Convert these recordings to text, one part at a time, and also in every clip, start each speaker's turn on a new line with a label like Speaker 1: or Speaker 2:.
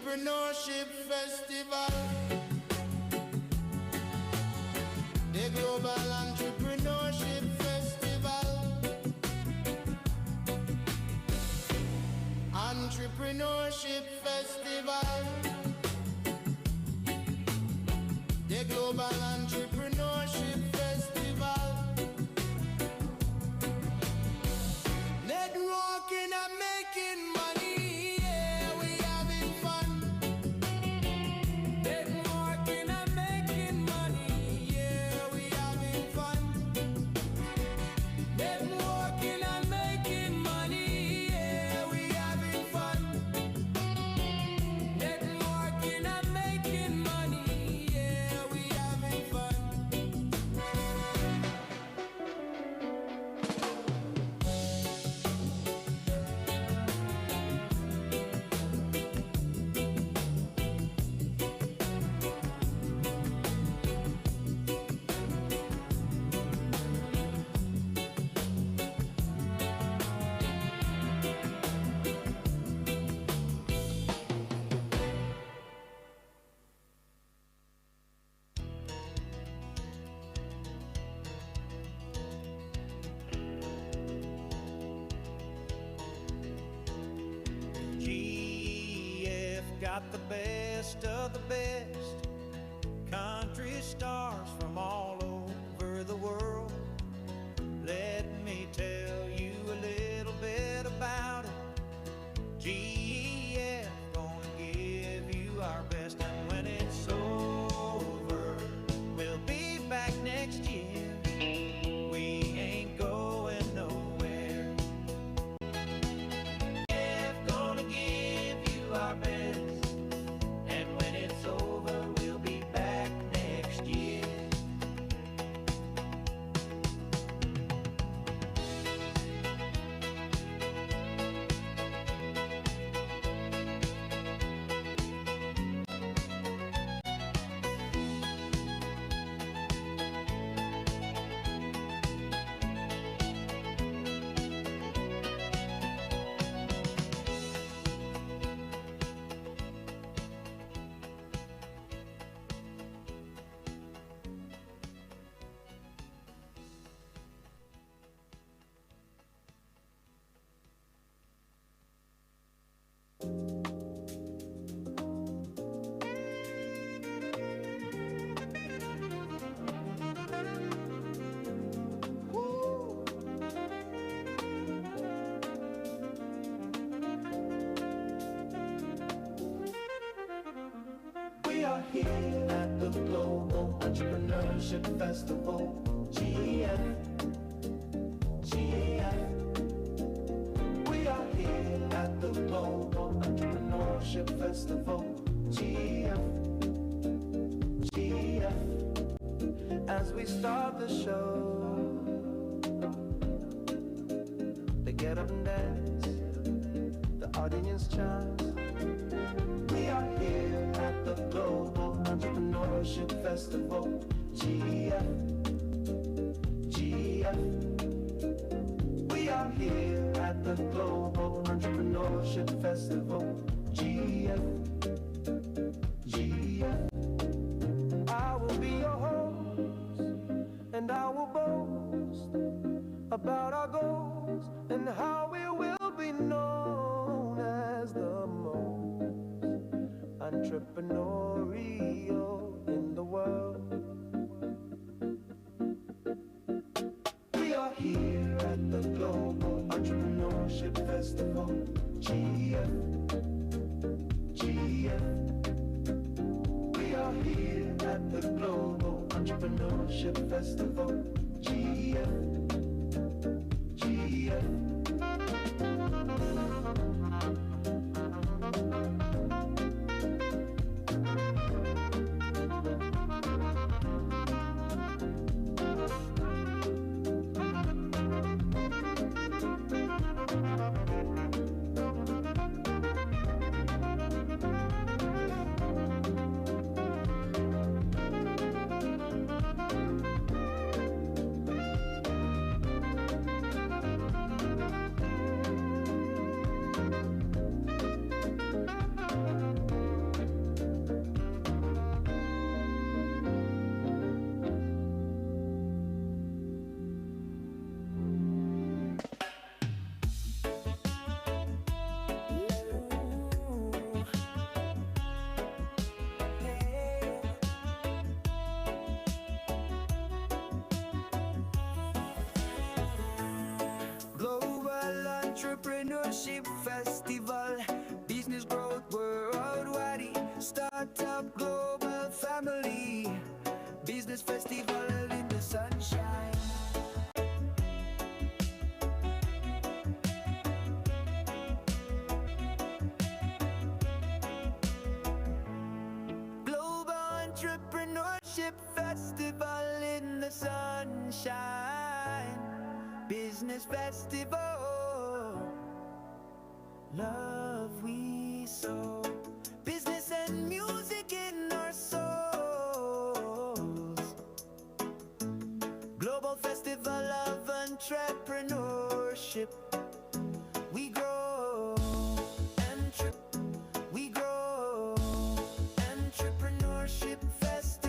Speaker 1: Entrepreneurship Festival, the Global Entrepreneurship Festival, Entrepreneurship Festival, the Global Entrepreneurship Festival, networking and making money.
Speaker 2: Got the best of the best country stars from all over the world. Let me tell you a little bit about it. GEF gonna give you our best, and when it's over, we'll be back next year. We ain't going nowhere. GEF gonna give you our best.
Speaker 3: We are here at the Global Entrepreneurship Festival, GEF. We are here at the Global Entrepreneurship Festival, GEF. As we start the show, they get up and dance, the audience chimes. We are here at the Global Entrepreneurship Festival, GEF. We are here at the Global Entrepreneurship Festival, GEF. I will be your host, and I will boast about our goals and how we will be known as the most entrepreneurial in the world. We are here at the Global Entrepreneurship Festival, GEF. We are here at the Global Entrepreneurship Festival, GEF. Entrepreneurship Festival, business growth worldwide, startup global family, business festival in the sunshine. Global Entrepreneurship Festival in the sunshine, business festival, love we sow, business and music in our souls, global festival of entrepreneurship, we grow, we grow, entrepreneurship festival.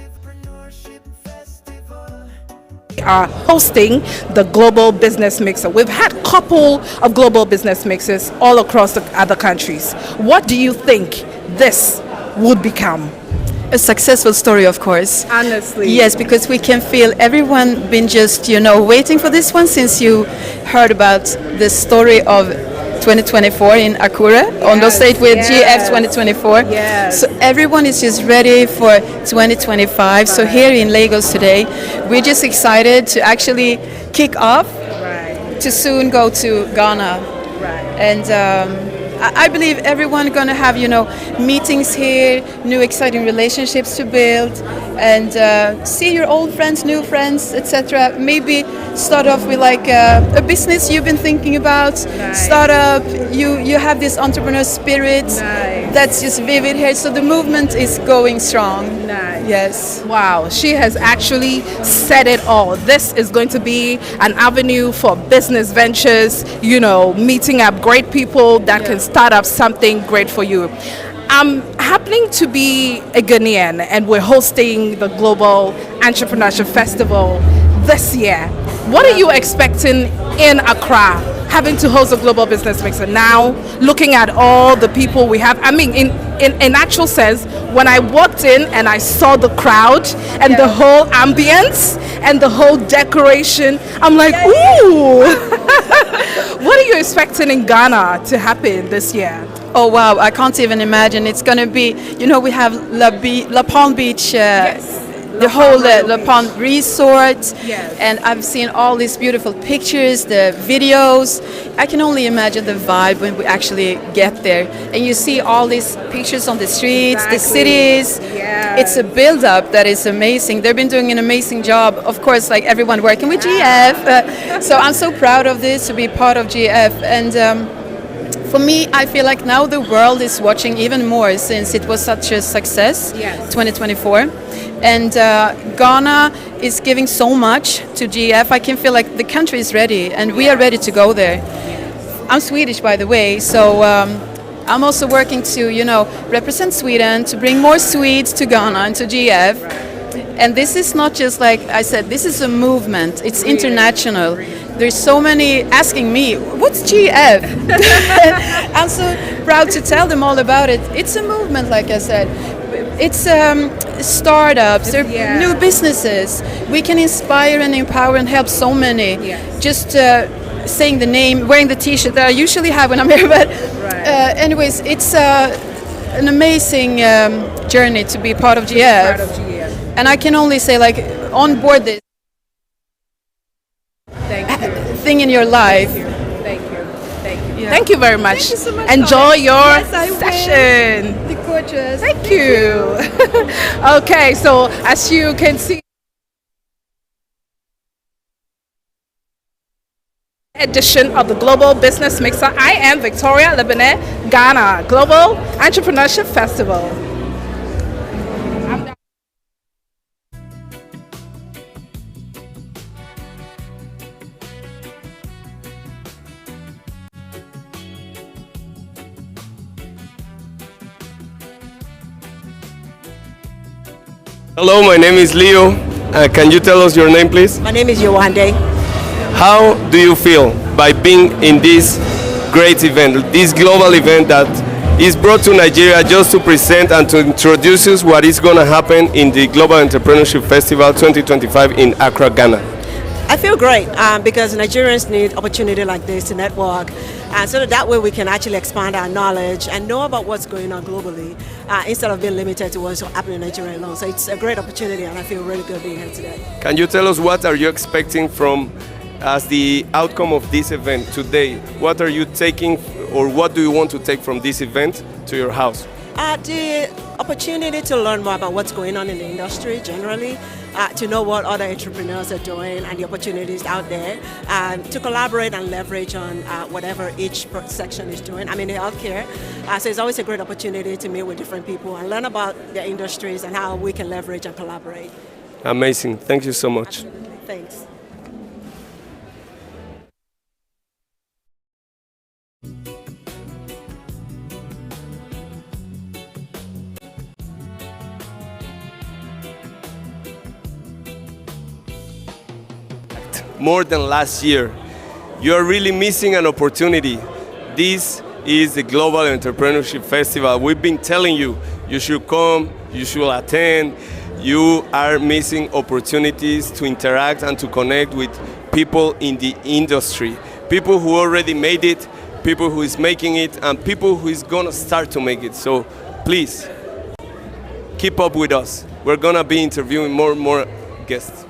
Speaker 4: We are hosting the Global Business Mixer. We've had a couple of global business mixes all across the other countries. What do you think this would become?
Speaker 5: A successful story, of course.
Speaker 4: Honestly.
Speaker 5: Yes, because we can feel everyone been just, waiting for this one since you heard about the story of 2024 in Akure, Ondo State with GF 2024.
Speaker 4: Yes.
Speaker 5: So everyone is just ready for 2025. So here in Lagos today, we're just excited to actually kick off, to soon go to Ghana. And I believe everyone gonna have, meetings here, new exciting relationships to build, and see your old friends, new friends, etc. Maybe start off with like a business you've been thinking about. Start up. You have this entrepreneur spirit that's just vivid here. So the movement is going strong. Yes.
Speaker 4: Wow, she has actually said it all. This is going to be an avenue for business ventures, meeting up great people that can start up something great for you. I'm happening to be a Ghanaian, and we're hosting the Global Entrepreneurship Festival this year. What are you expecting in Accra, having to host a Global Business Mixer now, looking at all the people we have? I mean, in actual sense, when I walked in and I saw the crowd and the whole ambience and the whole decoration, I'm like, ooh! What are you expecting in Ghana to happen this year?
Speaker 5: Oh wow, I can't even imagine. It's going to be, we have La Palm Beach, the whole La Palm Resort, and I've seen all these beautiful pictures, the videos. I can only imagine the vibe when we actually get there. And you see all these pictures on the streets, the cities. It's a build-up that is amazing. They've been doing an amazing job. Of course, like everyone working with GF. So I'm so proud of this, to be part of GF. And for me, I feel like now the world is watching even more since it was such a success, 2024. And Ghana is giving so much to GF. I can feel like the country is ready and we are ready to go there. I'm Swedish, by the way, so I'm also working to, represent Sweden, to bring more Swedes to Ghana and to GF. And this is not just like I said, this is a movement. It's international. There's so many asking me, what's GF? I'm so proud to tell them all about it. It's a movement, like I said. It's startups, they're new businesses. We can inspire and empower and help so many. Just saying the name, wearing the T-shirt that I usually have when I'm here. But anyways, it's an amazing journey to be part of GF. And I can only say, like, on board this thing in your life.
Speaker 4: Thank you. Thank you very much.
Speaker 5: Thank you so much.
Speaker 4: Enjoy your
Speaker 5: Yes,
Speaker 4: session.
Speaker 5: The gorgeous.
Speaker 4: Thank you. Okay, so as you can see, edition of the Global Business Mixer. I am Victoria Lebanet, Ghana Global Entrepreneurship Festival.
Speaker 6: Hello, my name is Leo. Can you tell us your name, please?
Speaker 7: My name is Yowande.
Speaker 6: How do you feel by being in this great event, this global event that is brought to Nigeria just to present and to introduce us what is going to happen in the Global Entrepreneurship Festival 2025 in Accra, Ghana?
Speaker 7: I feel great because Nigerians need opportunity like this to network, so that way we can actually expand our knowledge and know about what's going on globally instead of being limited to what's happening in Nigeria alone. So it's a great opportunity, and I feel really good being here today.
Speaker 6: Can you tell us what are you expecting from as the outcome of this event today? What are you taking, or what do you want to take from this event to your house?
Speaker 7: The opportunity to learn more about what's going on in the industry generally, to know what other entrepreneurs are doing and the opportunities out there, to collaborate and leverage on whatever each section is doing. I'm in healthcare, so it's always a great opportunity to meet with different people and learn about their industries and how we can leverage and collaborate.
Speaker 6: Amazing. Thank you so much.
Speaker 7: Absolutely. Thanks.
Speaker 6: More than last year. You are really missing an opportunity. This is the Global Entrepreneurship Festival. We've been telling you, you should come, you should attend. You are missing opportunities to interact and to connect with people in the industry. People who already made it, people who is making it, and people who is gonna start to make it. So please, keep up with us. We're gonna be interviewing more and more guests.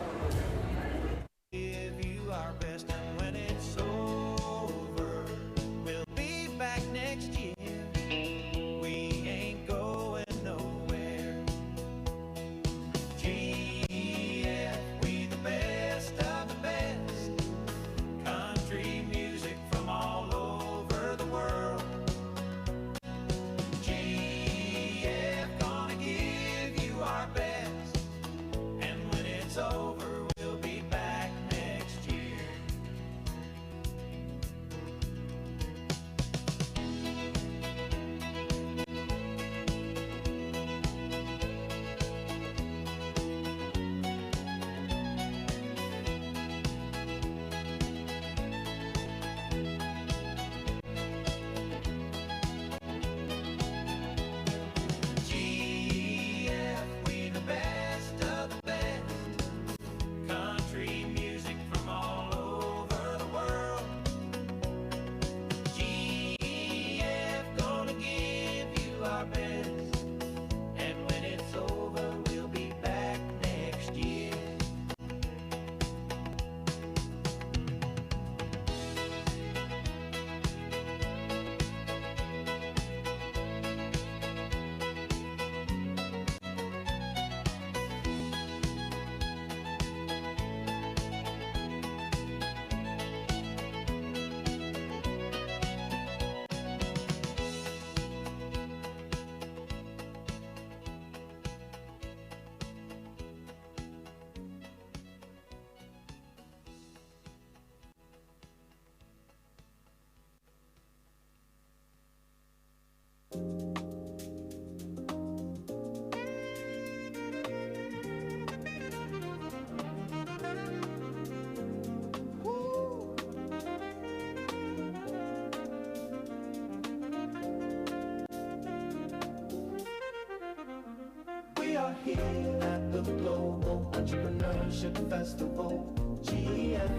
Speaker 3: are here at the Global Entrepreneurship Festival, GEF.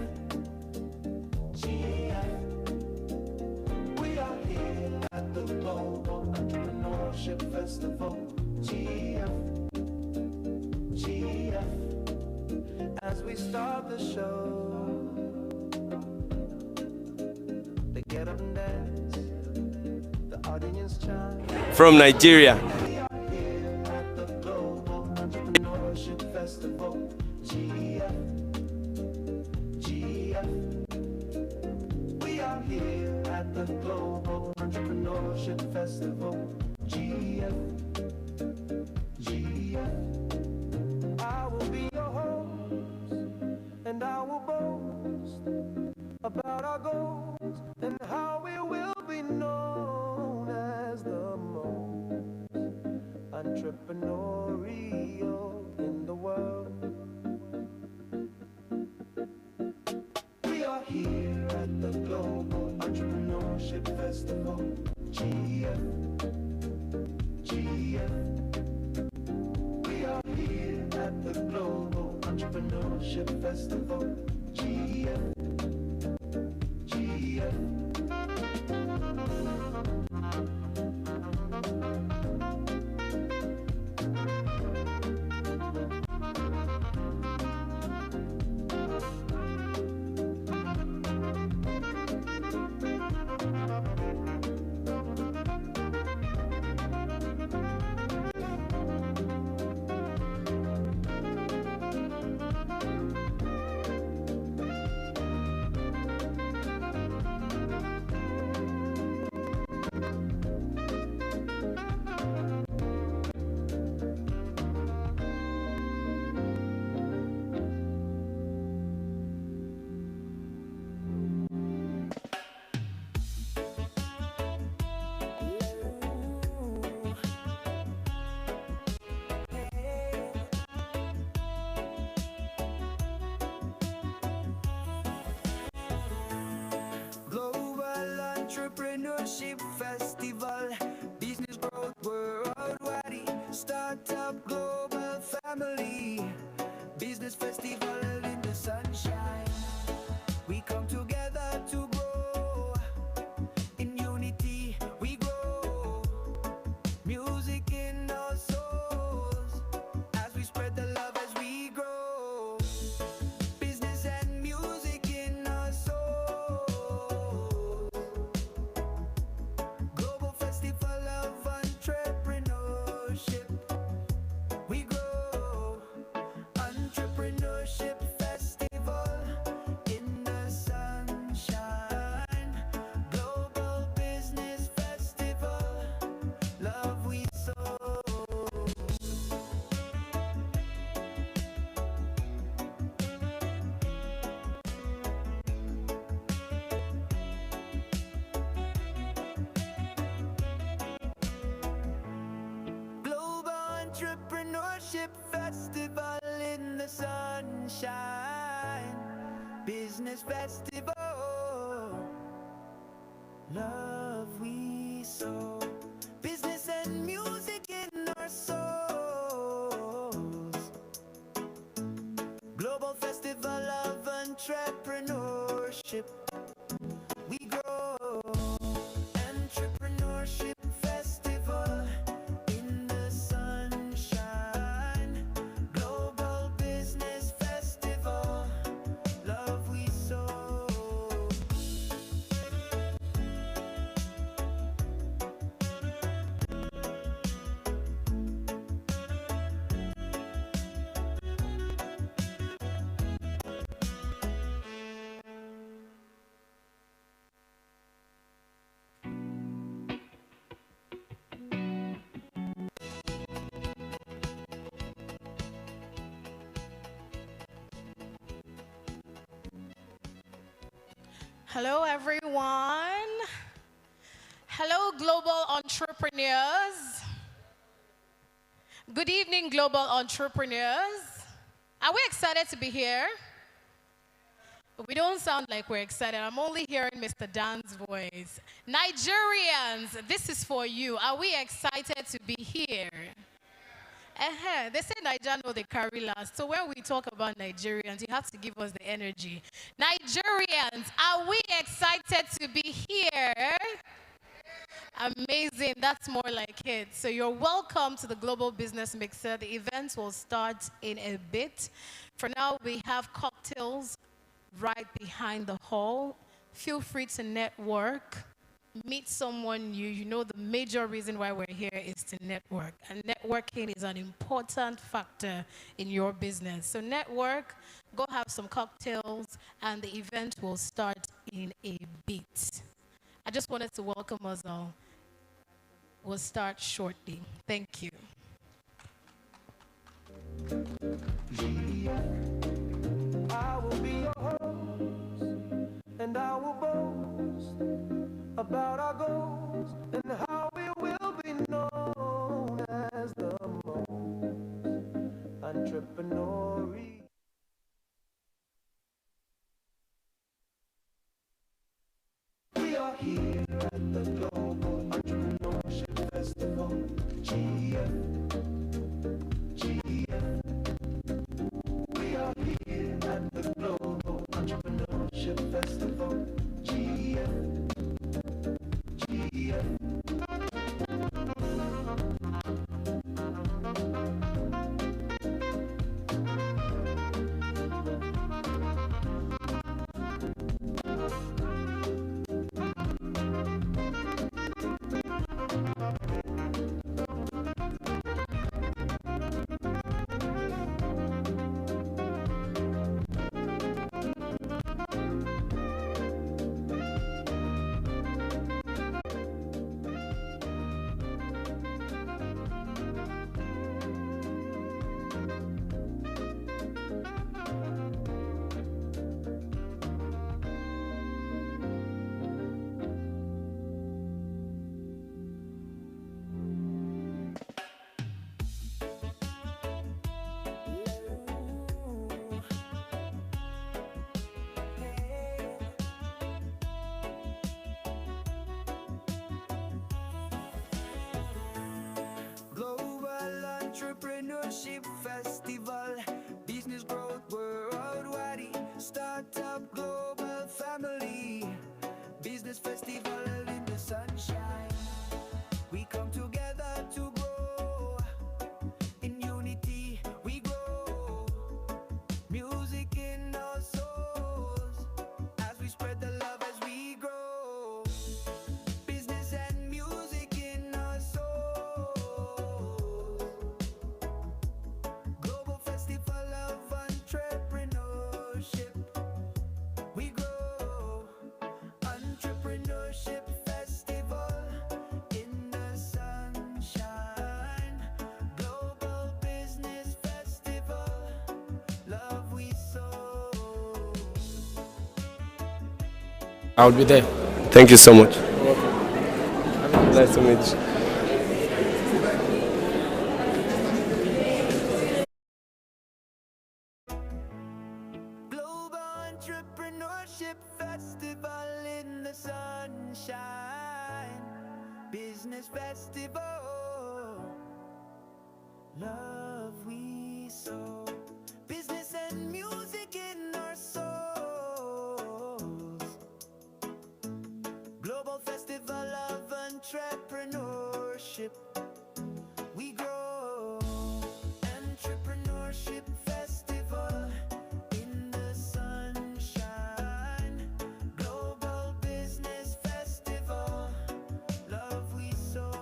Speaker 3: We are here at the Global Entrepreneurship Festival, GEF. As we start the show, they get up and dance, the audience chime.
Speaker 6: From Nigeria.
Speaker 3: Festival, GEF. We are here at the Global Entrepreneurship Festival, GEF. I will be your host, and I will boast about our goals and how we will be known as the most entrepreneurial in the world. We are here at the Global Entrepreneurship Festival, GEF. We are here at the Global Entrepreneurship Festival, Global Entrepreneurship Festival, business growth worldwide, startup global family, business festival in the sunshine. We come together to grow, in unity we grow, music in our souls, as we spread the love as we grow, business and music in our souls. Global Festival of Entrepreneurship, we grow. Entrepreneurship Festival in the sunshine. Global Business Festival, love we sow. Global Entrepreneurship Festival in the sunshine. Business Festival, love we sow. Business and music in our souls. Global Festival of Entrepreneurship, we grow. Entrepreneurship Festival in the sunshine. Global Business Festival, love we sow.
Speaker 4: Hello, everyone. Hello, global entrepreneurs. Good evening, global entrepreneurs. Are we excited to be here? We don't sound like we're excited. I'm only hearing Mr. Dan's voice. Nigerians, this is for you. Are we excited to be here? They say Nigeria know they carry last. So when we talk about Nigerians, you have to give us the energy. Nigerians, are we excited to be here? Amazing. That's more like it. So you're welcome to the Global Business Mixer. The event will start in a bit. For now, we have cocktails right behind the hall. Feel free to network. Meet someone new. You know the major reason why we're here is to network. And networking is an important factor in your business. So network, go have some cocktails, and the event will start in a bit. I just wanted to welcome us all. We'll start shortly. Thank you.
Speaker 3: I will be your host, and I will boast about our goals and how we will be known as the most entrepreneurial. We are here at the Global Entrepreneurship Festival, GF. We are here at the Global Entrepreneurship Entrepreneurship Festival, business growth worldwide, startup global family, business festival in the sunshine. We come together to grow, in unity we grow, music in our souls, as we spread the love as we grow, business and music in our souls. Global Festival of Entrepreneurship, we grow. Entrepreneurship Festival in the sunshine. Global Business Festival, love we sow.
Speaker 8: I'll be there.
Speaker 6: Thank you so much. Nice to meet you.
Speaker 3: Global Entrepreneurship Festival in the sunshine. Business Festival, love we sow. Business and music in our souls. Global Festival of Entrepreneurship, we grow. Entrepreneurship Festival in the sunshine. Global Business Festival, love we sow.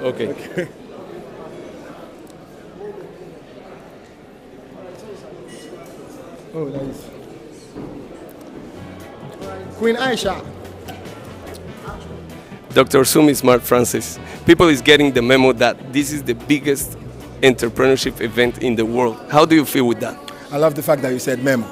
Speaker 6: Okay.
Speaker 8: Oh, nice. Queen Aisha.
Speaker 6: Dr. Sumi Smart Francis. People is getting the memo that this is the biggest entrepreneurship event in the world. How do you feel with that?
Speaker 8: I love the fact that you said memo.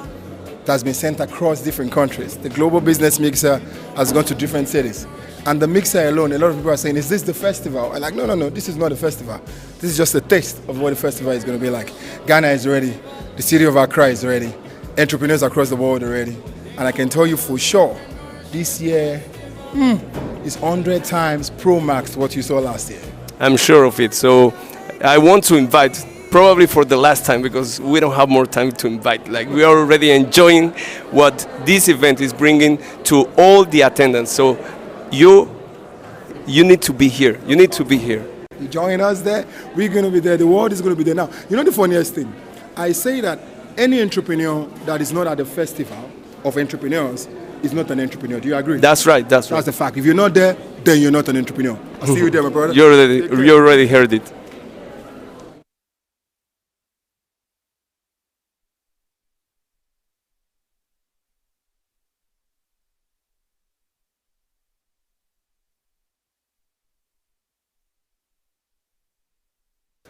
Speaker 8: It has been sent across different countries. The global business mixer has gone to different cities. And the mixer alone, a lot of people are saying, is this the festival? I'm like, no, this is not a festival. This is just a taste of what the festival is going to be like. Ghana is ready. The city of Accra is ready. Entrepreneurs across the world are ready. And I can tell you for sure, this year is 100 times Pro Max what you saw last year.
Speaker 6: I'm sure of it. So I want to invite, probably for the last time, because we don't have more time to invite. Like, we are already enjoying what this event is bringing to all the attendants. So you need to be here. You need to be here.
Speaker 8: You join us there, we're going to be there, the world is going to be there. Now, you know the funniest thing? I say that any entrepreneur that is not at the festival of entrepreneurs is not an entrepreneur. Do you agree?
Speaker 6: That's right. That's right.
Speaker 8: That's the fact. If you're not there, then you're not an entrepreneur. I'll see you there, my brother.
Speaker 6: You already heard it.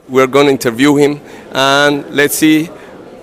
Speaker 6: We're going to interview him, and let's see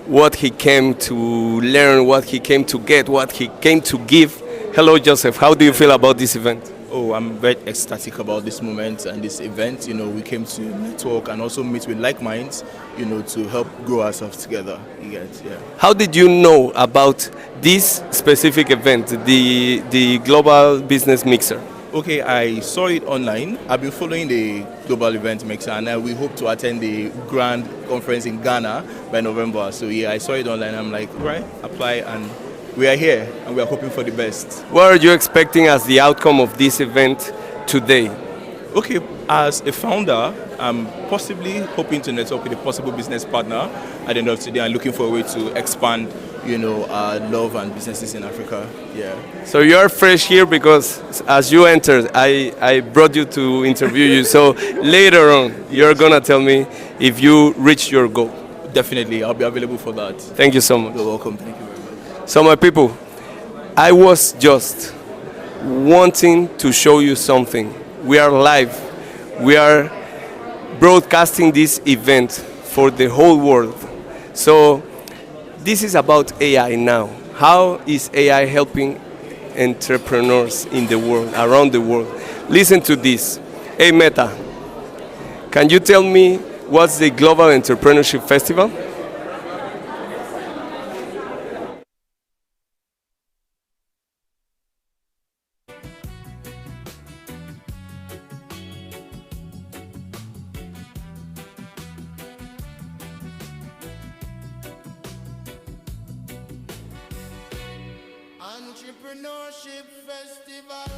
Speaker 6: what he came to learn, what he came to get, what he came to give. Hello, Joseph. How do you feel about this event?
Speaker 9: Oh, I'm very ecstatic about this moment and this event. You know, we came to network and also meet with like minds, you know, to help grow ourselves together. You get, yeah.
Speaker 6: How did you know about this specific event, the Global Business Mixer?
Speaker 9: Okay, I saw it online. I've been following the Global Event Mixer, and we hope to attend the grand conference in Ghana by November. So yeah, I saw it online. I'm like, right, apply, and we are here, and we are hoping for the best.
Speaker 6: What are you expecting as the outcome of this event today?
Speaker 9: Okay, as a founder, I'm possibly hoping to network with a possible business partner at the end of today and looking for a way to expand, you know, love and businesses in Africa. Yeah.
Speaker 6: So you're fresh here because as you entered, I brought you to interview you. So later on, you're going to tell me if you reached your goal.
Speaker 9: Definitely, I'll be available for that.
Speaker 6: Thank you so much.
Speaker 9: You're welcome. Thank you very much.
Speaker 6: So my people, I was just wanting to show you something. We are live. We are broadcasting this event for the whole world. So this is about AI now. How is AI helping entrepreneurs in the world, around the world? Listen to this. Hey Meta, can you tell me what's the Global Entrepreneurship Festival?
Speaker 1: Entrepreneurship Festival.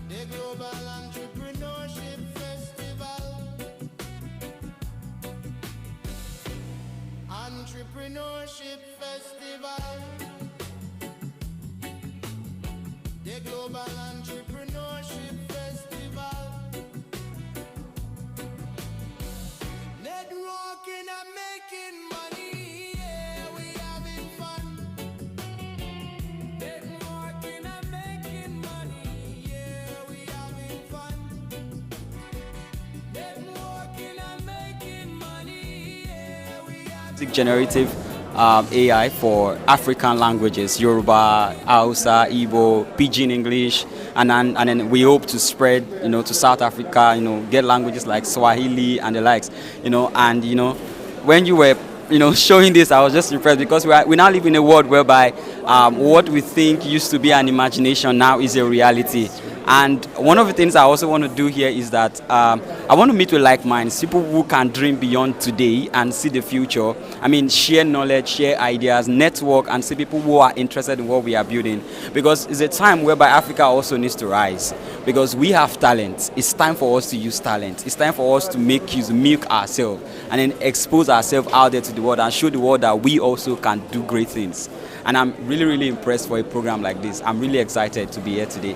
Speaker 1: The Global Entrepreneurship Festival. Entrepreneurship Festival. The Global Entrepreneurship Festival. Networking and making money. Yeah, we having fun. Networking and making money. Yeah, we having fun. Networking and making money. Yeah, we having
Speaker 10: Generative AI for African languages, Yoruba, Hausa, Igbo, Pidgin English, and then we hope to spread, to South Africa, get languages like Swahili and the likes, and when you were, showing this, I was just impressed because we now live in a world whereby what we think used to be an imagination now is a reality. And one of the things I also want to do here is that I want to meet with like minds, people who can dream beyond today and see the future. I mean, share knowledge, share ideas, network, and see people who are interested in what we are building. Because it's a time whereby Africa also needs to rise. Because we have talent. It's time for us to use talent. It's time for us to milk ourselves and then expose ourselves out there to the world and show the world that we also can do great things. And I'm really, really impressed for a program like this. I'm really excited to be here today.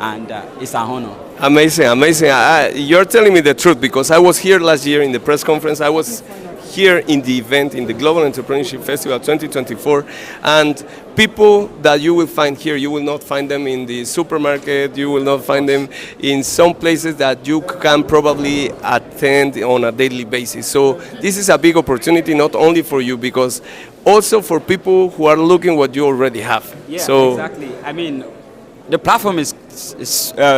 Speaker 10: And it's an honor.
Speaker 6: Amazing, amazing. You're telling me the truth because I was here last year in the press conference. I was here in the event, in the Global Entrepreneurship Festival 2024. And people that you will find here, you will not find them in the supermarket. You will not find them in some places that you can probably attend on a daily basis. So this is a big opportunity, not only for you, because also for people who are looking what you already have.
Speaker 10: Yeah,
Speaker 6: so,
Speaker 10: exactly. I mean, the platform is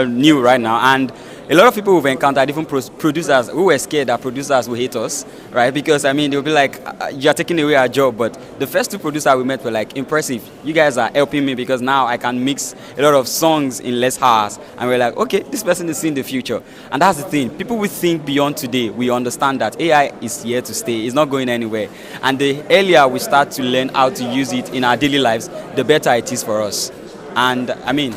Speaker 10: new right now, and a lot of people we've encountered, even producers who were scared that producers will hate us, right? Because I mean, they'll be like, "You're taking away our job." But the first two producers we met were like, "Impressive! You guys are helping me because now I can mix a lot of songs in less hours." And we're like, "Okay, this person is seeing the future." And that's the thing. People will think beyond today. We understand that AI is here to stay. It's not going anywhere. And the earlier we start to learn how to use it in our daily lives, the better it is for us. And I mean,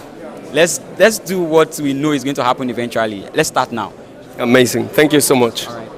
Speaker 10: let's do what we know is going to happen eventually. Let's start now.
Speaker 6: Amazing. Thank you so much.
Speaker 10: All right.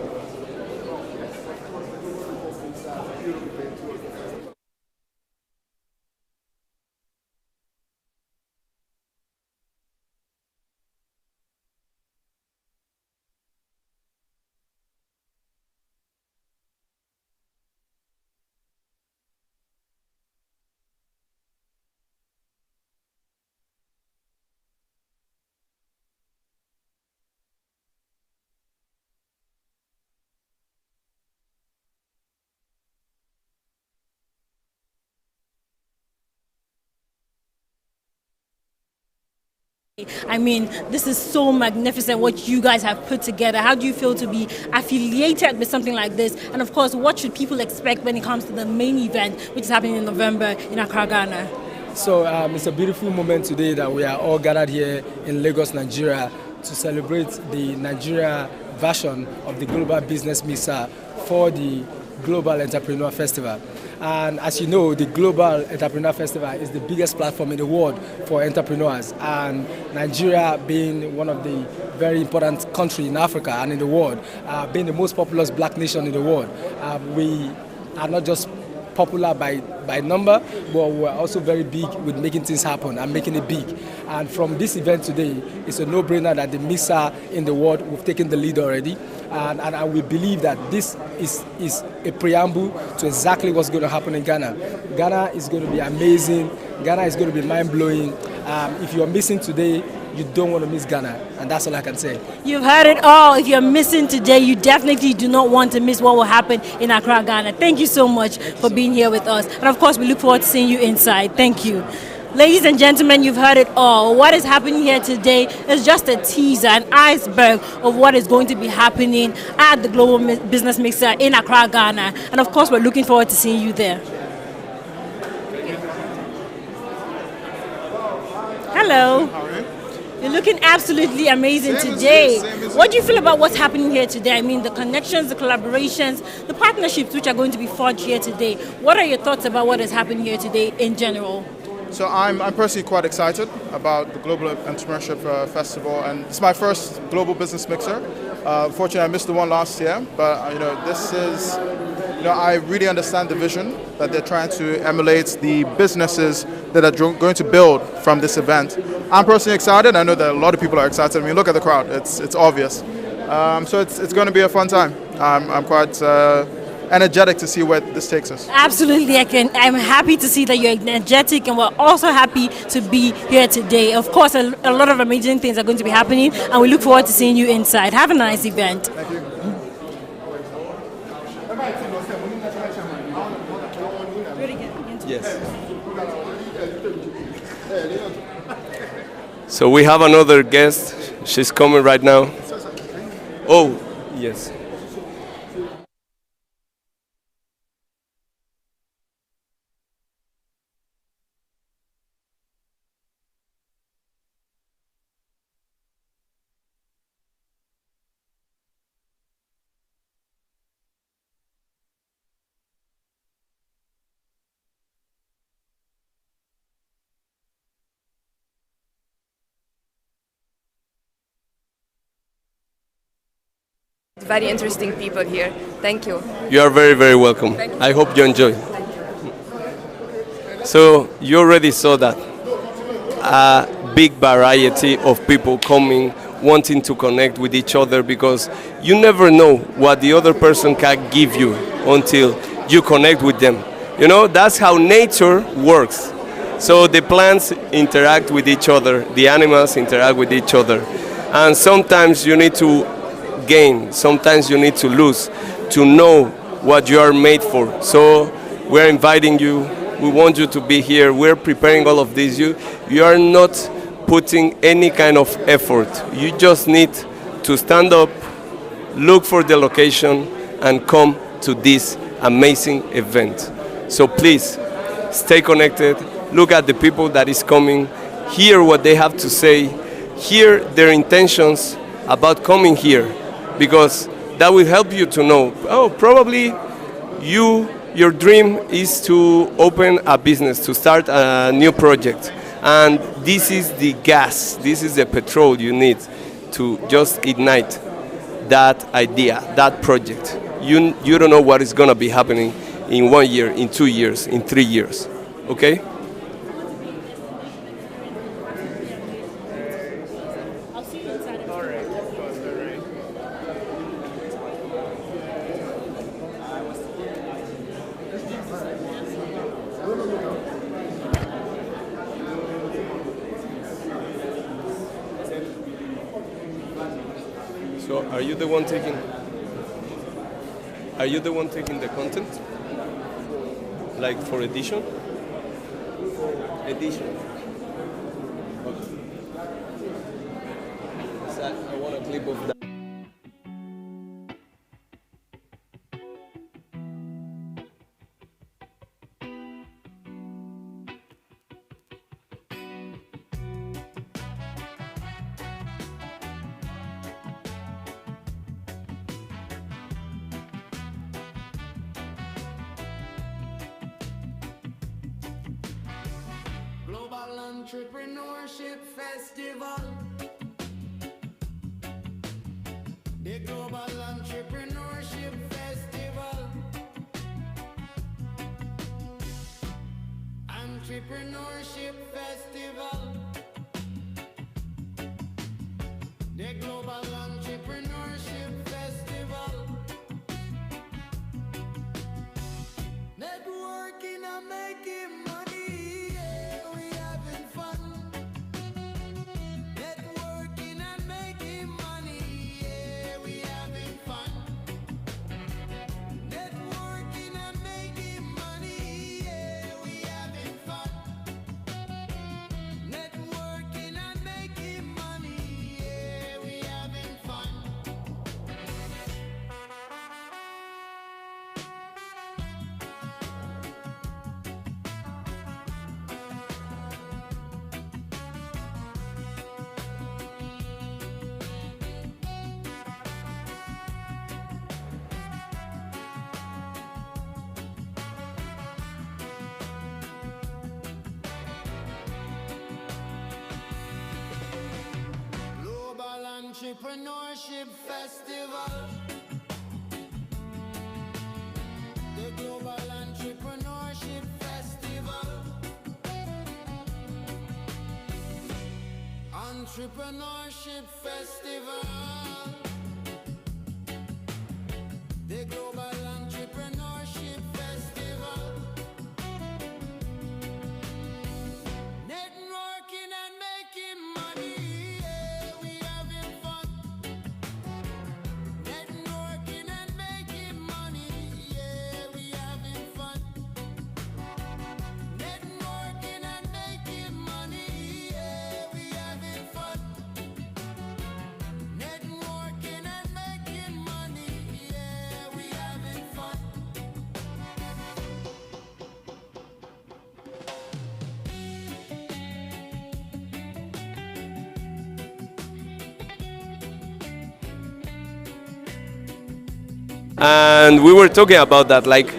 Speaker 11: I mean, this is so magnificent what you guys have put together. How do you feel to be affiliated with something like this? And of course, what should people expect when it comes to the main event, which is happening in November in Accra, Ghana?
Speaker 12: So it's a beautiful moment today that we are all gathered here in Lagos, Nigeria, to celebrate the Nigeria version of the Global Business Mixer for the Global Entrepreneur Festival. And as you know, the Global Entrepreneur Festival is the biggest platform in the world for entrepreneurs. And Nigeria, being one of the very important countries in Africa and in the world, being the most populous black nation in the world, we are not just popular by number, but we're also very big with making things happen and making it big. And from this event today, it's a no-brainer that the mixer in the world, we've taken the lead already. And we believe that this is a preamble to exactly what's going to happen in Ghana. Ghana is going to be amazing. Ghana is going to be mind-blowing. If you're missing today, you don't want to miss Ghana, and that's all I can say.
Speaker 11: You've heard it all. If you're missing today, you definitely do not want to miss what will happen in Accra, Ghana. Thank you so much for being here with us. And of course, we look forward to seeing you inside. Thank you. Ladies and gentlemen, you've heard it all. What is happening here today is just a teaser, an iceberg of what is going to be happening at the Global Business Mixer in Accra, Ghana. And of course, we're looking forward to seeing you there. Hello. You're looking absolutely amazing today. What do you feel about what's happening here today? I mean, the connections, the collaborations, the partnerships which are going to be forged here today. What are your thoughts about what is happening here today in general?
Speaker 13: So I'm personally quite excited about the Global Entrepreneurship Festival, and it's my first Global Business Mixer. Fortunately, I missed the one last year, but this is, I really understand the vision that they're trying to emulate, the businesses that are going to build from this event. I'm personally excited. I know that a lot of people are excited. I mean, look at the crowd; it's obvious. So it's going to be a fun time. I'm quite energetic to see where this takes us.
Speaker 11: Absolutely, I'm happy to see that you're energetic, and we're also happy to be here today. Of course, a lot of amazing things are going to be happening, and we look forward to seeing you inside. Have a nice event.
Speaker 13: Thank you.
Speaker 6: Yes. So we have another guest. She's coming right now. Oh, yes.
Speaker 14: Very interesting people here. Thank you.
Speaker 6: You are very, very welcome. I hope you enjoy. So you already saw that. A big variety of people coming, wanting to connect with each other, because you never know what the other person can give you until you connect with them. That's how nature works. So the plants interact with each other, the animals interact with each other. And sometimes you need to gain, sometimes you need to lose to know what you are made for. So we're inviting you, we want you to be here, we're preparing all of this. You are not putting any kind of effort, you just need to stand up, look for the location and come to this amazing event. So please stay connected, look at the people that is coming, hear what they have to say, hear their intentions about coming here, because that will help you to know, probably your dream is to open a business, to start a new project. And this is the gas, this is the petrol you need to just ignite that idea, that project. You don't know what is going to be happening in 1 year, in 2 years, in 3 years. Okay? So are you the one taking the content? Like for edition? Edition. Okay. I want a clip of that.
Speaker 1: Global Entrepreneurship Festival. The Global Entrepreneurship Festival. Entrepreneurship Festival. The Global Entrepreneurship Festival. Networking and making money. Yeah, we having fun. Entrepreneurship Festival. The Global Entrepreneurship Festival. Entrepreneurship Festival. The Global Entrepreneurship Festival. Networking and making money. Yeah, we having fun. Networking and making money. Yeah, we having fun. Networking and making money. Yeah, we having fun. Networking and making money. Yeah, we having fun.
Speaker 6: And we were talking about that, like,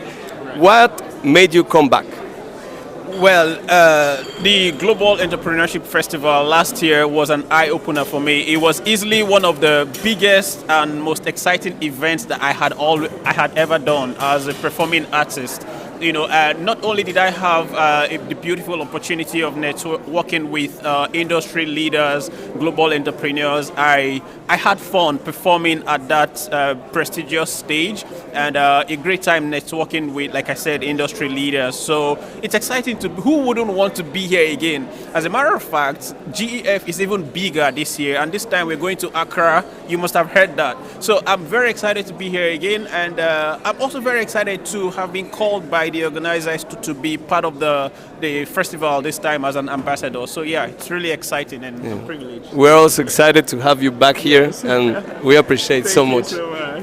Speaker 6: what made you come back?
Speaker 15: Well, the Global Entrepreneurship Festival last year was an eye-opener for me. It was easily one of the biggest and most exciting events that I had ever done as a performing artist. You know, not only did I have the beautiful opportunity of networking with industry leaders, global entrepreneurs, I had fun performing at that prestigious stage, and a great time networking with, like I said, industry leaders. So it's exciting who wouldn't want to be here again? As a matter of fact, GEF is even bigger this year, and this time we're going to Accra. You must have heard that. So I'm very excited to be here again, and I'm also very excited to have been called by the organizers to be part of the festival this time as an ambassador. So yeah, it's really exciting and a privilege.
Speaker 6: We're also excited to have you back here, and we appreciate so much.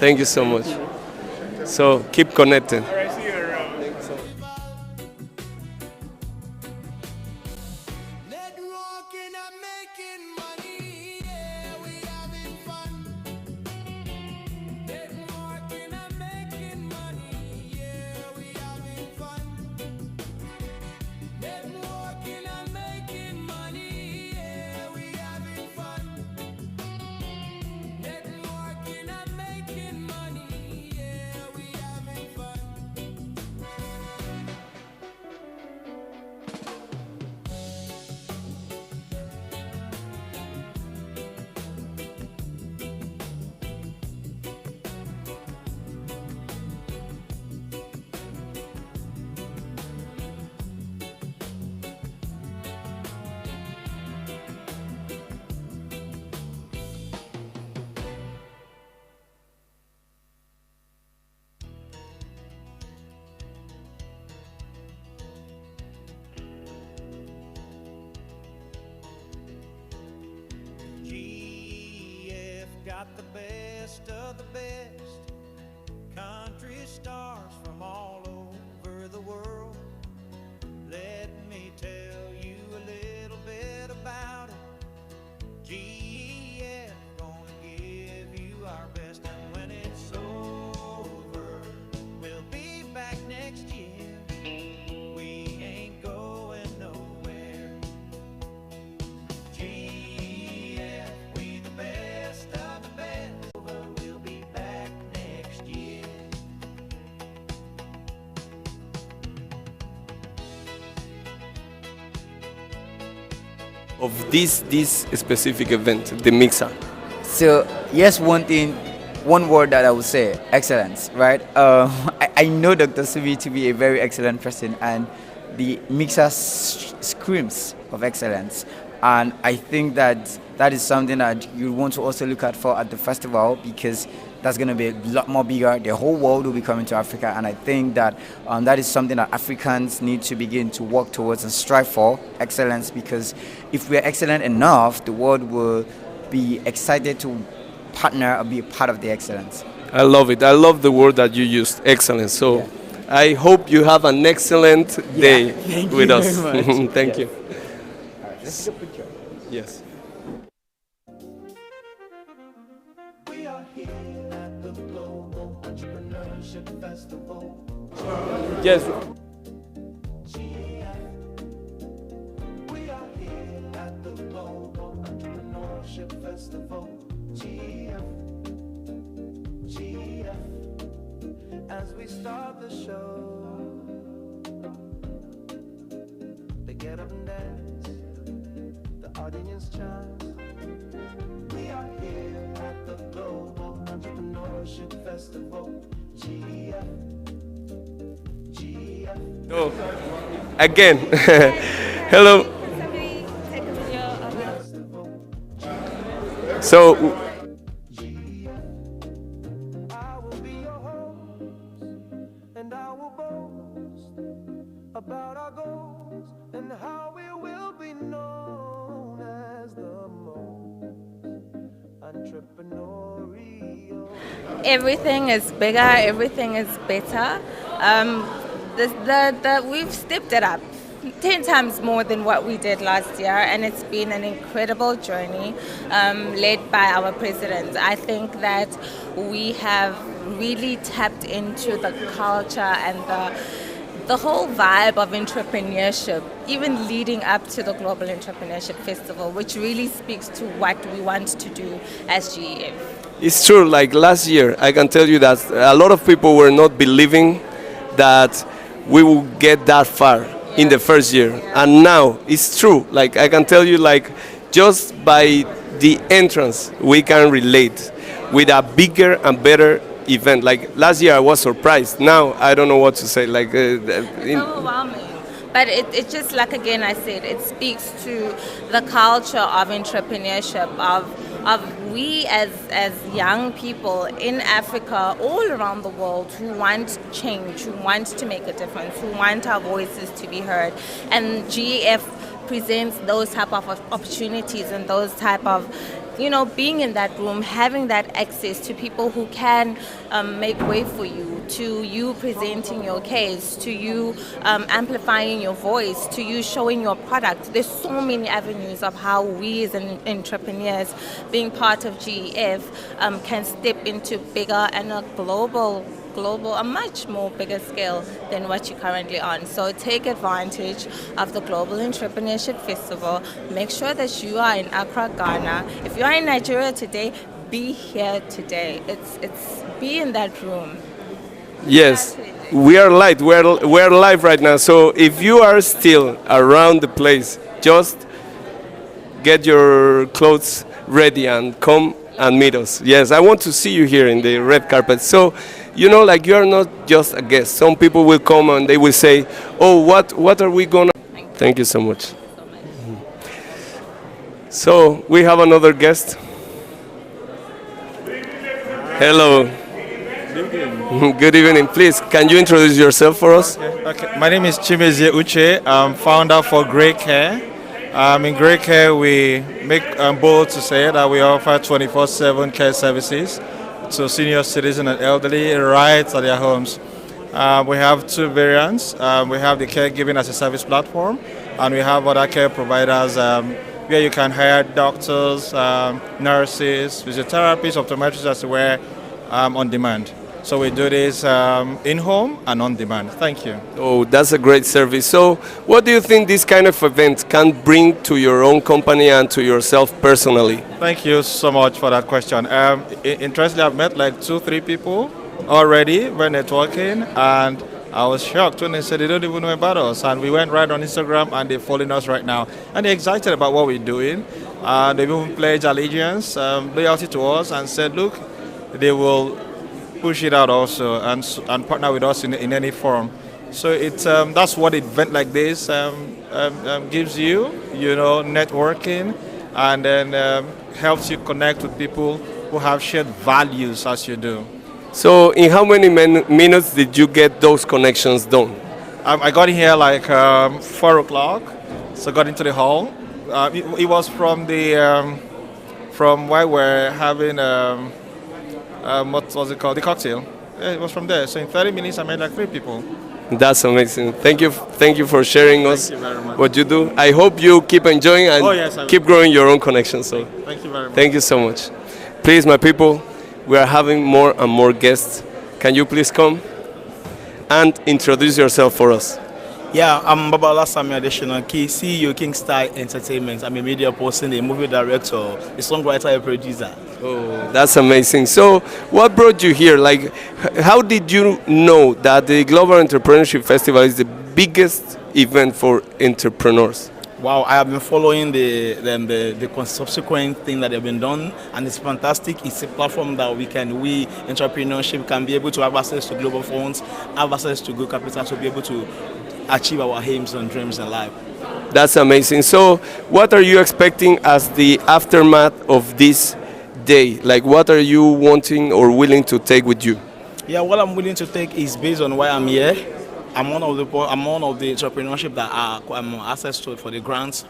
Speaker 6: Thank you so much. So keep connected.
Speaker 15: All right, see you around.
Speaker 1: Networking and making money. Yeah, we having fun. Networking and making money. Yeah, we having fun. Networking and making money. Yeah, we having fun. Networking and making money. Yeah, we having fun.
Speaker 2: GF got the best of the best. Country stars from all over the world. Let me tell you a little bit about it. GF gonna give you our best, and when it's over, we'll be back next year. We ain't going nowhere. GF, we the best of the best. We'll be back next year.
Speaker 6: Of this specific event, the mixer.
Speaker 16: So yes, one word that I would say, excellence, right? I know Dr. Subi to be a very excellent person, and the mixer screams of excellence. And I think that is something that you want to also look out for at the festival, because that's going to be a lot more bigger. The whole world will be coming to Africa, and I think that that is something that Africans need to begin to work towards and strive for, excellence, because if we are excellent enough, the world will be excited to partner or be a part of the excellence.
Speaker 6: I love it. I love the word that you used, excellence. So yeah. I hope you have an excellent day with us. Thank you.
Speaker 16: All right, let's take a picture.
Speaker 6: Yes.
Speaker 3: We are here at the Global Entrepreneurship Festival.
Speaker 6: Yes.
Speaker 3: We are here at the Global Entrepreneurship Festival. GF, GF, as we start the show. They get up and dance, the audience chimes. We are here at the Global Entrepreneurship Festival, GF, GF.
Speaker 6: So, again, hello. So,
Speaker 3: and I will boast about our goals and how we will be known as the most entrepreneurial.
Speaker 17: Everything is bigger, everything is better. We've stepped it up 10 times more than what we did last year, and it's been an incredible journey led by our president. I think that we have really tapped into the culture and the whole vibe of entrepreneurship, even leading up to the Global Entrepreneurship Festival, which really speaks to what we want to do as GEF.
Speaker 6: it's true, like last year, I can tell you that a lot of people were not believing that we will get that far in the first year. And now it's true. Like I can tell you, like just by the entrance, we can relate with a bigger and better event. Like last year, I was surprised. Now I don't know what to say. Like
Speaker 17: overwhelming. But it just, like again I said, it speaks to the culture of entrepreneurship, of we as young people in Africa, all around the world, who want change, who want to make a difference, who want our voices to be heard. And GEF presents those type of opportunities and those type of, being in that room, having that access to people who can make way for you, to you presenting your case, to you amplifying your voice, to you showing your product. There's so many avenues of how we as entrepreneurs, being part of GEF, can step into bigger and a global, a much more bigger scale than what you're currently on. So take advantage of the Global Entrepreneurship Festival. Make sure that you are in Accra, Ghana. If you are in Nigeria today, be here today. It's be in that room.
Speaker 6: yes, we are live. We're live right now. So if you are still around the place, just get your clothes ready and come and meet us. Yes, I want to see you here in the red carpet. So, like you are not just a guest. Some people will come and they will say, "Oh, what are we gonna?" Thank you so much. So we have another guest. Hello. Good evening. Please, can you introduce yourself for us?
Speaker 18: Okay. My name is Chimezie Uche. I'm founder for Grey Care. In Grey Care, we make bold to say that we offer 24/7 care services to senior citizens and elderly right at their homes. We have two variants. We have the caregiving as a service platform, and we have other care providers where you can hire doctors, nurses, physiotherapists, optometrists as well on demand. So we do this in-home and on demand. Thank you.
Speaker 6: Oh, that's a great service. So what do you think this kind of event can bring to your own company and to yourself personally?
Speaker 18: Thank you so much for that question. Interestingly, I've met like 2-3 people already when networking, and I was shocked when they said they don't even know about us. And we went right on Instagram and they're following us right now. And they're excited about what we're doing. They've even pledged allegiance, loyalty to us, and said, look, they will push it out also and partner with us in any form. So it's that's what an event like this gives you, networking, and then helps you connect with people who have shared values as you do.
Speaker 6: So in how many minutes did you get those connections done?
Speaker 18: I got in here like 4 o'clock, so got into the hall. It was from the from where we're having what was it called? The cocktail. Yeah, it was from there. So in 30 minutes, I met like 3 people.
Speaker 6: That's amazing. Thank you for sharing us what you do. I hope you keep enjoying and keep growing your own connections. So
Speaker 18: thank you very much.
Speaker 6: Thank you so much. Please, my people, we are having more and more guests. Can you please come and introduce yourself for us?
Speaker 19: Yeah, I'm Babala Sami Additional, CEO Kingstar Entertainment. I'm a media person, a movie director, a songwriter, a producer.
Speaker 6: Oh, that's amazing. So, what brought you here? Like, how did you know that the Global Entrepreneurship Festival is the biggest event for entrepreneurs?
Speaker 19: Wow, I have been following the subsequent thing that have been done, and it's fantastic. It's a platform that we entrepreneurship can be able to have access to global funds, have access to good capital to be able to achieve our aims and dreams in life.
Speaker 6: That's amazing. So, what are you expecting as the aftermath of this day? Like, what are you wanting or willing to take with you?
Speaker 19: Yeah, what I'm willing to take is based on why I'm here. I'm one of the entrepreneurship that I'm access to for the grants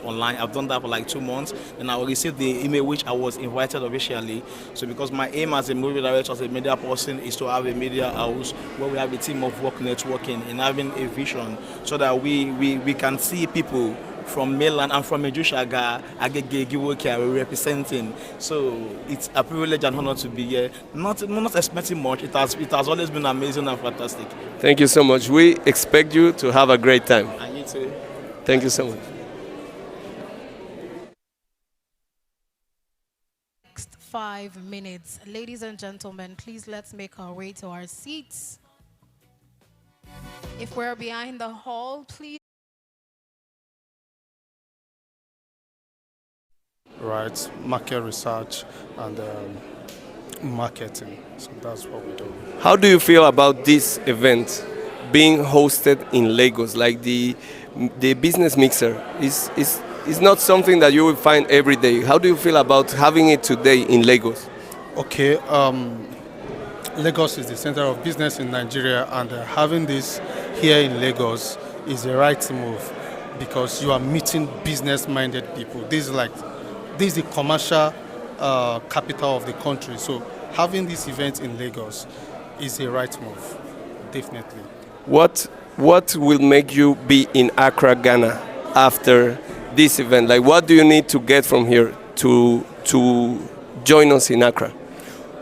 Speaker 19: online. I've done that for like 2 months, and I will receive the email which I was invited officially. So because my aim as a movie director, as a media person, is to have a media house where we have a team of work networking and having a vision so that we can see people from mainland and from Ejushaga, Agege, representing. So it's a privilege and honor to be here. Not expecting much. It has always been amazing and fantastic.
Speaker 6: Thank you so much. We expect you to have a great time.
Speaker 19: And you too.
Speaker 6: Thank you so much.
Speaker 20: Next 5 minutes. Ladies and gentlemen, please let's make our way to our seats. If we're behind the hall, please.
Speaker 21: Right, market research and marketing. So that's what we do.
Speaker 6: How do you feel about this event being hosted in Lagos? Like the business mixer is not something that you will find every day. How do you feel about having it today in Lagos?
Speaker 21: Okay, Lagos is the center of business in Nigeria, and having this here in Lagos is the right move because you are meeting business-minded people. This is the commercial capital of the country. So having this event in Lagos is a right move, definitely.
Speaker 6: What will make you be in Accra, Ghana after this event? Like, what do you need to get from here to join us in Accra?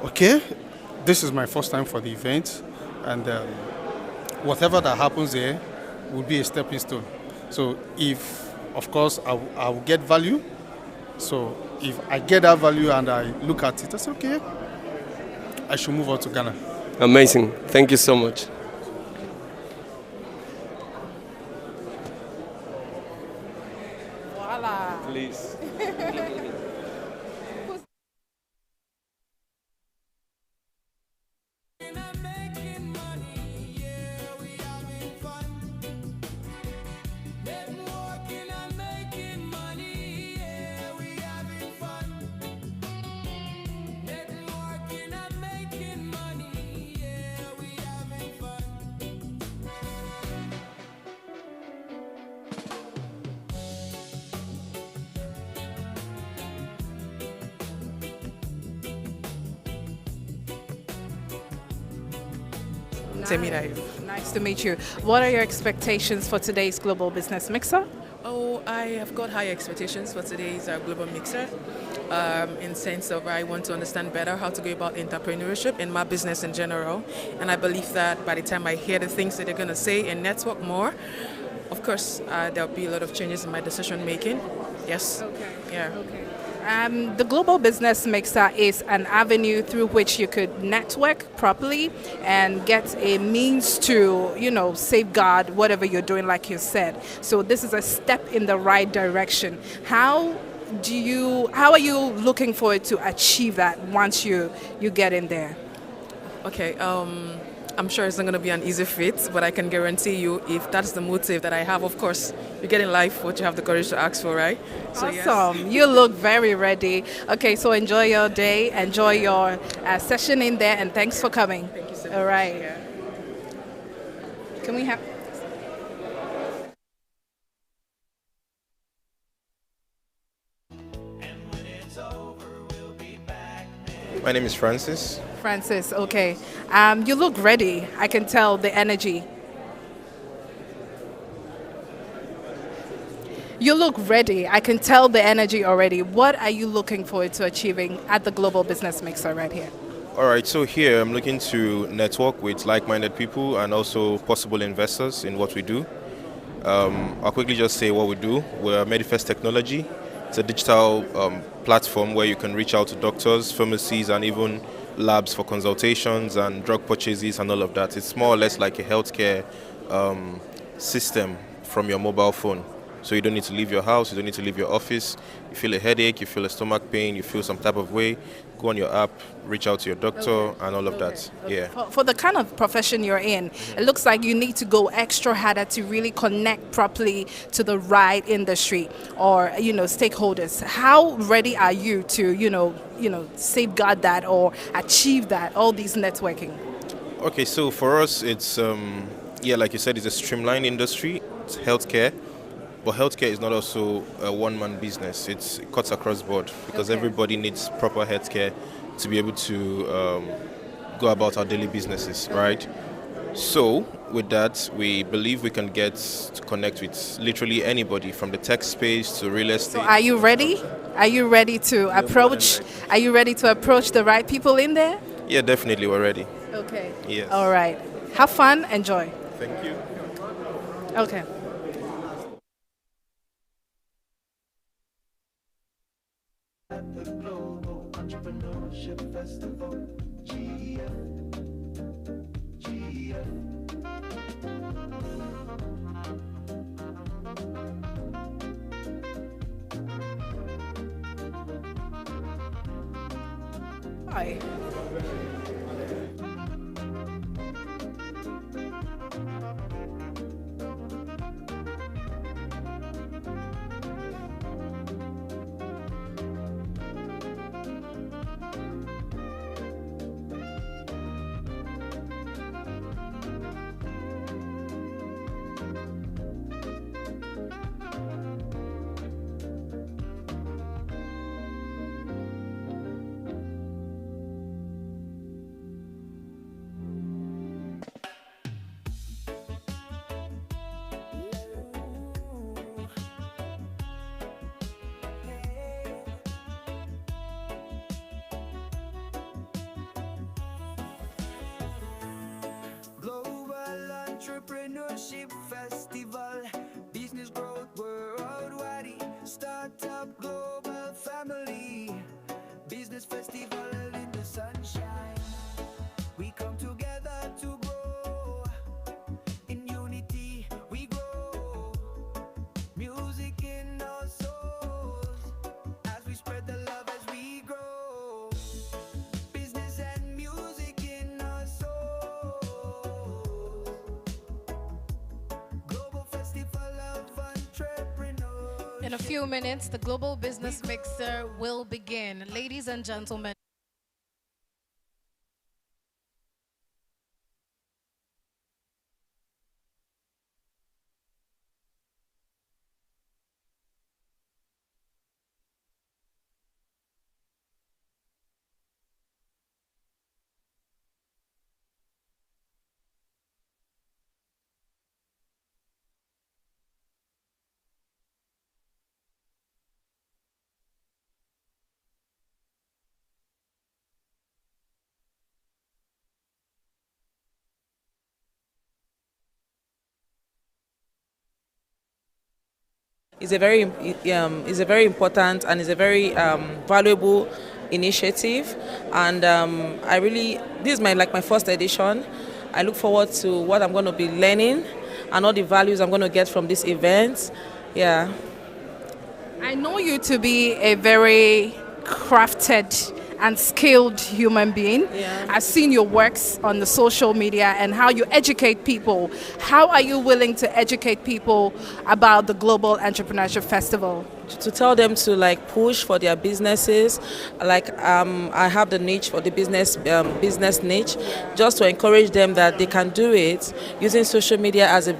Speaker 21: Okay, this is my first time for the event, and whatever that happens here will be a stepping stone. So if, of course, I will get value. So if I get that value and I look at it, I say, okay, I should move on to Ghana.
Speaker 6: Amazing. Thank you so much.
Speaker 20: Voila.
Speaker 6: Please.
Speaker 4: Nice to meet you. What are your expectations for today's Global Business Mixer?
Speaker 22: Oh, I have got high expectations for today's Global Mixer. In sense of I want to understand better how to go about entrepreneurship in my business in general. And I believe that by the time I hear the things that they're going to say and network more, of course, there'll be a lot of changes in my decision making. Yes.
Speaker 4: Okay.
Speaker 22: Yeah.
Speaker 4: Okay. The Global Business Mixer is an avenue through which you could network properly and get a means to, safeguard whatever you're doing, like you said. So this is a step in the right direction. How are you looking forward to achieve that once you get in there?
Speaker 22: Okay. I'm sure it's not going to be an easy fit, but I can guarantee you if that's the motive that I have, of course, you get in life what you have the courage to ask for, right? So,
Speaker 4: awesome.
Speaker 22: Yes.
Speaker 4: You look very ready. Okay, so enjoy your day, enjoy your session in there, and thanks for coming.
Speaker 22: Thank you so much.
Speaker 4: All right.
Speaker 22: Yeah.
Speaker 4: Can we have...
Speaker 23: My name is Francis.
Speaker 4: Francis, okay. You look ready. I can tell the energy. You look ready. I can tell the energy already. What are you looking forward to achieving at the Global Business Mixer right here?
Speaker 23: All right, so here I'm looking to network with like-minded people and also possible investors in what we do. I'll quickly just say what we do. We're Medifest Technology. It's a digital platform where you can reach out to doctors, pharmacies, and even labs for consultations and drug purchases and all of that. It's more or less like a healthcare system from your mobile phone. So you don't need to leave your house, you don't need to leave your office. You feel a headache, you feel a stomach pain, you feel some type of way, go on your app, reach out to your doctor and all of that. Yeah.
Speaker 4: For the kind of profession you're in, it looks like you need to go extra harder to really connect properly to the right industry or, stakeholders. How ready are you to, safeguard that or achieve that, all these networking?
Speaker 23: Okay, so for us, it's, like you said, it's a streamlined industry. It's healthcare. But healthcare is not also a one-man business. It cuts across board because everybody needs proper healthcare to be able to go about our daily businesses, right? So with that, we believe we can get to connect with literally anybody from the tech space to real estate.
Speaker 4: So are you ready? Are you ready to approach? Are you ready to approach the right people in there?
Speaker 23: Yeah, definitely, we're ready.
Speaker 4: Okay.
Speaker 23: Yes.
Speaker 4: All right. Have fun. Enjoy.
Speaker 23: Thank you.
Speaker 4: Okay.
Speaker 3: At the Global Entrepreneurship Festival, GF.
Speaker 4: Hi.
Speaker 1: Entrepreneurship Festival, business growth worldwide, startup global family, business festival in the sunshine. We come together to grow, in unity we grow, music in our souls, as we spread the love as we grow, business and music in our souls.
Speaker 20: In a few minutes, the Global Business Mixer will begin. Ladies and gentlemen.
Speaker 5: It's a very important and it's a very valuable initiative, and this is my first edition. I look forward to what I'm going to be learning and all the values I'm going to get from this event. Yeah.
Speaker 4: I know you to be a very crafted and skilled human being.
Speaker 5: Yeah.
Speaker 4: I've seen your works on the social media and how you educate people. How are you willing to educate people about the Global Entrepreneurship Festival?
Speaker 5: To tell them to push for their businesses, I have the niche for the business niche, just to encourage them that they can do it using social media as a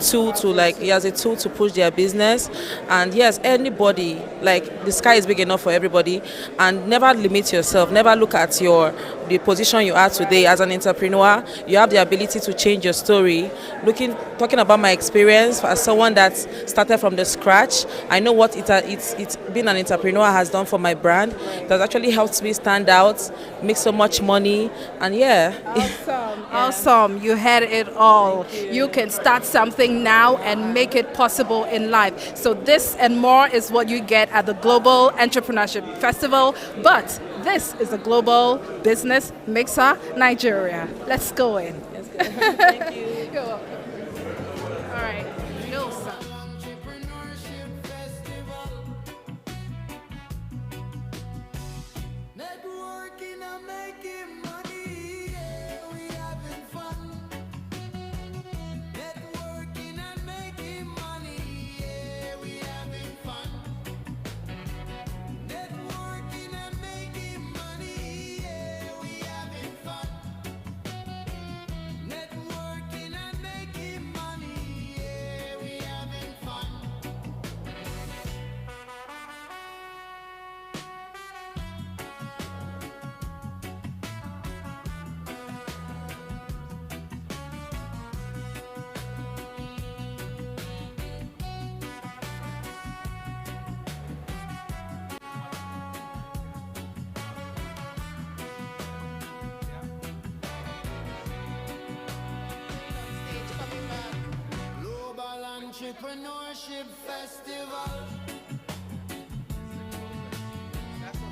Speaker 5: tool to push their business. And yes, anybody, the sky is big enough for everybody, and never limit yourself. Never look at the position you are today as an entrepreneur. You have the ability to change your story. Talking about my experience as someone that started from the scratch, I know what it's being an entrepreneur has done for my brand. It has actually helped me stand out, make so much money, and yeah.
Speaker 4: Awesome. Awesome. You had it all. You can start something now and make it possible in life. So this and more is what you get at the Global Entrepreneurship Festival. But this is the Global Business Mixer Nigeria. Let's go in.
Speaker 5: Thank you.
Speaker 4: You're welcome. All right. No, sir.
Speaker 1: Networking and making money, yeah, we having fun. Networking and making money, yeah, we having fun. Networking and making money, yeah, we having fun. Networking and making money, yeah, we having fun. Global Entrepreneurship Festival.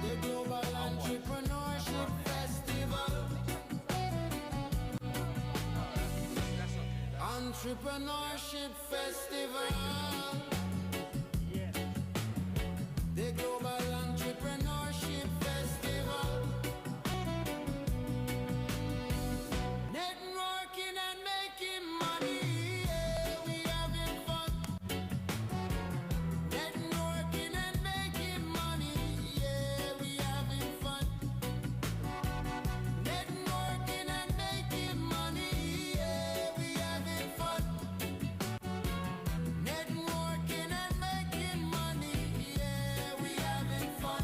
Speaker 1: The Global Entrepreneurship Festival. Entrepreneurship Festival. The Global Entrepreneurship Festival. Networking and making money, yeah, we having fun. Networking and making money, yeah, we having fun. Networking and making money, yeah, we having fun. Networking and making money, yeah, we having fun.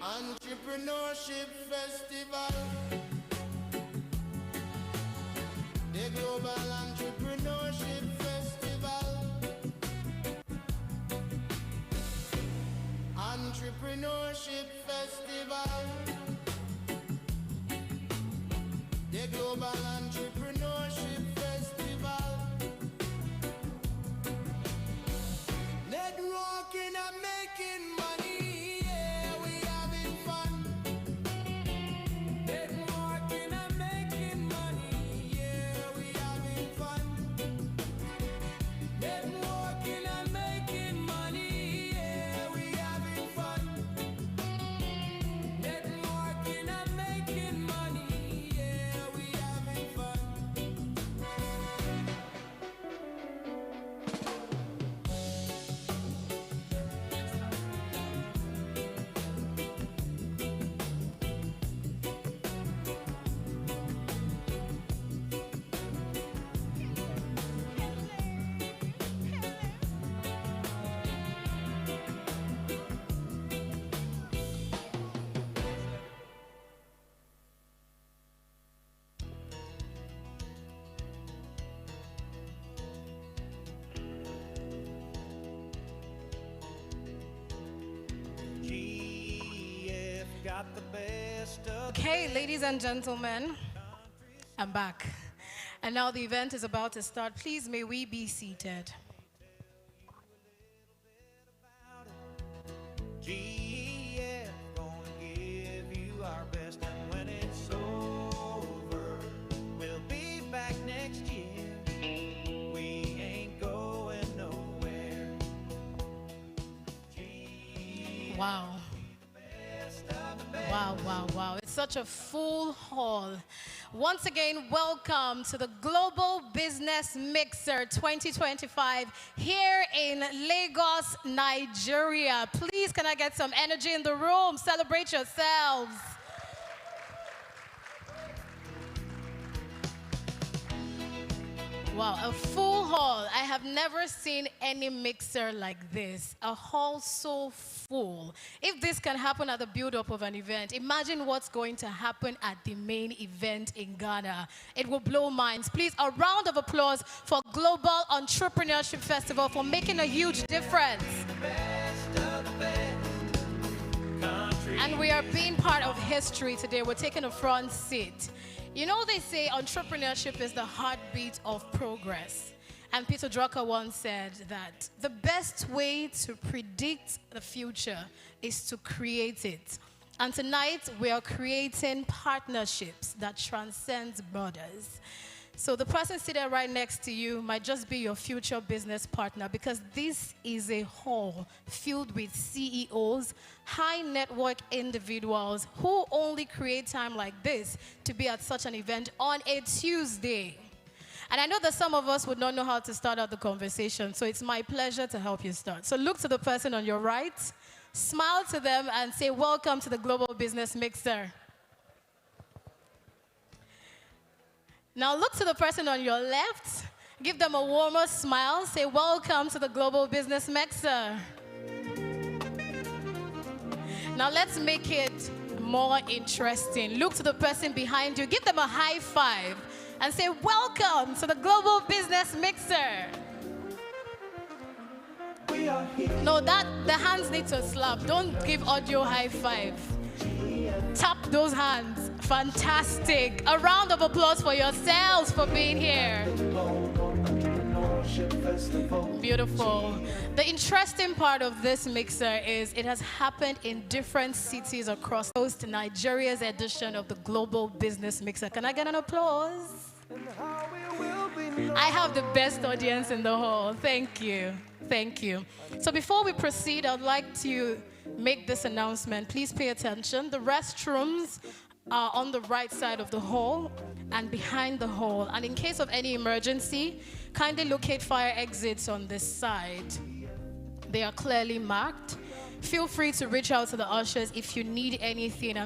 Speaker 1: Entrepreneurship Festival. The Global Entrepreneurship Festival. Entrepreneurship Festival. The Global Entrepreneurship Festival. Networking and making money, yeah, we having fun. Networking and making money, yeah, we having fun. Networking and making money, yeah, we having fun. Networking and making money, yeah, we having fun.
Speaker 2: GF got the best of
Speaker 20: Okay, ladies and gentlemen, I'm back. And now the event is about to start. Please, may we be seated.
Speaker 2: GF gonna give you our best, and when it's over, we'll be back next year. We ain't going nowhere.
Speaker 20: Wow. Wow, wow, wow. It's such a full hall. Once again, welcome to the Global Business Mixer 2025 here in Lagos, Nigeria. Please, can I get some energy in the room? Celebrate yourselves. Wow, a full hall. I have never seen any mixer like this. A hall so full. If this can happen at the build-up of an event, imagine what's going to happen at the main event in Ghana. It will blow minds. Please, a round of applause for Global Entrepreneurship Festival for making a huge difference. And we are being part of history today. We're taking a front seat. You know, they say entrepreneurship is the heartbeat of progress. And Peter Drucker once said that the best way to predict the future is to create it. And tonight, we are creating partnerships that transcend borders. So the person sitting right next to you might just be your future business partner, because this is a hall filled with CEOs, high network individuals who only create time like this to be at such an event on a Tuesday. And I know that some of us would not know how to start out the conversation, so it's my pleasure to help you start. So look to the person on your right, smile to them, and say, welcome to the Global Business Mixer. Now look to the person on your left, give them a warmer smile, say welcome to the Global Business Mixer. Now let's make it more interesting. Look to the person behind you, give them a high five, and say welcome to the Global Business Mixer. No, the hands need to slap. Don't give audio high five. Tap those hands. Fantastic. A round of applause for yourselves for being here. Beautiful. The interesting part of this mixer is it has happened in different cities across coast. Nigeria's edition of the Global Business Mixer. Can I get an applause? I have the best audience in the hall. Thank you. Thank you. So before we proceed, I'd like to make this announcement. Please pay attention. The restrooms are on the right side of the hall and behind the hall. And in case of any emergency, kindly locate fire exits on this side. They are clearly marked. Feel free to reach out to the ushers if you need anything.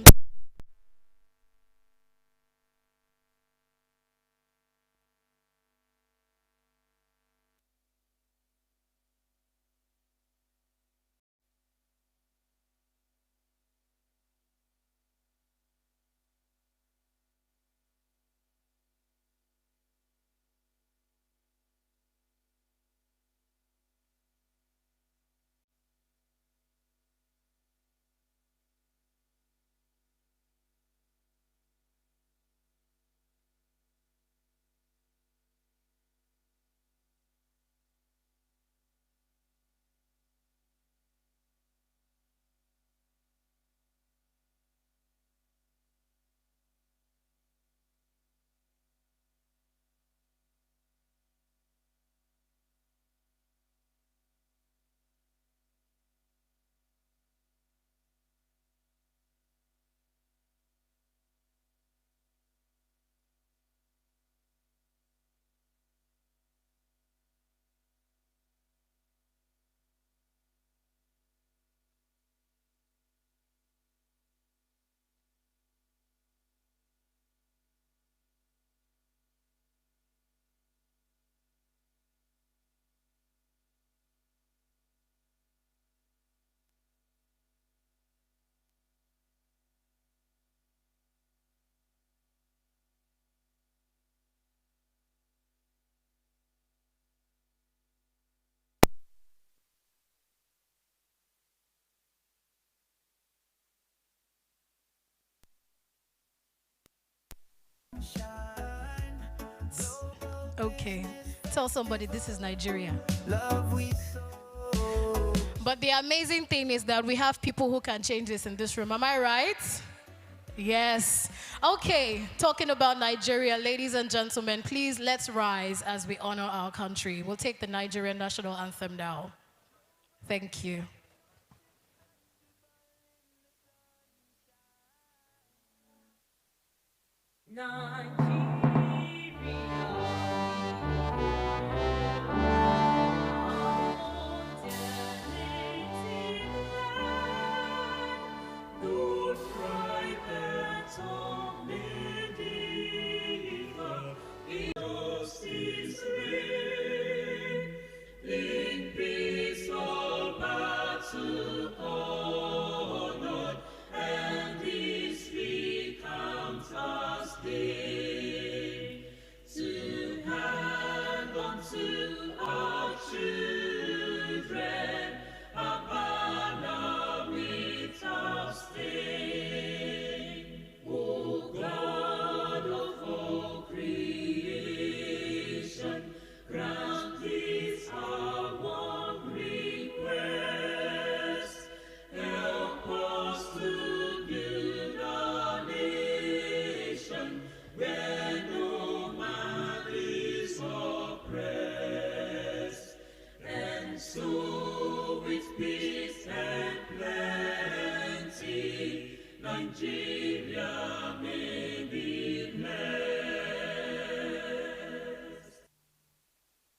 Speaker 20: Okay, tell somebody this is Nigeria. But the amazing thing is that we have people who can change this in this room. Am I right? Yes. Okay, talking about Nigeria, ladies and gentlemen, please let's rise as we honor our country. We'll take the Nigerian national anthem now. Thank you.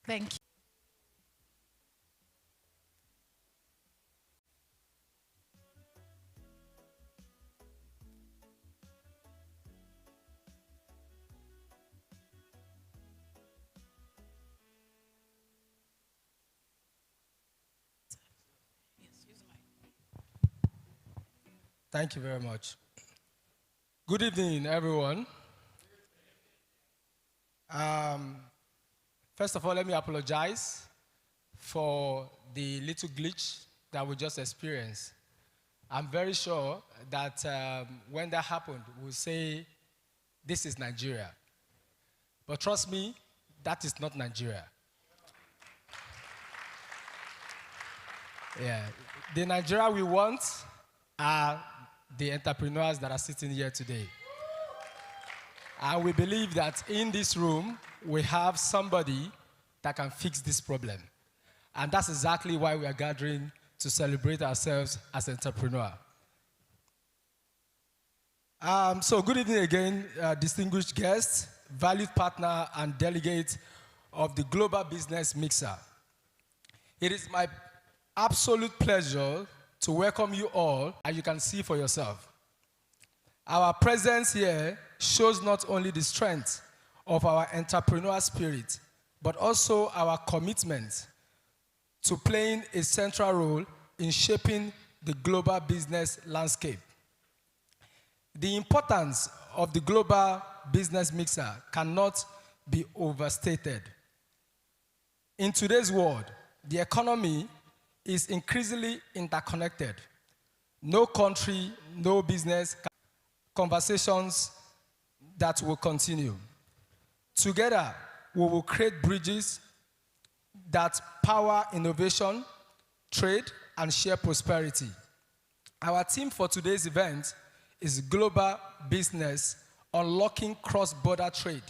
Speaker 20: Thank you.
Speaker 12: Thank you very much. Good evening, everyone. First of all, let me apologize for the little glitch that we just experienced. I'm very sure that when that happened, we'll say, this is Nigeria. But trust me, that is not Nigeria. Yeah. The Nigeria we want are the entrepreneurs that are sitting here today. And we believe that in this room, we have somebody that can fix this problem. And that's exactly why we are gathering to celebrate ourselves as entrepreneurs. So good evening again, distinguished guests, valued partner and delegate of the Global Business Mixer. It is my absolute pleasure to welcome you all, and you can see for yourself. Our presence here shows not only the strength of our entrepreneurial spirit, but also our commitment to playing a central role in shaping the global business landscape. The importance of the Global Business Mixer cannot be overstated. In today's world, the economy is increasingly interconnected. No country, no business, conversations that will continue. Together, we will create bridges that power innovation, trade, and share prosperity. Our theme for today's event is Global Business, Unlocking Cross-Border Trade.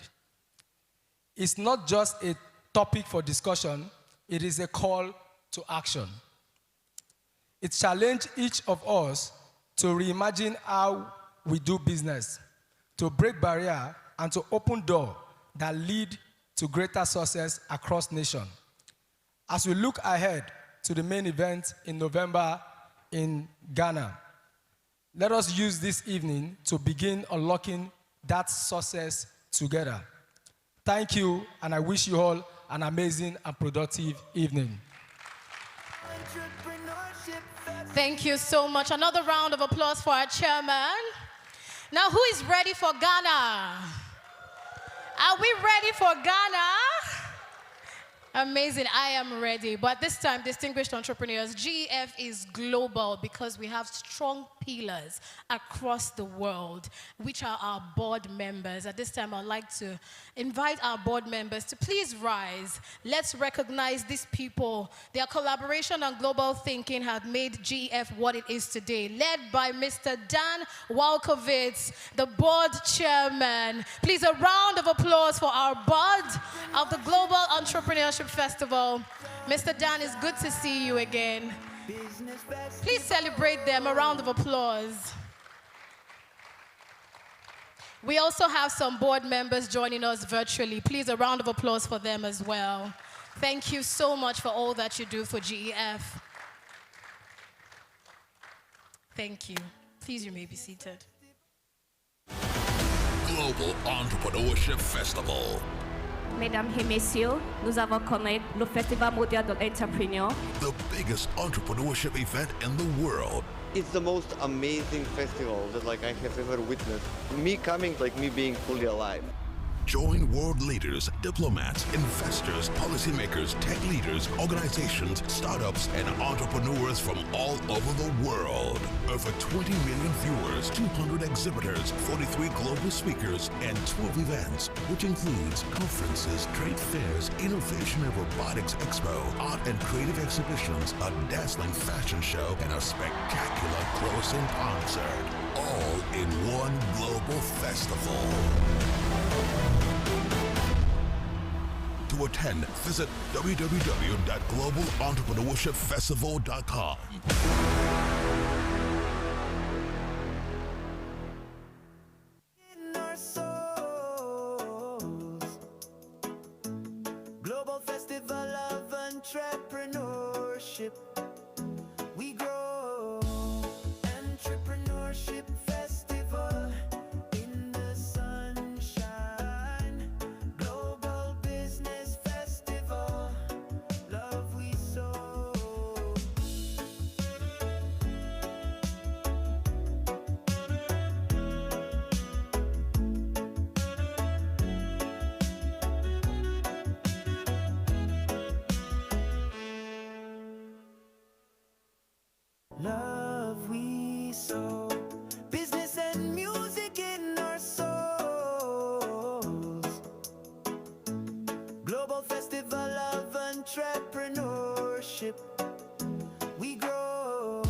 Speaker 12: It's not just a topic for discussion, it is a call to action. It challenges each of us to reimagine how we do business, to break barriers, and to open doors that lead to greater success across nations. As we look ahead to the main event in November in Ghana, let us use this evening to begin unlocking that success together. Thank you, and I wish you all an amazing and productive evening.
Speaker 20: Thank you so much. Another round of applause for our chairman. Now, who is ready for Ghana? Are we ready for Ghana? Amazing, I am ready. But this time, distinguished entrepreneurs, GEF is global because we have strong pillars across the world, which are our board members. At this time, I'd like to invite our board members to please rise. Let's recognize these people. Their collaboration and global thinking have made GEF what it is today, led by Mr. Dan Walkowitz, the board chairman. Please, a round of applause for our board of the Global Entrepreneurship Festival. Mr. Dan, it's good to see you again. Please celebrate them. A round of applause. We also have some board members joining us virtually. Please, a round of applause for them as well. Thank you so much for all that you do for GEF. Thank you. Please, you may be seated.
Speaker 7: Global Entrepreneurship Festival.
Speaker 8: Mesdames et messieurs, nous avons connu le Festival mondial de l'entrepreneur.
Speaker 7: The biggest entrepreneurship event in the world.
Speaker 9: It's the most amazing festival that I have ever witnessed. Me coming, me being fully alive.
Speaker 7: Join world leaders, diplomats, investors, policymakers, tech leaders, organizations, startups, and entrepreneurs from all over the world. Over 20 million viewers, 200 exhibitors, 43 global speakers, and 12 events, which includes conferences, trade fairs, innovation and robotics expo, art and creative exhibitions, a dazzling fashion show, and a spectacular closing concert. All in one global festival. To attend, visit www.globalentrepreneurshipfestival.com.
Speaker 3: Global Festival of Entrepreneurship. We grow. Entrepreneurship Festival in the sunshine. Global Business Festival. Love we sow. Love we sow, business and music in our souls. Global Festival of Entrepreneurship. We grow.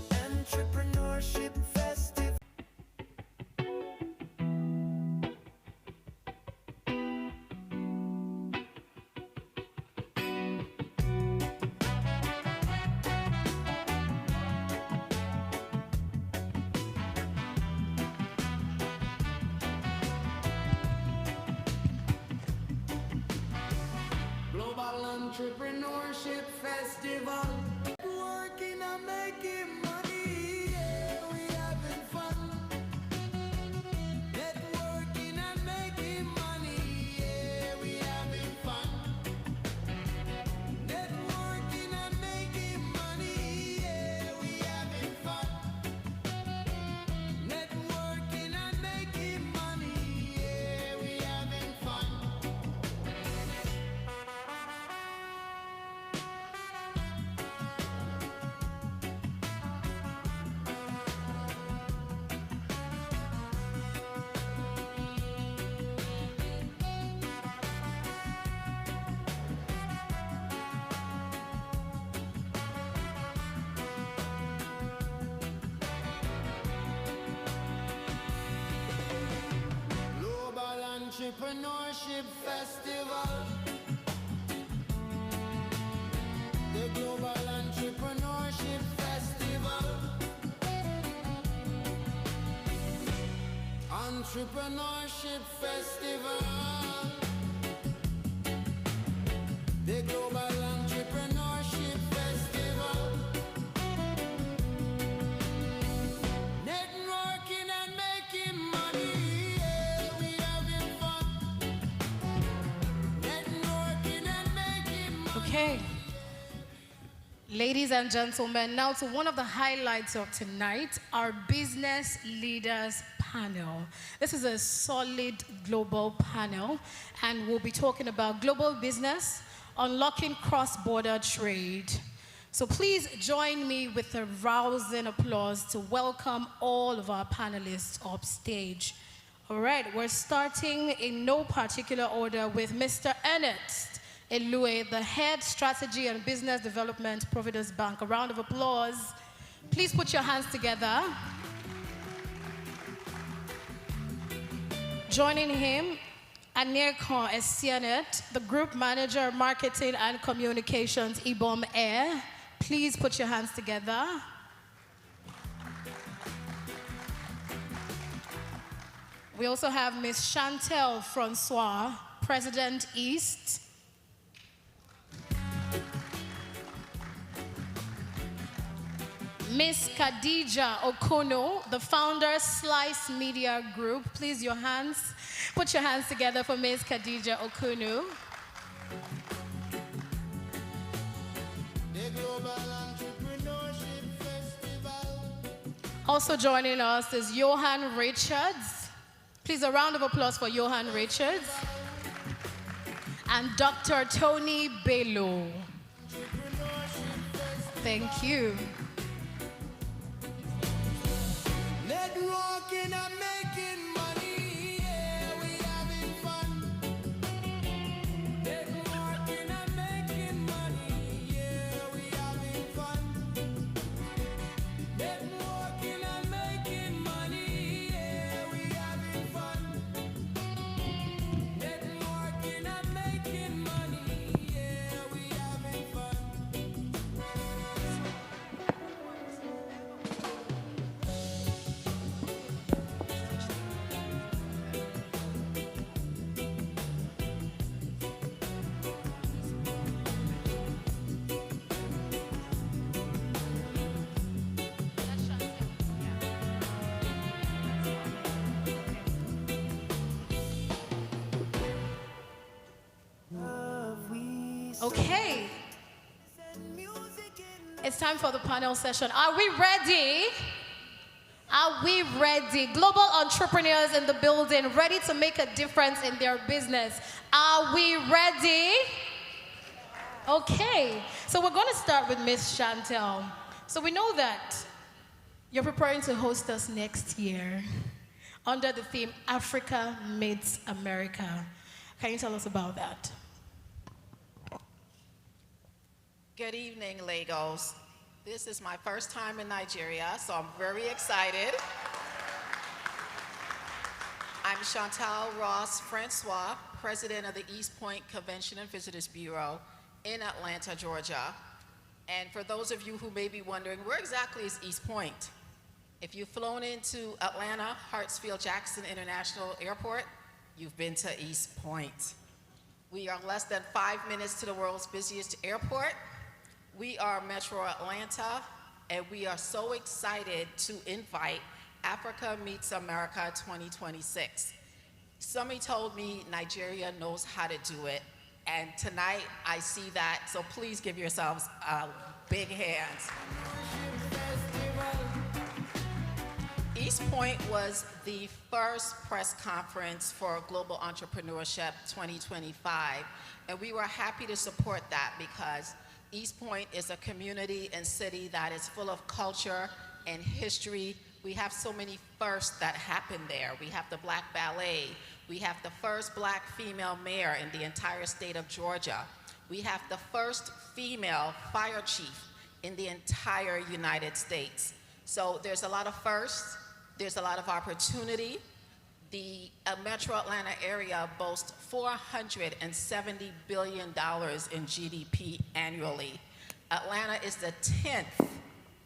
Speaker 3: Entrepreneurship Festival.
Speaker 1: Global Entrepreneurship Festival. Working and making money, yeah, we having fun. Networking and making money, yeah, we having fun. Networking and making money, yeah, we having fun. Networking and making money, yeah, we having fun. Global Entrepreneurship Festival. The Global Entrepreneurship Festival. Entrepreneurship Festival. The Global Entrepreneurship Festival. Networking and making money, yeah, we having fun. Networking and making money.
Speaker 20: Okay. Ladies and gentlemen, now to one of the highlights of tonight, our business leaders panel. This is a solid global panel, and we'll be talking about global business, unlocking cross-border trade. So please join me with a rousing applause to welcome all of our panelists up stage. All right, we're starting in no particular order with Mr. Ernest Elue, the Head Strategy and Business Development, Providence Bank. A round of applause. Please put your hands together. Joining him, Anirkan Esianet, the Group Manager, Marketing and Communications, IBOM Air. Please put your hands together. We also have Miss Chantel Francois, President East. Miss Khadija Okono, the founder, Slice Media Group. Please, put your hands together for Miss Khadija Okono. Also joining us is Johan Richards. Please, a round of applause for Johan Richards. And Dr. Tony Bello. Thank you.
Speaker 1: Networking and making money, yeah, we having fun. Networking and making money, yeah, we having fun. Networking and making money, yeah, we having fun. Networking and making money, yeah, we having fun.
Speaker 20: Okay. It's time for the panel session. Are we ready? Are we ready? Global entrepreneurs in the building, ready to make a difference in their business. Are we ready? Okay. So we're going to start with Miss Chantel. So we know that you're preparing to host us next year under the theme Africa Meets America. Can you tell us about that?
Speaker 10: Good evening, Lagos. This is my first time in Nigeria, so I'm very excited. I'm Chantal Ross Francois, president of the East Point Convention and Visitors Bureau in Atlanta, Georgia. And for those of you who may be wondering, where exactly is East Point? If you've flown into Atlanta, Hartsfield-Jackson International Airport, you've been to East Point. We are less than 5 minutes to the world's busiest airport. We are Metro Atlanta, and we are so excited to invite Africa Meets America 2026. Somebody told me Nigeria knows how to do it, and tonight I see that, so please give yourselves big hands. East Point was the first press conference for Global Entrepreneurship 2025, and we were happy to support that because East Point is a community and city that is full of culture and history. We have so many firsts that happen there. We have the Black Ballet. We have the first Black female mayor in the entire state of Georgia. We have the first female fire chief in the entire United States. So there's a lot of firsts. There's a lot of opportunity. The Metro Atlanta area boasts $470 billion in GDP annually. Atlanta is the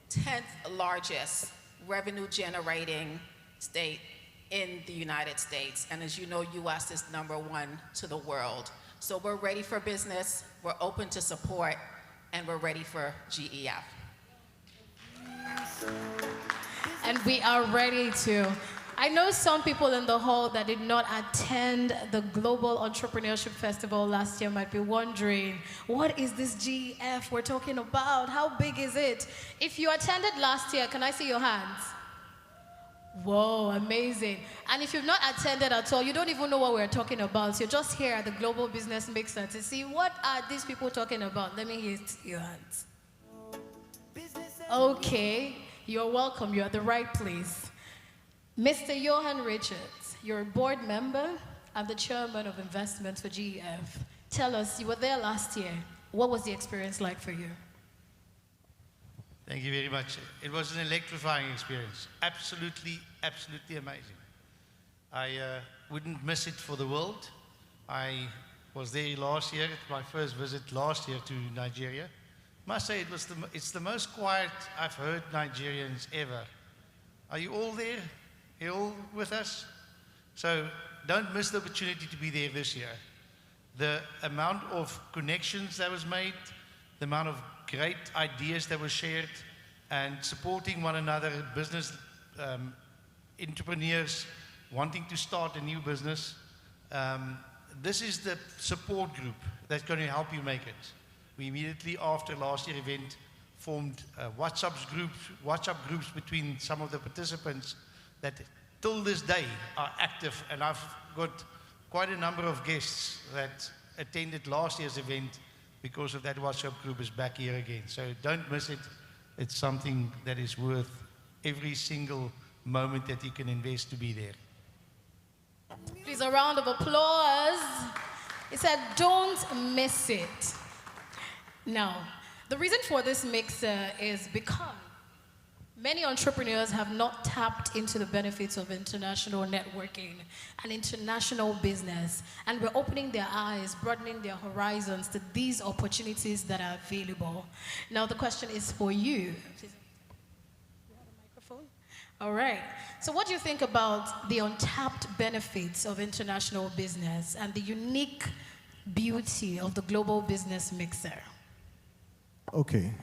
Speaker 10: 10th largest revenue generating state in the United States. And as you know, US is #1 to the world. So we're ready for business, we're open to support, and we're ready for GEF.
Speaker 20: And we are ready to. I know some people in the hall that did not attend the Global Entrepreneurship Festival last year might be wondering, what is this GEF we're talking about? How big is it? If you attended last year, can I see your hands? Whoa, amazing. And if you've not attended at all, you don't even know what we're talking about. You're just here at the Global Business Mixer to see what are these people talking about. Let me hear your hands. Okay, you're welcome. You're at the right place. Mr. Johan Richards, you're a board member and the chairman of investments for GEF. Tell us, you were there last year. What was the experience like for you?
Speaker 11: Thank you very much. It was an electrifying experience. Absolutely, absolutely amazing. I wouldn't miss it for the world. I was there last year. It's my first visit last year to Nigeria. Must say it's the most quiet I've heard Nigerians ever. Are you all there? You all with us? So don't miss the opportunity to be there this year. The amount of connections that was made, the amount of great ideas that were shared, and supporting one another, business entrepreneurs wanting to start a new business. This is the support group that's going to help you make it. We immediately after last year's event formed WhatsApp groups between some of the participants that till this day are active, and I've got quite a number of guests that attended last year's event because of that WhatsApp group is back here again. So don't miss it. It's something that is worth every single moment that you can invest to be there.
Speaker 20: Please, a round of applause. He said, don't miss it. Now, the reason for this mixer is because many entrepreneurs have not tapped into the benefits of international networking and international business, and we're opening their eyes, broadening their horizons to these opportunities that are available. Now, the question is for you. All right. So what do you think about the untapped benefits of international business and the unique beauty of the global business mixer?
Speaker 13: Okay.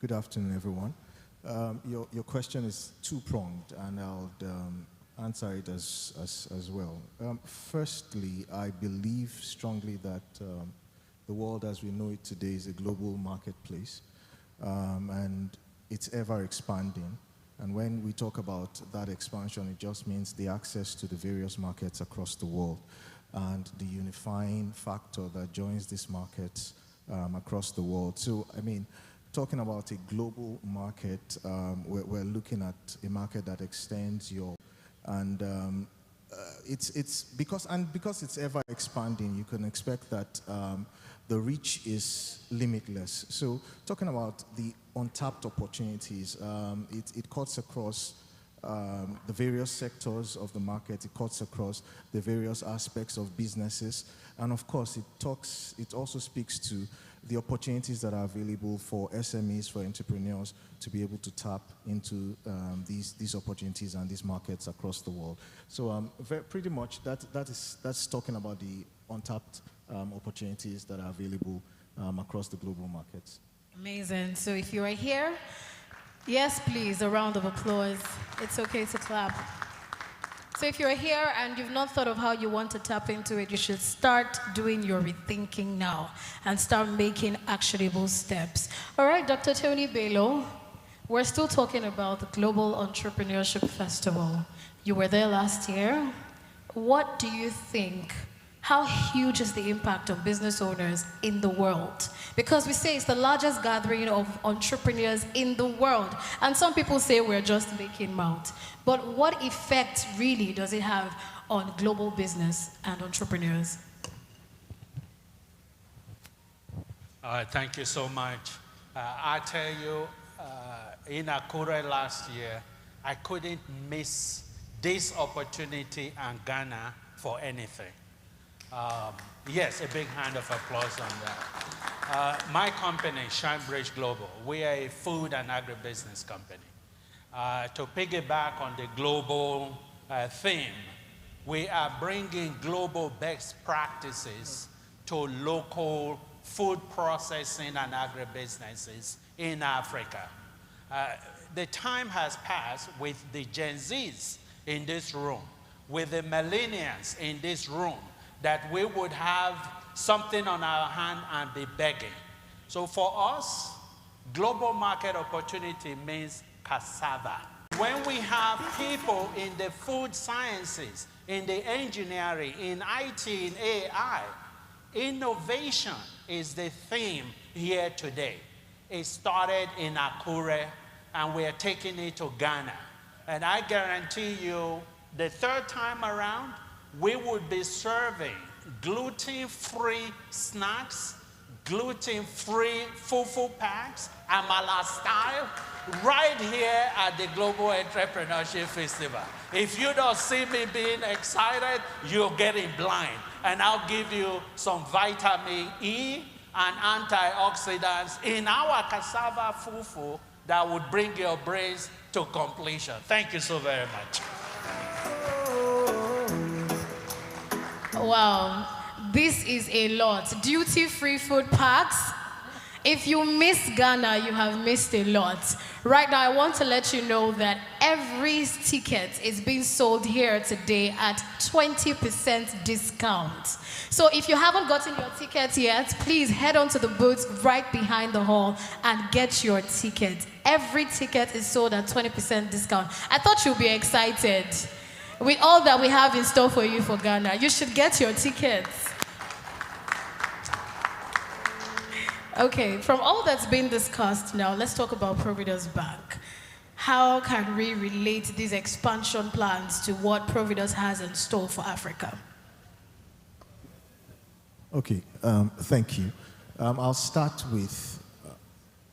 Speaker 13: Good afternoon, everyone. Your question is two-pronged, and I'll answer it as well. Firstly, I believe strongly that the world as we know it today is a global marketplace, and it's ever expanding. And when we talk about that expansion, it just means the access to the various markets across the world and the unifying factor that joins these markets across the world. So, I mean, talking about a global market, we're looking at a market that extends your, and it's because it's ever expanding, you can expect that the reach is limitless. So talking about the untapped opportunities, it cuts across the various sectors of the market, it cuts across the various aspects of businesses, and of course it also speaks to the opportunities that are available for SMEs, for entrepreneurs to be able to tap into these opportunities and these markets across the world. So pretty much that's talking about the untapped opportunities that are available across the global markets.
Speaker 20: Amazing. So if you are here, yes, please, a round of applause. It's okay to clap. So if you're here and you've not thought of how you want to tap into it, you should start doing your rethinking now and start making actionable steps. All right, Dr. Tony Bello, we're still talking about the Global Entrepreneurship Festival. You were there last year. What do you think? How huge is the impact of business owners in the world? Because we say it's the largest gathering of entrepreneurs in the world. And some people say we're just making mouth. But what effect really does it have on global business and entrepreneurs?
Speaker 14: Thank you so much. I tell you, in Akure last year, I couldn't miss this opportunity in Ghana for anything. Yes, a big hand of applause on that. My company, Shinebridge Global, we are a food and agribusiness company. To piggyback on the global theme, we are bringing global best practices to local food processing and agribusinesses in Africa. The time has passed with the Gen Zs in this room, with the millennials in this room, that we would have something on our hand and be begging. So for us, global market opportunity means cassava. When we have people in the food sciences, in the engineering, in IT, in AI, innovation is the theme here today. It started in Akure, and we're taking it to Ghana. And I guarantee you, the third time around, we would be serving gluten-free snacks, gluten-free fufu packs, Amala style, right here at the Global Entrepreneurship Festival. If you don't see me being excited, you're getting blind. And I'll give you some vitamin E and antioxidants in our cassava fufu that would bring your brains to completion. Thank you so very much.
Speaker 20: Wow, this is a lot. Duty-free food packs. If you miss Ghana, you have missed a lot. Right now, I want to let you know that every ticket is being sold here today at 20% discount. So if you haven't gotten your ticket yet, please head on to the booth right behind the hall and get your ticket. Every ticket is sold at 20% discount. I thought you'd be excited. With all that we have in store for you for Ghana, you should get your tickets. Okay, from all that's been discussed now, let's talk about Providus Bank. How can we relate these expansion plans to what Providus has in store for Africa?
Speaker 13: Okay, thank you. I'll start with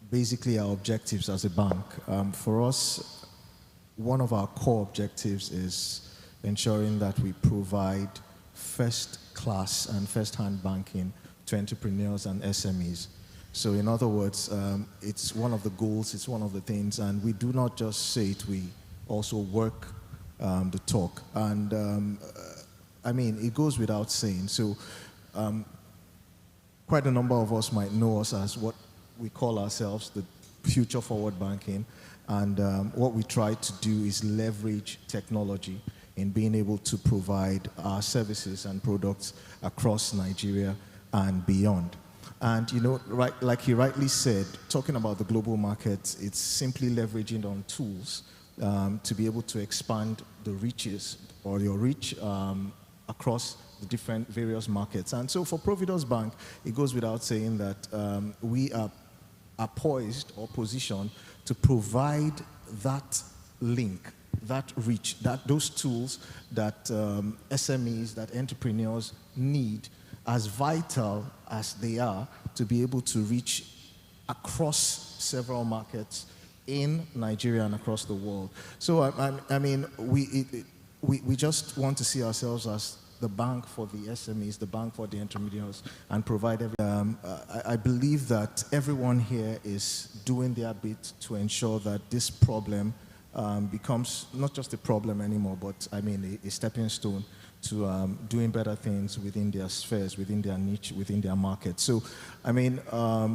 Speaker 13: basically our objectives as a bank. For us, one of our core objectives is ensuring that we provide first-class and first-hand banking to entrepreneurs and SMEs. So in other words, it's one of the goals, it's one of the things, and we do not just say it, we also work the talk. And I mean, it goes without saying. So quite a number of us might know us as what we call ourselves the future forward banking. And what we try to do is leverage technology in being able to provide our services and products across Nigeria and beyond. And you know, like he rightly said, talking about the global market, it's simply leveraging on tools to be able to expand the reaches or your reach across the different various markets. And so for Providus Bank, it goes without saying that we are poised or positioned to provide that link, that reach, those tools that SMEs, that entrepreneurs need, as vital as they are, to be able to reach across several markets in Nigeria and across the world. So I mean, we just want to see ourselves as the bank for the SMEs, the bank for the intermediaries, and provide I believe that everyone here is doing their bit to ensure that this problem becomes not just a problem anymore, but I mean a stepping stone to doing better things within their spheres, within their niche, within their market. So, I mean,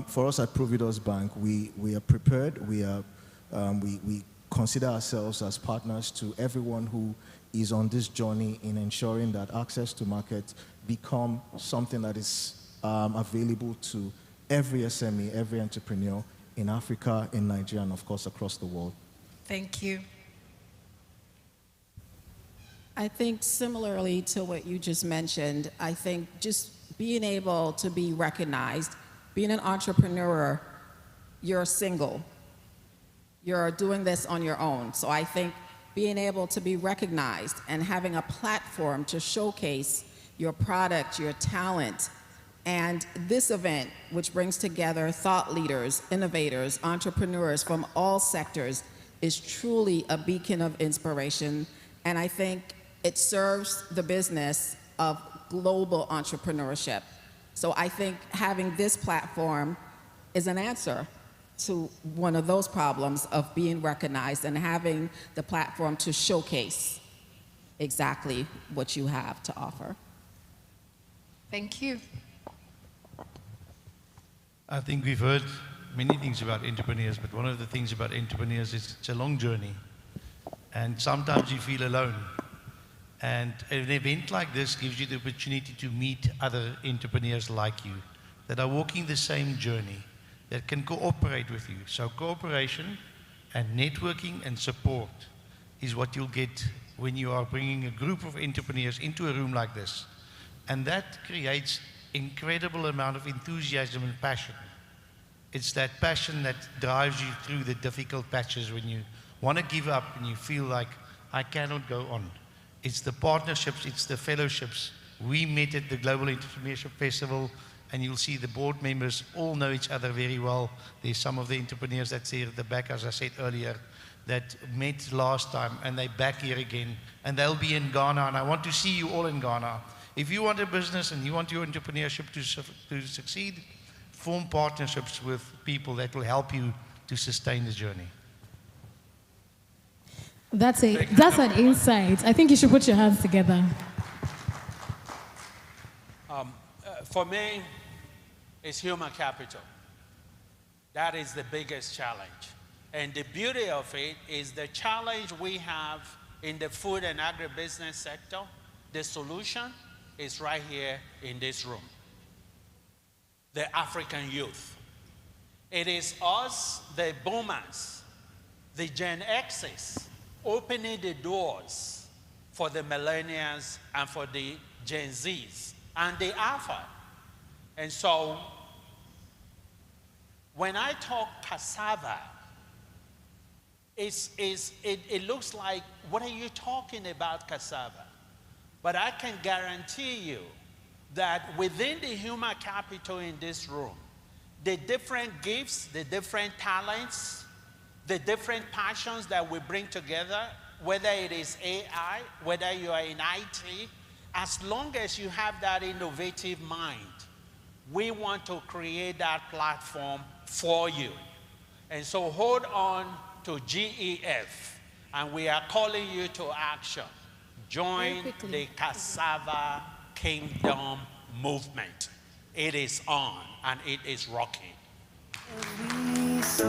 Speaker 13: for us at Providus Bank, we are prepared. We consider ourselves as partners to everyone who is on this journey in ensuring that access to market become something that is available to every SME, every entrepreneur in Africa, in Nigeria, and of course across the world.
Speaker 20: Thank you.
Speaker 10: I think similarly to what you just mentioned, I think just being able to be recognized, being an entrepreneur, you're single. You're doing this on your own. So I think being able to be recognized and having a platform to showcase your product, your talent, and this event, which brings together thought leaders, innovators, entrepreneurs from all sectors, is truly a beacon of inspiration. And I think it serves the business of global entrepreneurship. So I think having this platform is an answer to one of those problems of being recognized and having the platform to showcase exactly what you have to offer.
Speaker 20: Thank you.
Speaker 11: I think we've heard many things about entrepreneurs, but one of the things about entrepreneurs is it's a long journey. And sometimes you feel alone. And an event like this gives you the opportunity to meet other entrepreneurs like you that are walking the same journey, that can cooperate with you. So cooperation and networking and support is what you'll get when you are bringing a group of entrepreneurs into a room like this. And that creates incredible amount of enthusiasm and passion. It's that passion that drives you through the difficult patches when you want to give up and you feel like, I cannot go on. It's the partnerships, it's the fellowships. We met at the Global Entrepreneurship Festival, and you'll see the board members all know each other very well. There's some of the entrepreneurs that's here at the back, as I said earlier, that met last time, and they're back here again, and they'll be in Ghana, and I want to see you all in Ghana. If you want a business and you want your entrepreneurship to succeed, form partnerships with people that will help you to sustain the journey.
Speaker 20: That's an insight. I think you should put your hands together.
Speaker 14: For me, it's human capital. That is the biggest challenge. And the beauty of it is the challenge we have in the food and agribusiness sector, the solution is right here in this room. The African youth. It is us, the boomers, the Gen X's, opening the doors for the millennials and for the Gen Z's and the Alpha. And so, when I talk cassava, it looks like, what are you talking about, cassava? But I can guarantee you that within the human capital in this room, the different gifts, the different talents, the different passions that we bring together, whether it is AI, whether you are in IT, as long as you have that innovative mind, we want to create that platform for you. And so hold on to GEF, and we are calling you to action. Join the Cassava Kingdom movement. It is on, and it is rocking.
Speaker 20: So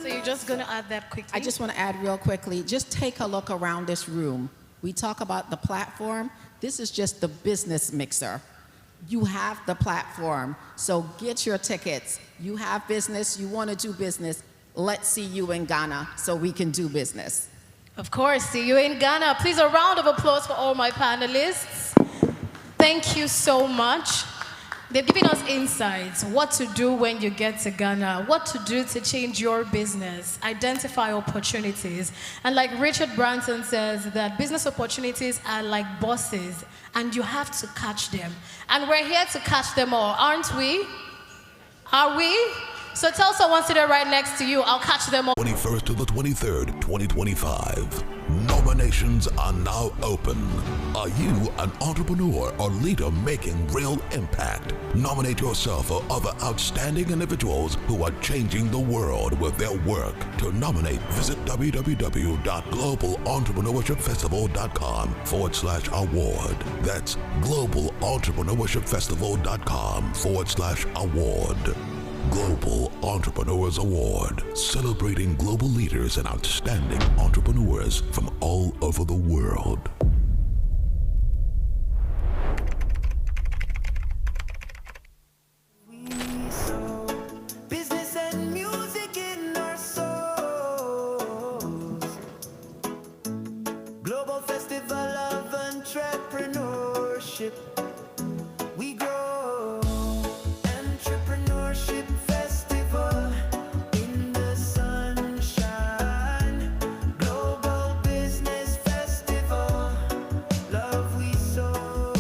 Speaker 20: you're just going to add that quickly?
Speaker 10: I just want to add real quickly, just take a look around this room. We talk about the platform. This is just the business mixer. You have the platform, so get your tickets. You have business, you want to do business. Let's see you in Ghana so we can do business.
Speaker 20: Of course, see you in Ghana. Please, a round of applause for all my panelists. Thank you so much. They've given us insights, what to do when you get to Ghana, what to do to change your business, identify opportunities. And like Richard Branson says, that business opportunities are like buses, and you have to catch them. And we're here to catch them all, aren't we? Are we? So tell someone sitting right next to you, I'll catch them all.
Speaker 7: 21st to the 23rd, 2025. Nominations are now open. Are you an entrepreneur or leader making real impact? Nominate yourself or other outstanding individuals who are changing the world with their work. To nominate, visit www.globalentrepreneurshipfestival.com/award. That's globalentrepreneurshipfestival.com/award. Global Entrepreneurs Award, celebrating global leaders and outstanding entrepreneurs from all over the world.
Speaker 1: Business and music in our souls. Global Festival of Entrepreneurship. We grow. Entrepreneurship Festival in the sunshine. Global Business Festival. Love we sow.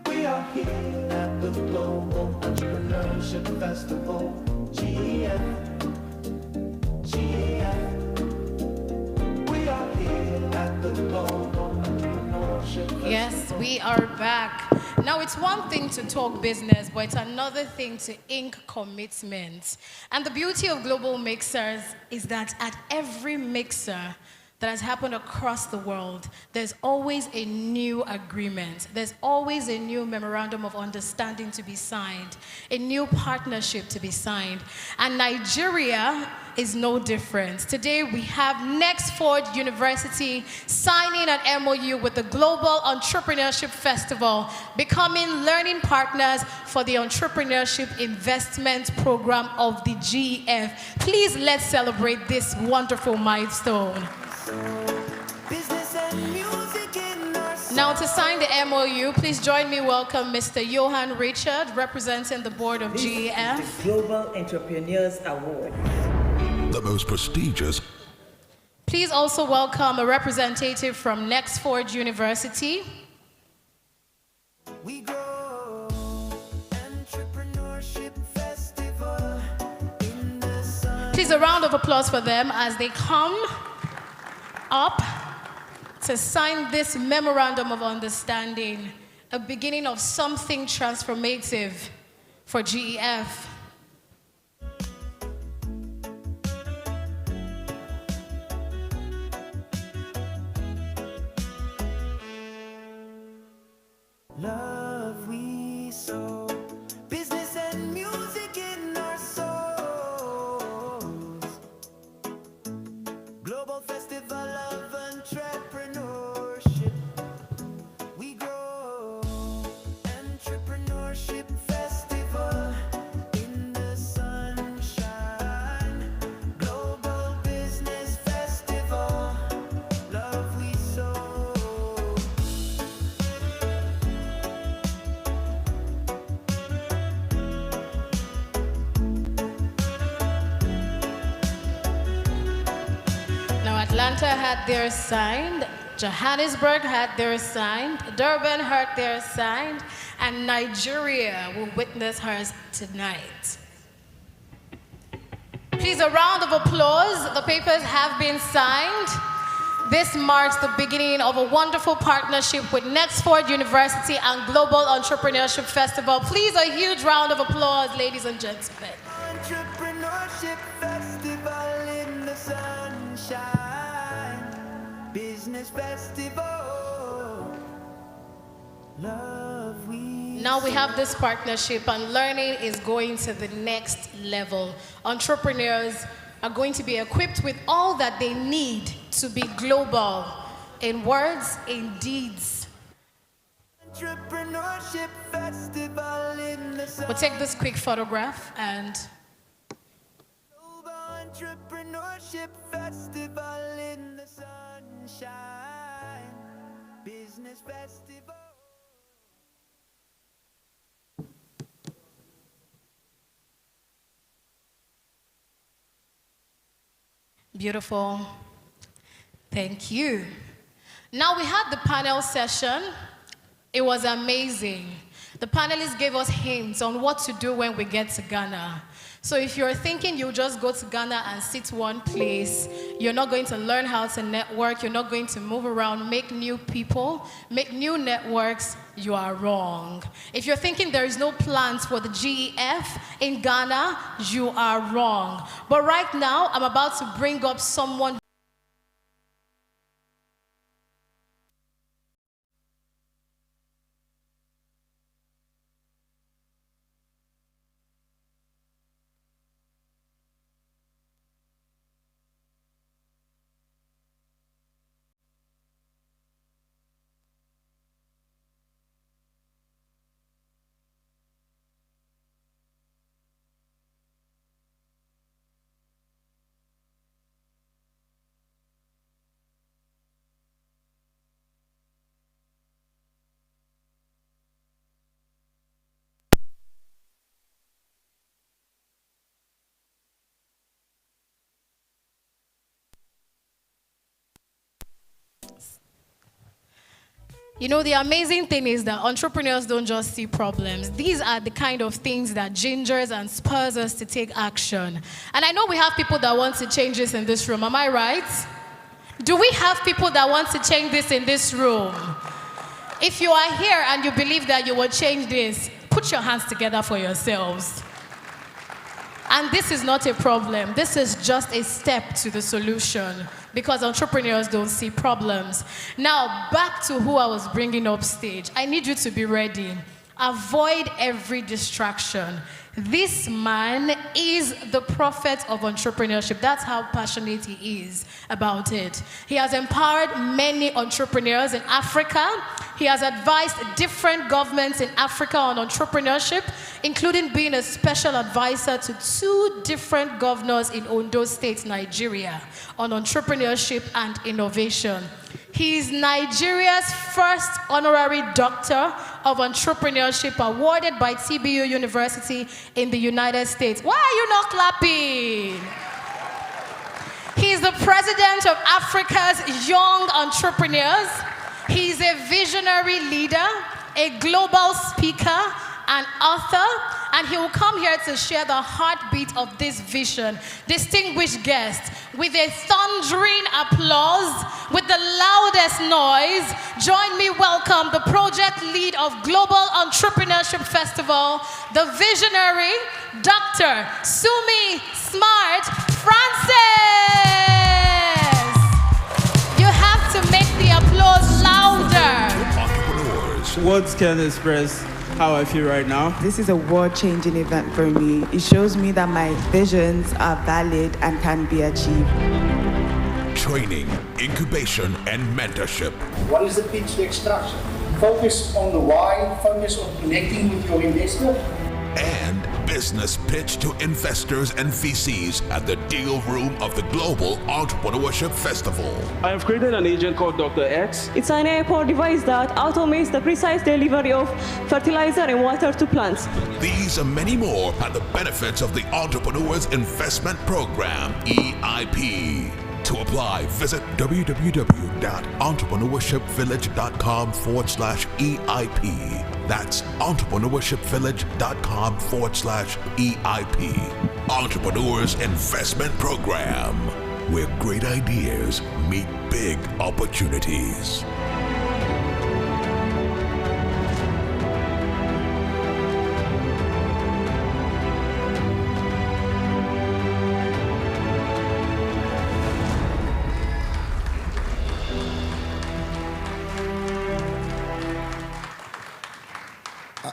Speaker 1: We are here at the Global Entrepreneurship Festival, GEF. We are here at the Global Entrepreneurship Festival.
Speaker 20: Yes, we are back. Now, it's one thing to talk business, but it's another thing to ink commitments. And the beauty of global mixers is that at every mixer that has happened across the world, there's always a new agreement. There's always a new memorandum of understanding to be signed, a new partnership to be signed. And Nigeria is no different. Today we have Nextford University signing an MOU with the Global Entrepreneurship Festival, becoming learning partners for the Entrepreneurship Investment Program of the GEF. Please let's celebrate this wonderful milestone.
Speaker 1: Business and music in our
Speaker 20: Now to sign the MOU, please join me welcome Mr. Johan Richard, representing the board of GEF.
Speaker 15: The Global Entrepreneurs Award.
Speaker 7: The most prestigious
Speaker 20: Please also welcome a representative from Nextford University.
Speaker 3: We go Entrepreneurship Festival in the sun.
Speaker 20: Please, a round of applause for them as they come up to sign this memorandum of understanding, a beginning of something transformative for GEF.
Speaker 3: Love we sow, business and music in our souls. Global Festival of Entrepreneurship. We grow Entrepreneurship Festival in the sunshine. Global Business Festival. Love we sow.
Speaker 20: Now, Atlanta had theirs signed, Johannesburg had theirs signed, Durban had theirs signed, and Nigeria will witness hers tonight. Please, a round of applause. The papers have been signed. This marks the beginning of a wonderful partnership with Nextford University and Global Entrepreneurship Festival. Please, a huge round of applause, ladies and gentlemen.
Speaker 3: Entrepreneurship Festival in the sunshine. Business Festival. Love we.
Speaker 20: Now we have this partnership, and learning is going to the next level. Entrepreneurs are going to be equipped with all that they need to be global in words, in deeds.
Speaker 3: Entrepreneurship Festival in the sunshine.
Speaker 20: We'll take this quick photograph and
Speaker 3: Entrepreneurship Festival in the sunshine. Business Festival.
Speaker 20: beautiful. Thank you. Now we had the panel session. It was amazing. The panelists gave us hints on what to do when we get to Ghana. So if you're thinking you'll just go to Ghana and sit one place, you're not going to learn how to network, you're not going to move around, make new people, make new networks, you are wrong. If you're thinking there is no plans for the GEF in Ghana, you are wrong. But right now, I'm about to bring up someone You know, the amazing thing is that entrepreneurs don't just see problems. These are the kind of things that gingers and spurs us to take action. And I know we have people that want to change this in this room. Am I right? Do we have people that want to change this in this room? If you are here and you believe that you will change this, put your hands together for yourselves. And this is not a problem. This is just a step to the solution, because entrepreneurs don't see problems. Now, back to who I was bringing up stage. I need you to be ready. Avoid every distraction. This man is the prophet of entrepreneurship. That's how passionate he is about it. He has empowered many entrepreneurs in Africa. He has advised different governments in Africa on entrepreneurship, including being a special advisor to 2 different governors in Ondo State, Nigeria, on entrepreneurship and innovation. He is Nigeria's first honorary doctor of entrepreneurship awarded by TBU University in the United States. Why are you not clapping? He He's the president of Africa's Young Entrepreneurs. He's a visionary leader, a global speaker, an author, and he will come here to share the heartbeat of this vision. Distinguished guest, with a thundering applause, with the loudest noise, join me welcome the project lead of Global Entrepreneurship Festival, the visionary, Dr. Sumi Smart Francis. You have to make the applause louder.
Speaker 15: Words can express how I feel right now.
Speaker 16: This is a world-changing event for me. It shows me that my visions are valid and can be achieved.
Speaker 7: Training, incubation, and mentorship.
Speaker 17: What is the pitch to extraction? Focus on the why, focus on connecting with your investor.
Speaker 7: And business pitch to investors and VCs at the deal room of the Global Entrepreneurship Festival.
Speaker 15: I have created an agent called Dr. X.
Speaker 24: It's an airport device that automates the precise delivery of fertilizer and water to plants.
Speaker 7: These and many more are the benefits of the Entrepreneurs Investment Program, EIP. To apply, visit www.entrepreneurshipvillage.com/EIP. That's entrepreneurshipvillage.com/EIP. Entrepreneurs Investment Program, where great ideas meet big opportunities.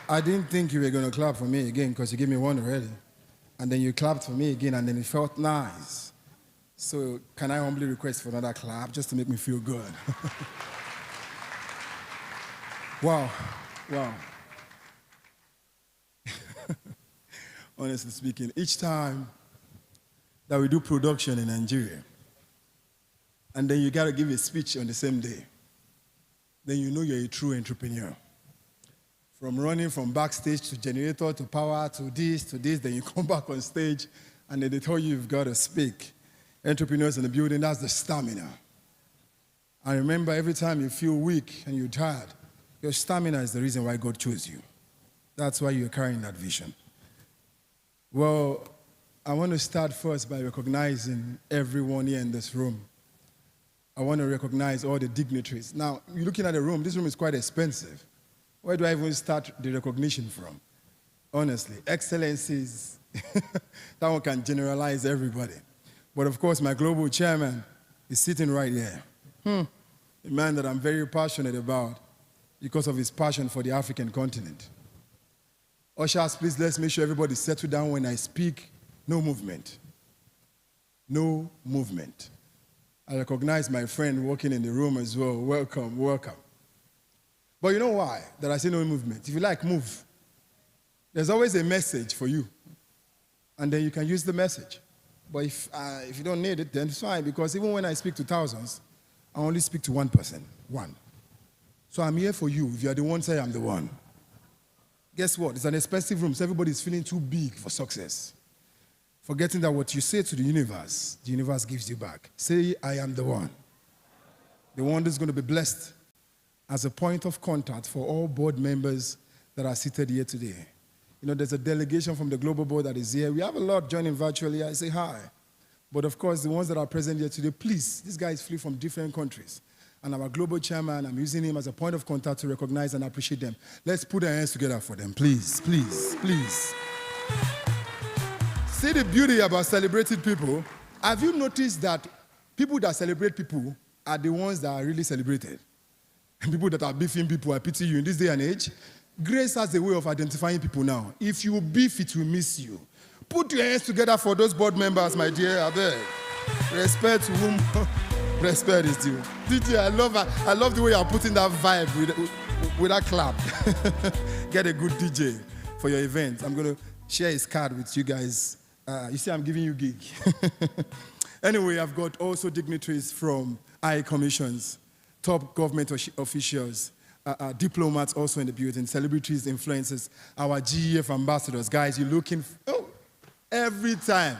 Speaker 25: I didn't think you were going to clap for me again because you gave me one already. And then you clapped for me again and then it felt nice. So can I humbly request for another clap just to make me feel good? Wow, wow. Honestly speaking, each time that we do production in Nigeria, and then you got to give a speech on the same day, then you know you're a true entrepreneur. From running from backstage to generator to power to this, then you come back on stage and then they tell you you've got to speak. Entrepreneurs in the building, that's the stamina. I remember every time you feel weak and you're tired, your stamina is the reason why God chose you. That's why you're carrying that vision. Well, I want to start first by recognizing everyone here in this room. I want to recognize all the dignitaries. Now, you're looking at the room, this room is quite expensive. Where do I even start the recognition from? Honestly, excellencies, that one can generalize everybody. But of course, my global chairman is sitting right here. A man that I'm very passionate about because of his passion for the African continent. Ushers, please let's make sure everybody settle down when I speak. No movement. No movement. I recognize my friend walking in the room as well. Welcome, welcome. But you know why that I say no movement? If you like, move. There's always a message for you. And then you can use the message. But if you don't need it, then it's fine. Because even when I speak to thousands, I only speak to one person. One. So I'm here for you. If you're the one, say I'm the one. Guess what? It's an expensive room, so everybody's feeling too big for success. Forgetting that what you say to the universe gives you back. Say, I am the one. The one that's going to be blessed as a point of contact for all board members that are seated here today. You know, there's a delegation from the global board that is here. We have a lot joining virtually. I say hi. But of course, the ones that are present here today, please, these guys flew from different countries. And our global chairman, I'm using him as a point of contact to recognize and appreciate them. Let's put our hands together for them, please, please, please. See the beauty about celebrating people. Have you noticed that people that celebrate people are the ones that are really celebrated? And people that are beefing people, I pity you in this day and age. Grace has a way of identifying people now. If you beef, it will miss you. Put your hands together for those board members, my dear. I beg. Respect to whom respect is due. DJ, I love the way you're putting that vibe with that clap. Get a good DJ for your event. I'm going to share his card with you guys. You see, I'm giving you gig. Anyway, I've got also dignitaries from I commissions, top government officials, diplomats also in the building, celebrities, influencers, our GEF ambassadors. Guys, you're looking, every time.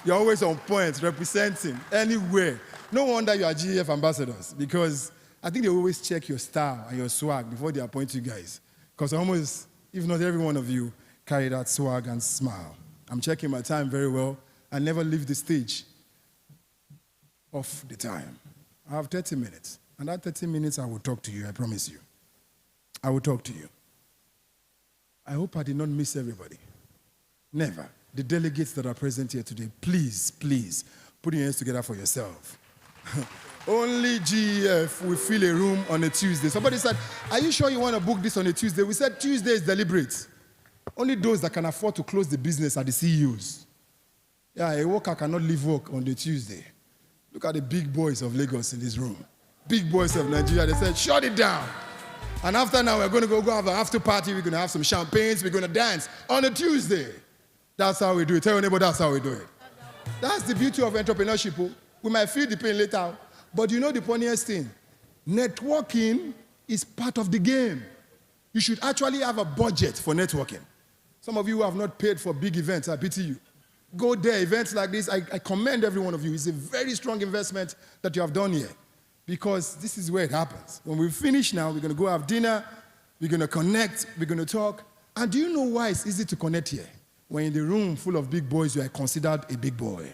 Speaker 25: You're always on point, representing anywhere. No wonder you are GEF ambassadors, because I think they always check your style and your swag before they appoint you guys. Because almost, if not every one of you, carry that swag and smile. I'm checking my time very well. I never leave the stage off the time. I have 30 minutes. And that 30 minutes, I will talk to you, I promise you. I will talk to you. I hope I did not miss everybody. Never. The delegates that are present here today, please, please, put your hands together for yourself. Only GEF will fill a room on a Tuesday. Somebody said, are you sure you want to book this on a Tuesday? We said Tuesday is deliberate. Only those that can afford to close the business are the CEOs. Yeah, a worker cannot leave work on the Tuesday. Look at the big boys of Lagos in this room. Big boys of Nigeria, they said, shut it down. And after now, we're going to go have an after party. We're going to have some champagnes. We're going to dance on a Tuesday. That's how we do it. Tell your neighbor, that's how we do it. That's the beauty of entrepreneurship. We might feel the pain later, but you know the funniest thing? Networking is part of the game. You should actually have a budget for networking. Some of you who have not paid for big events, I pity you. Go there, events like this, I commend every one of you. It's a very strong investment that you have done here, because this is where it happens. When we finish now, we're going to go have dinner, we're going to connect, we're going to talk. And do you know why it's easy to connect here? When in the room full of big boys, you are considered a big boy.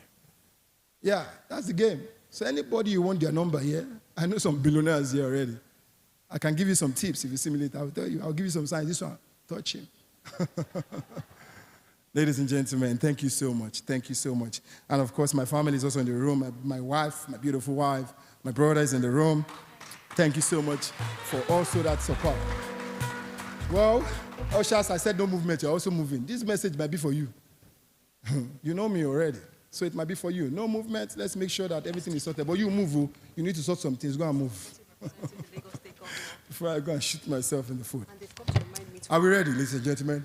Speaker 25: Yeah, that's the game. So anybody you want their number here, I know some billionaires here already. I can give you some tips if you see me later. I'll tell you, I'll give you some signs. This one, touch him. Ladies and gentlemen, thank you so much. Thank you so much. And of course, my family is also in the room. My wife, my beautiful wife, my brother is in the room. Thank you so much for also that support. Well, ushers, I said no movement. You're also moving. This message might be for you. You know me already, so it might be for you. No movement. Let's make sure that everything is sorted. But you move. You need to sort some things. Go and move. Before I go and shoot myself in the foot. Are we ready, ladies and gentlemen?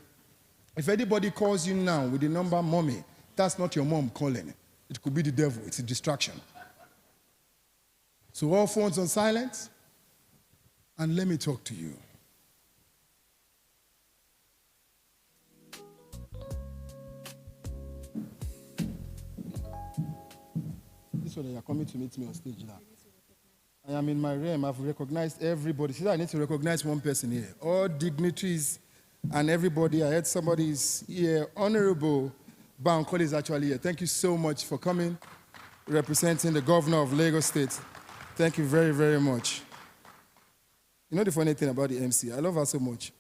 Speaker 25: If anybody calls you now with the number mommy, that's not your mom calling. It could be the devil. It's a distraction. So all phones on silent, and let me talk to you. This one, you are coming to meet me on stage now. I am in my realm. I've recognized everybody. See, I need to recognize one person here. All dignitaries and everybody. I heard somebody is here. Honorable Bankole is actually here. Thank you so much for coming, representing the governor of Lagos State. Thank you very, very much. You know the funny thing about the MC? I love her so much.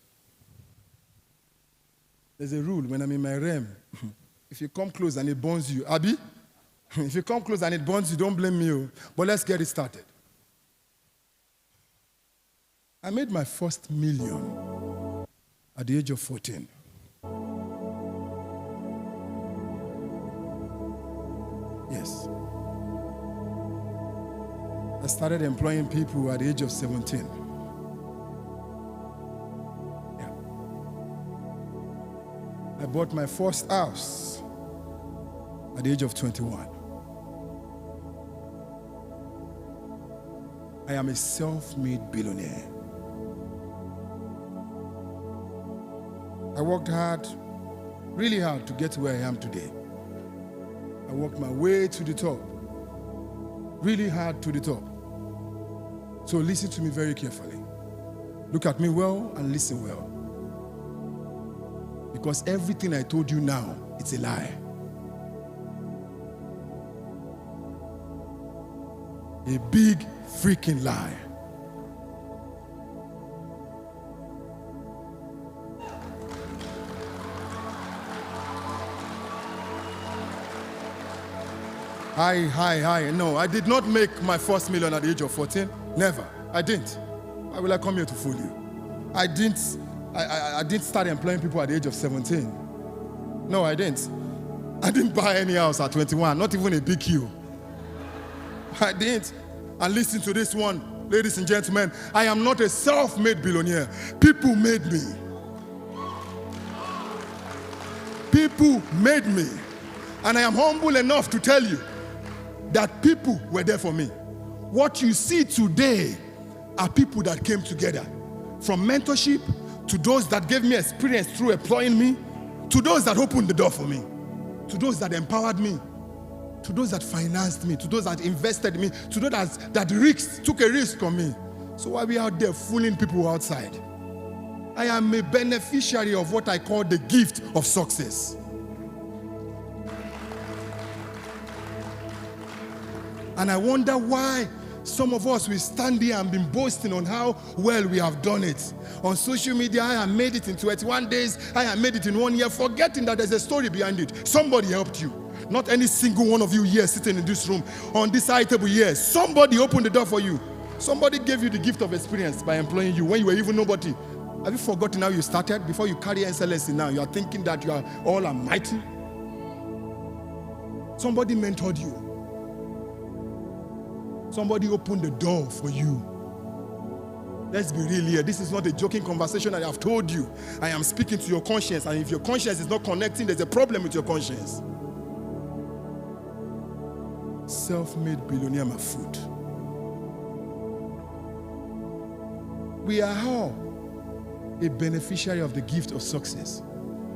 Speaker 25: There's a rule when I'm in my realm. If you come close and it burns you, Abi? If you come close and it burns you, don't blame me. But let's get it started. I made my first million at the age of 14. Yes. I started employing people at the age of 17. Yeah. I bought my first house at the age of 21. I am a self-made billionaire. I worked hard, really hard, to get to where I am today. I worked my way to the top, really hard to the top. So listen to me very carefully. Look at me well and listen well. Because everything I told you now, it's a lie. A big freaking lie. No, I did not make my first million at the age of 14. Never. I didn't. Why will I come here to fool you? I didn't start employing people at the age of 17. No, I didn't. I didn't buy any house at 21, not even a big Q. I didn't. And listen to this one, ladies and gentlemen. I am not a self-made billionaire. People made me. People made me. And I am humble enough to tell you that people were there for me. What you see today are people that came together. From mentorship, to those that gave me experience through employing me, to those that opened the door for me, to those that empowered me. to those that financed me, to those that invested in me, to those that took a risk on me. So why are we out there fooling people outside? I am a beneficiary of what I call the gift of success. And I wonder why some of us will stand here and been boasting on how well we have done it. On social media, I have made it in 21 days, I have made it in 1 year, forgetting that there's a story behind it. Somebody helped you. Not any single one of you here sitting in this room on this high table here. Somebody opened the door for you. Somebody gave you the gift of experience by employing you when you were even nobody. Have you forgotten how you started? Before you carry excellency now, you are thinking that you are all almighty. Somebody mentored you. Somebody opened the door for you. Let's be real here. This is not a joking conversation. I have told you. I am speaking to your conscience, and if your conscience is not connecting, there's a problem with your conscience. Self-made billionaire Mahfood. We are all a beneficiary of the gift of success.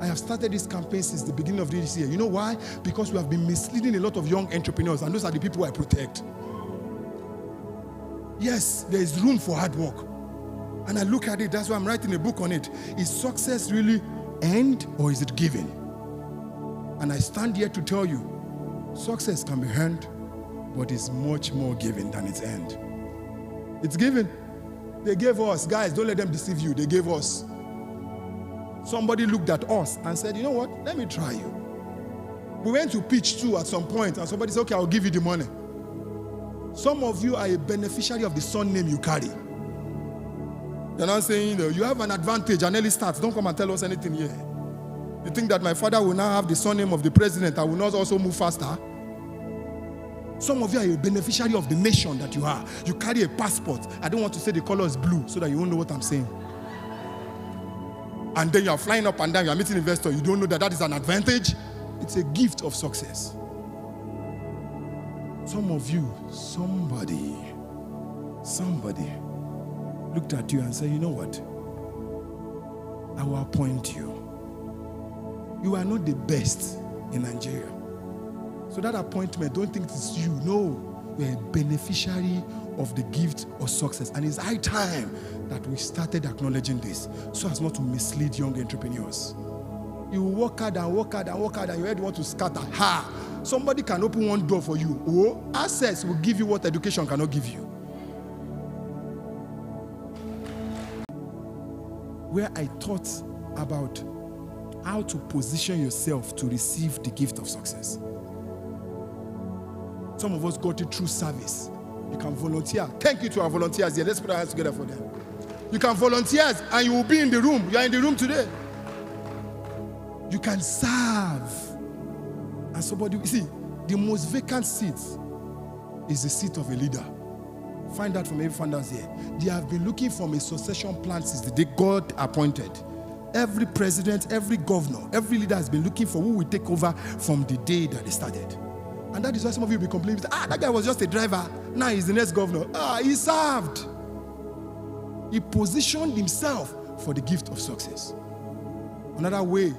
Speaker 25: I have started this campaign since the beginning of this year. You know why? Because we have been misleading a lot of young entrepreneurs, and those are the people I protect. Yes, there is room for hard work. And I look at it, that's why I'm writing a book on it. Is success really earned or is it given? And I stand here to tell you, success can be earned, but it's much more given than it's earned. It's given. They gave us. Guys, don't let them deceive you. They gave us. Somebody looked at us and said, you know what? Let me try you. We went to pitch too at some point, and somebody said, okay, I'll give you the money. Some of you are a beneficiary of the surname you carry. You're not saying, you have an advantage, an early start. Don't come and tell us anything here. You think that my father will now have the surname of the president, I will not also move faster? Some of you are a beneficiary of the nation that you are. You carry a passport. I don't want to say the color is blue so that you won't know what I'm saying. And then you are flying up and down, you are meeting investors. You don't know that that is an advantage. It's a gift of success. Some of you, somebody looked at you and said, you know what? I will appoint you. You are not the best in Nigeria. So that appointment, don't think it's you. No, you're a beneficiary of the gift of success. And it's high time that we started acknowledging this so as not to mislead young entrepreneurs. You work hard and work hard and work hard and you already want to scatter. Ha! Somebody can open one door for you. Oh, access will give you what education cannot give you. Where I thought about how to position yourself to receive the gift of success. Some of us got it through service. You can volunteer. Thank you to our volunteers here. Let's put our hands together for them. You can volunteer and you will be in the room. You are in the room today. You can serve. And somebody, you see, the most vacant seat is the seat of a leader. Find out from every founders here. They have been looking for a succession plan since the day God appointed. Every president, every governor, every leader has been looking for who will take over from the day that they started. And that is why some of you will be complaining, that guy was just a driver. Now he's the next governor. He served. He positioned himself for the gift of success. Another way,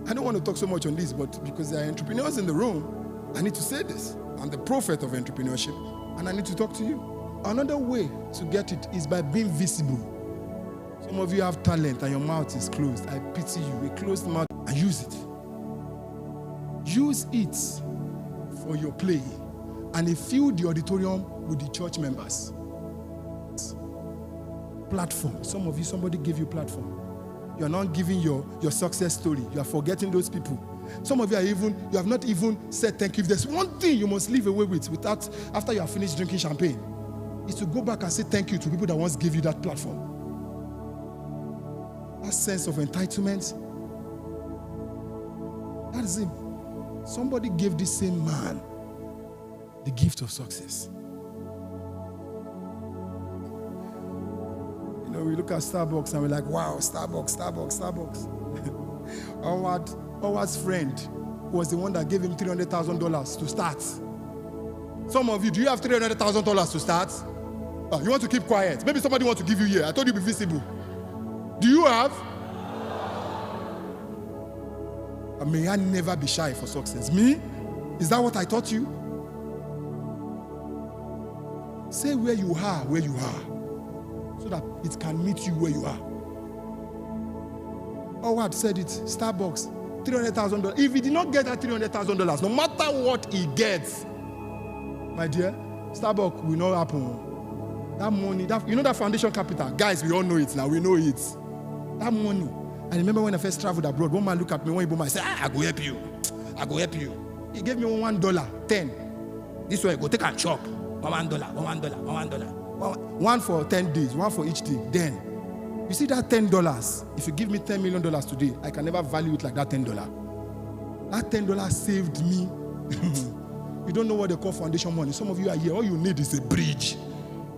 Speaker 25: I don't want to talk so much on this, but because there are entrepreneurs in the room, I need to say this. I'm the prophet of entrepreneurship, and I need to talk to you. Another way to get it is by being visible. Some of you have talent and your mouth is closed. I pity you. A closed mouth, and use it. Use it for your play, and fill the auditorium with the church members. Platform. Some of you, somebody gave you platform. You are not giving your success story. You are forgetting those people. Some of you you have not even said thank you. If there's one thing you must leave away with without, after you have finished drinking champagne, is to go back and say thank you to people that once gave you that platform. That sense of entitlement, that is him. Somebody gave this same man the gift of success. You know, we look at Starbucks and we're like, wow, Starbucks. Howard's friend was the one that gave him $300,000 to start. Some of you, do you have $300,000 to start? Oh, you want to keep quiet. Maybe somebody wants to give you here. I told you be visible. Do you have? And may I never be shy for success. Me? Is that what I taught you? Say where you are, so that it can meet you where you are. Howard said it, Starbucks, $300,000. If he did not get that $300,000, no matter what he gets, my dear, Starbucks will not happen. That money, that foundation capital, guys, we all know it now, we know it. That money. I remember when I first traveled abroad, one man looked at me, one Igbo man said, I go help you. I go help you. He gave me $1, 10. This way, go take a chop. $1. One for 10 days, one for each day. Then, you see that $10, if you give me $10 million today, I can never value it like that $10. That $10 saved me. You don't know what they call foundation money. Some of you are here, all you need is a bridge.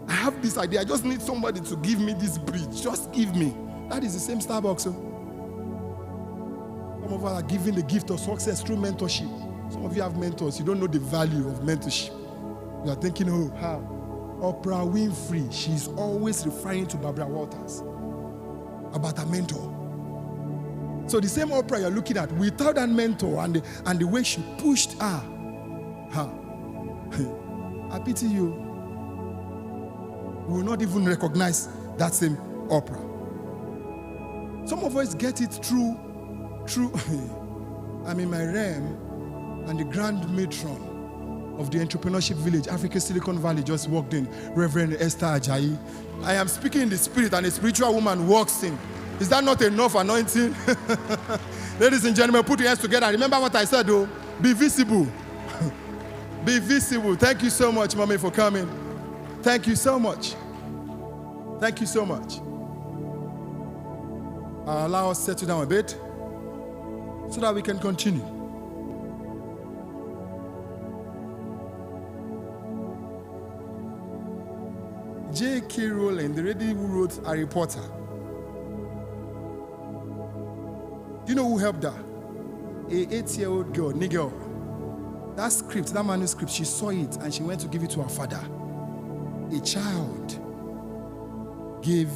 Speaker 25: I have this idea, I just need somebody to give me this bridge. Just give me. That is the same Starbucks. So. Some of us are giving the gift of success through mentorship. Some of you have mentors, you don't know the value of mentorship. You are thinking, oh, how? Oprah Winfrey, she's always referring to Barbara Walters about her mentor. So the same Oprah you're looking at, without that mentor and the way she pushed her, I pity you. We will not even recognize that same Oprah. Some of us get it through I'm in my realm, and the grand matron of the entrepreneurship village, Africa Silicon Valley, just walked in, Reverend Esther Ajayi. I am speaking in the spirit, and a spiritual woman walks in. Is that not enough anointing? Ladies and gentlemen, put your hands together. Remember what I said, though. Be visible. Be visible. Thank you so much, Mommy, for coming. Thank you so much. Thank you so much. Allow us to settle down a bit so that we can continue. J.K. Rowling, the lady who wrote Harry Potter. Do you know who helped her? A 8-year-old girl, nigger. That script, that manuscript, she saw it and she went to give it to her father. A child gave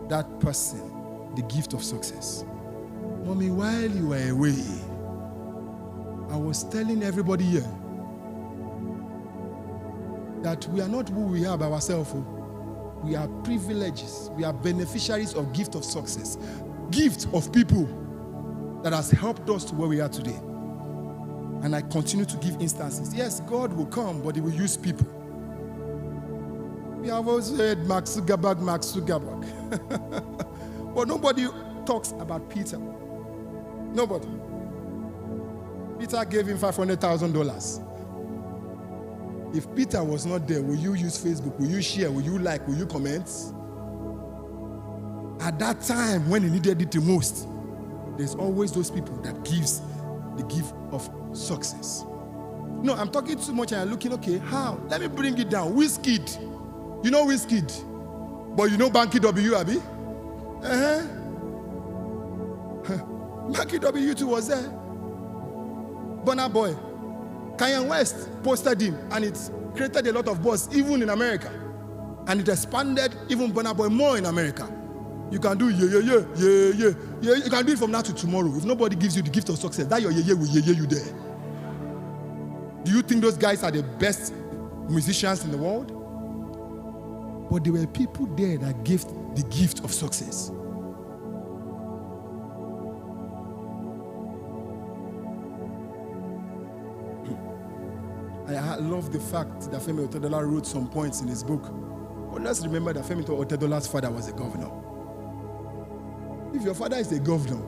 Speaker 25: that person the gift of success. Mommy, while you were away, I was telling everybody here that we are not who we are by ourselves. We are privileges. We are beneficiaries of gift of success. Gift of people that has helped us to where we are today. And I continue to give instances. Yes, God will come, but he will use people. We have also heard Mark Zuckerberg. But nobody talks about Peter. Nobody. Peter gave him $500,000. If Peter was not there, will you use Facebook? Will you share? Will you like? Will you comment? At that time, when he needed it the most, there's always those people that gives the gift of success. No, I'm talking too much and I'm looking, okay, how? Let me bring it down. Wizkid. You know Wizkid? But you know Banky W, Abi? Banky W too was there. Burna Boy. Kanye West posted him and it created a lot of buzz even in America. And it expanded even Burna Boy more in America. You can do yeah. You can do it from now to tomorrow. If nobody gives you the gift of success, that your will you there. Do you think those guys are the best musicians in the world? But there were people there that gave the gift of success. I love the fact that Femi Otedola wrote some points in his book. But let's remember that Femi Otedola's father was a governor. If your father is a governor,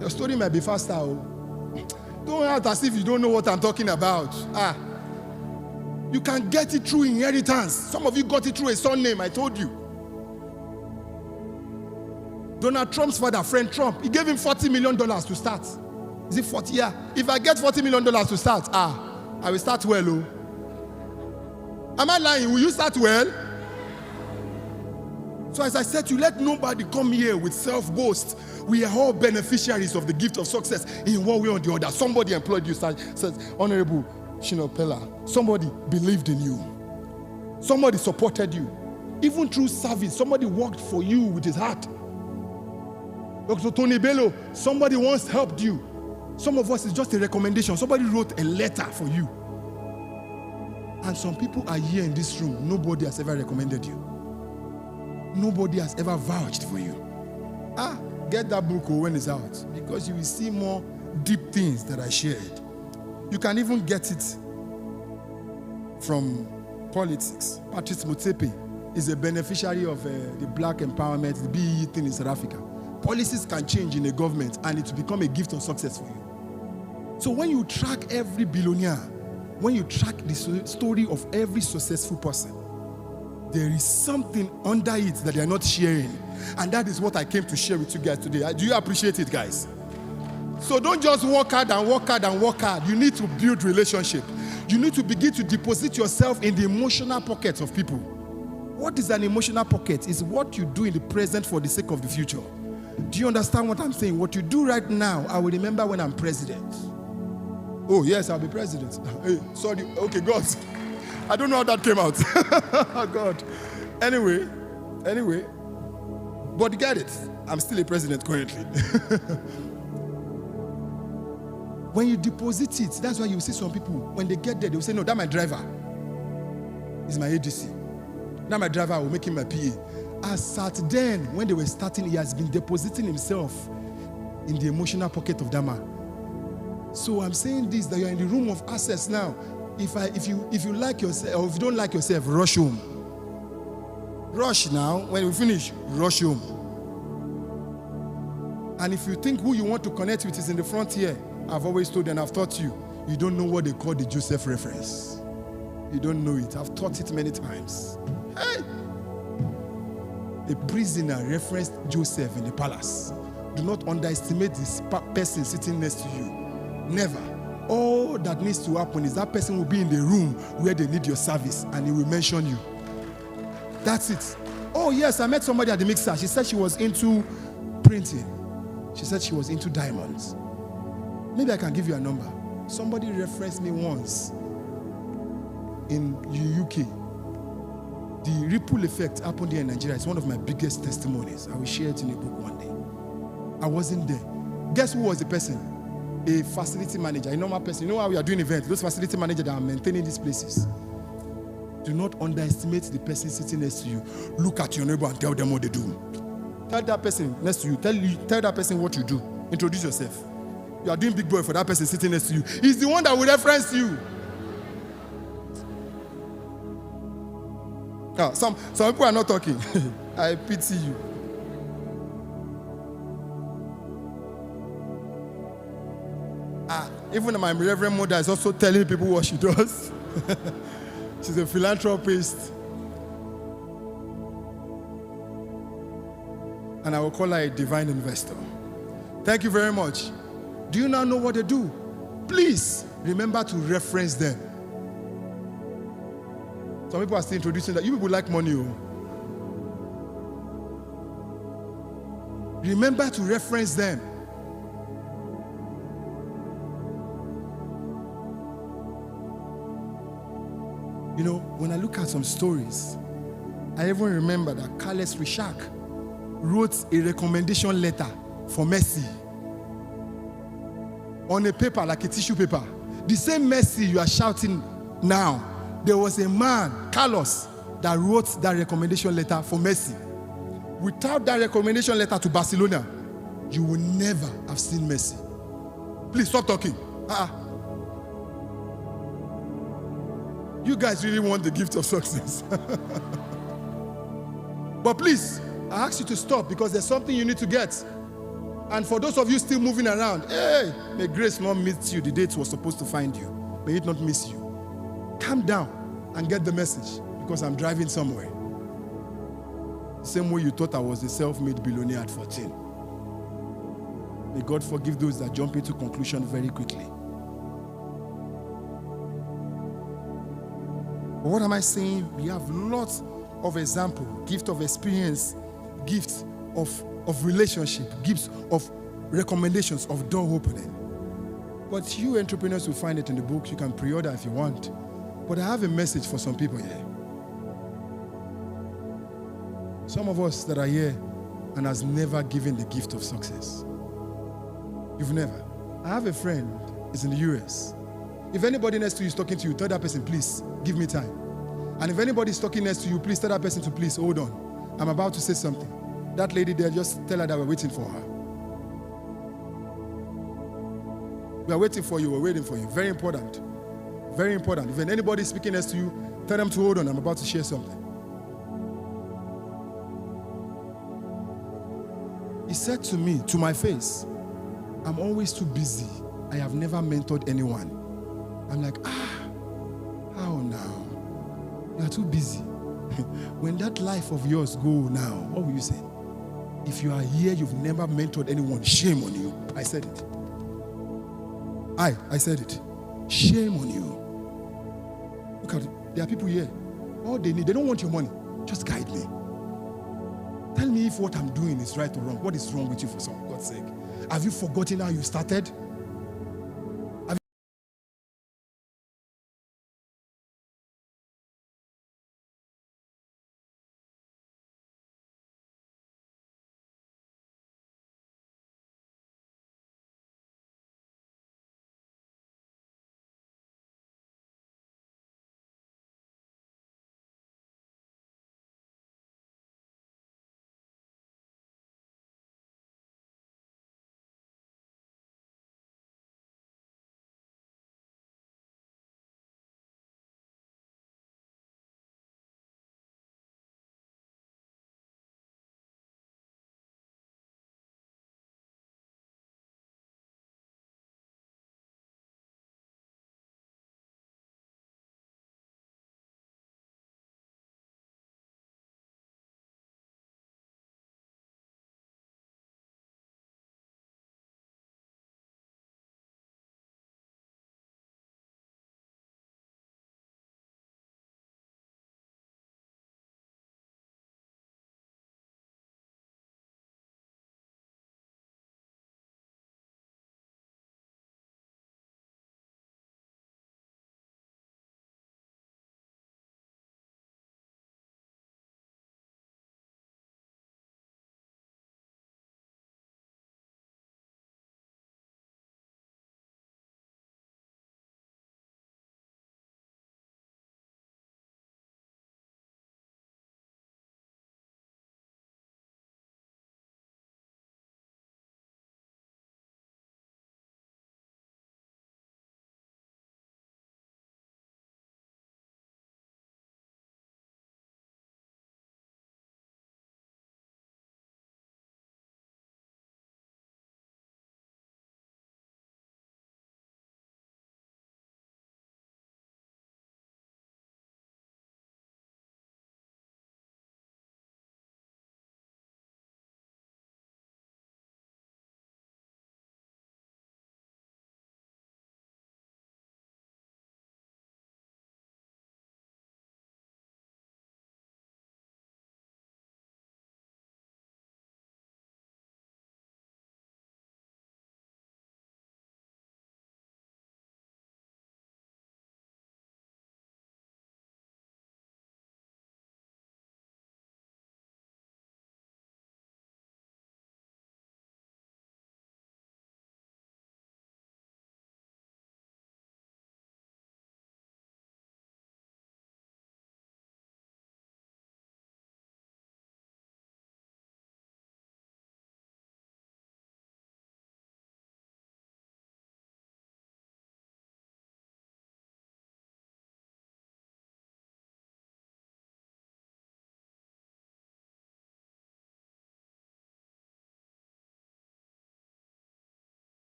Speaker 25: your story might be faster. Don't act as if you don't know what I'm talking about. You can get it through inheritance. Some of you got it through a surname, I told you. Donald Trump's father, friend Trump, he gave him $40 million to start. Is it 40? Yeah. If I get $40 million to start, I will start well. Am I lying? Will you start well? So as I said to you, let nobody come here with self-boast. We are all beneficiaries of the gift of success in one way or the other. Somebody employed you, says, Honorable Shino Pella. Somebody believed in you. Somebody supported you. Even through service, somebody worked for you with his heart. Dr. Tony Bello, somebody once helped you. Some of us, it's just a recommendation. Somebody wrote a letter for you. And some people are here in this room. Nobody has ever recommended you. Nobody has ever vouched for you. Get that book when it's out, because you will see more deep things that I shared. You can even get it from politics. Patrice Motsepe is a beneficiary of the black empowerment, the BEE thing in South Africa. Policies can change in a government and it will become a gift of success for you. So when you track every billionaire, when you track the story of every successful person, there is something under it that they are not sharing. And that is what I came to share with you guys today. Do you appreciate it, guys? So don't just work hard and work hard and work hard. You need to build relationship. You need to begin to deposit yourself in the emotional pockets of people. What is an emotional pocket? It's what you do in the present for the sake of the future. Do you understand what I'm saying? What you do right now, I will remember when I'm president. Oh, yes, I'll be president. Hey, sorry. Okay, God. I don't know how that came out. Oh, God. Anyway. But get it. I'm still a president currently. When you deposit it, that's why you see some people, when they get there, they will say, no, that's my driver. He's my ADC. Now my driver, I will make him my PA. As at then, when they were starting, he has been depositing himself in the emotional pocket of that man. So I'm saying this, that you're in the room of access now. If you like yourself, or if you don't like yourself, rush home. Rush now. When we finish, rush home. And if you think who you want to connect with is in the front here, I've always told you and I've taught you, you don't know what they call the Joseph reference. You don't know it. I've taught it many times. Hey! A prisoner referenced Joseph in the palace. Do not underestimate this person sitting next to you. Never. All that needs to happen is that person will be in the room where they need your service and he will mention you. That's it. Oh yes, I met somebody at the mixer. She said she was into printing. She said she was into diamonds. Maybe I can give you a number. Somebody referenced me once in the UK. The ripple effect happened here in Nigeria. It's one of my biggest testimonies. I will share it in a book one day. I wasn't there. Guess who was the person? A facility manager, a normal person. You know how we are doing events? Those facility managers that are maintaining these places. Do not underestimate the person sitting next to you. Look at your neighbor and tell them what they do. Tell that person next to you. Tell that person what you do. Introduce yourself. You are doing big boy for that person sitting next to you. He's the one that will reference you. Some people are not talking. I pity you. Even my Reverend Mother is also telling people what she does. She's a philanthropist. And I will call her a divine investor. Thank you very much. Do you now know what they do? Please remember to reference them. Some people are still introducing that. You people like money. Oh. Remember to reference them. You know, when I look at some stories, I even remember that Carlos Richak wrote a recommendation letter for Messi on a paper, like a tissue paper. The same Messi you are shouting now, there was a man, Carlos, that wrote that recommendation letter for Messi. Without that recommendation letter to Barcelona, you will never have seen Messi. Please stop talking. You guys really want the gift of success. But please, I ask you to stop because there's something you need to get. And for those of you still moving around, hey, may grace not meet you the day it was supposed to find you. May it not miss you. Calm down and get the message because I'm driving somewhere. Same way you thought I was a self-made billionaire at 14. May God forgive those that jump into conclusion very quickly. But what am I saying? We have lots of examples, gift of experience, gifts of relationship, gifts of recommendations, of door opening. But you entrepreneurs will find it in the book. You can pre-order if you want. But I have a message for some people here. Some of us that are here and has never given the gift of success. You've never. I have a friend, he's in the US. If anybody next to you is talking to you, tell that person, please, give me time. And if anybody is talking next to you, please tell that person to please, hold on. I'm about to say something. That lady there, just tell her that we're waiting for her. We are waiting for you, we're waiting for you. Very important. Very important. If anybody is speaking next to you, tell them to hold on, I'm about to share something. He said to me, to my face, I'm always too busy. I have never mentored anyone. I'm like, how now? You are too busy. When that life of yours go now, what will you say? If you are here, you've never mentored anyone, shame on you. I said it. I said it. Shame on you. Look at it. There are people here. All they need, they don't want your money. Just guide me. Tell me if what I'm doing is right or wrong. What is wrong with you, for God's sake? Have you forgotten how you started?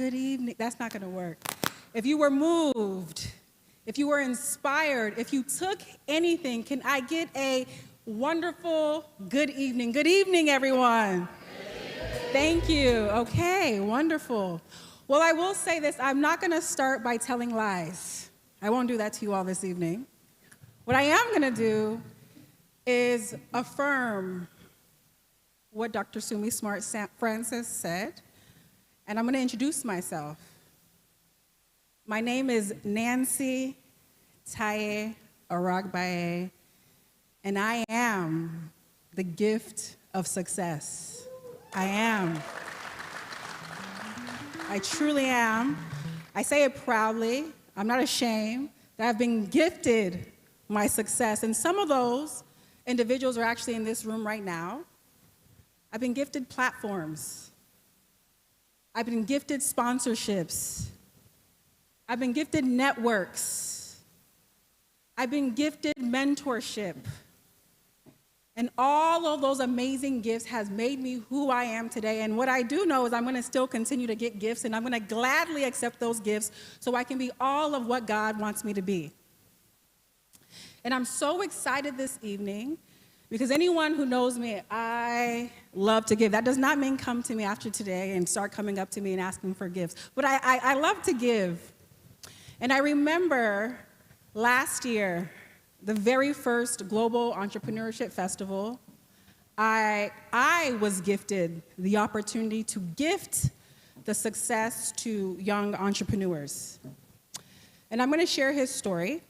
Speaker 6: good evening. That's not going to work. If you were moved, if you were inspired, if you took anything, can I get a wonderful good evening? Good evening, everyone. Thank you. Okay, wonderful. Well, I will say this. I'm not going to start by telling lies. I won't do that to you all this evening. What I am going to do is affirm what Dr. Sumi Smart Francis said, and I'm going to introduce myself. My name is Nancy Taye Aragbaye, and I am the gift of success. I am. I truly am. I say it proudly. I'm not ashamed that I've been gifted my success, and some of those individuals are actually in this room right now. I've been gifted platforms. I've been gifted sponsorships. I've been gifted networks. I've been gifted mentorship. And all of those amazing gifts has made me who I am today. And what I do know is I'm going to still continue to get gifts, and I'm going to gladly accept those gifts so I can be all of what God wants me to be. And I'm so excited this evening because anyone who knows me, I love to give. That does not mean come to me after today and start coming up to me and asking for gifts. But I love to give. And I remember last year, the very first Global Entrepreneurship Festival, I was gifted the opportunity to gift the success to young entrepreneurs. And I'm going to share his story.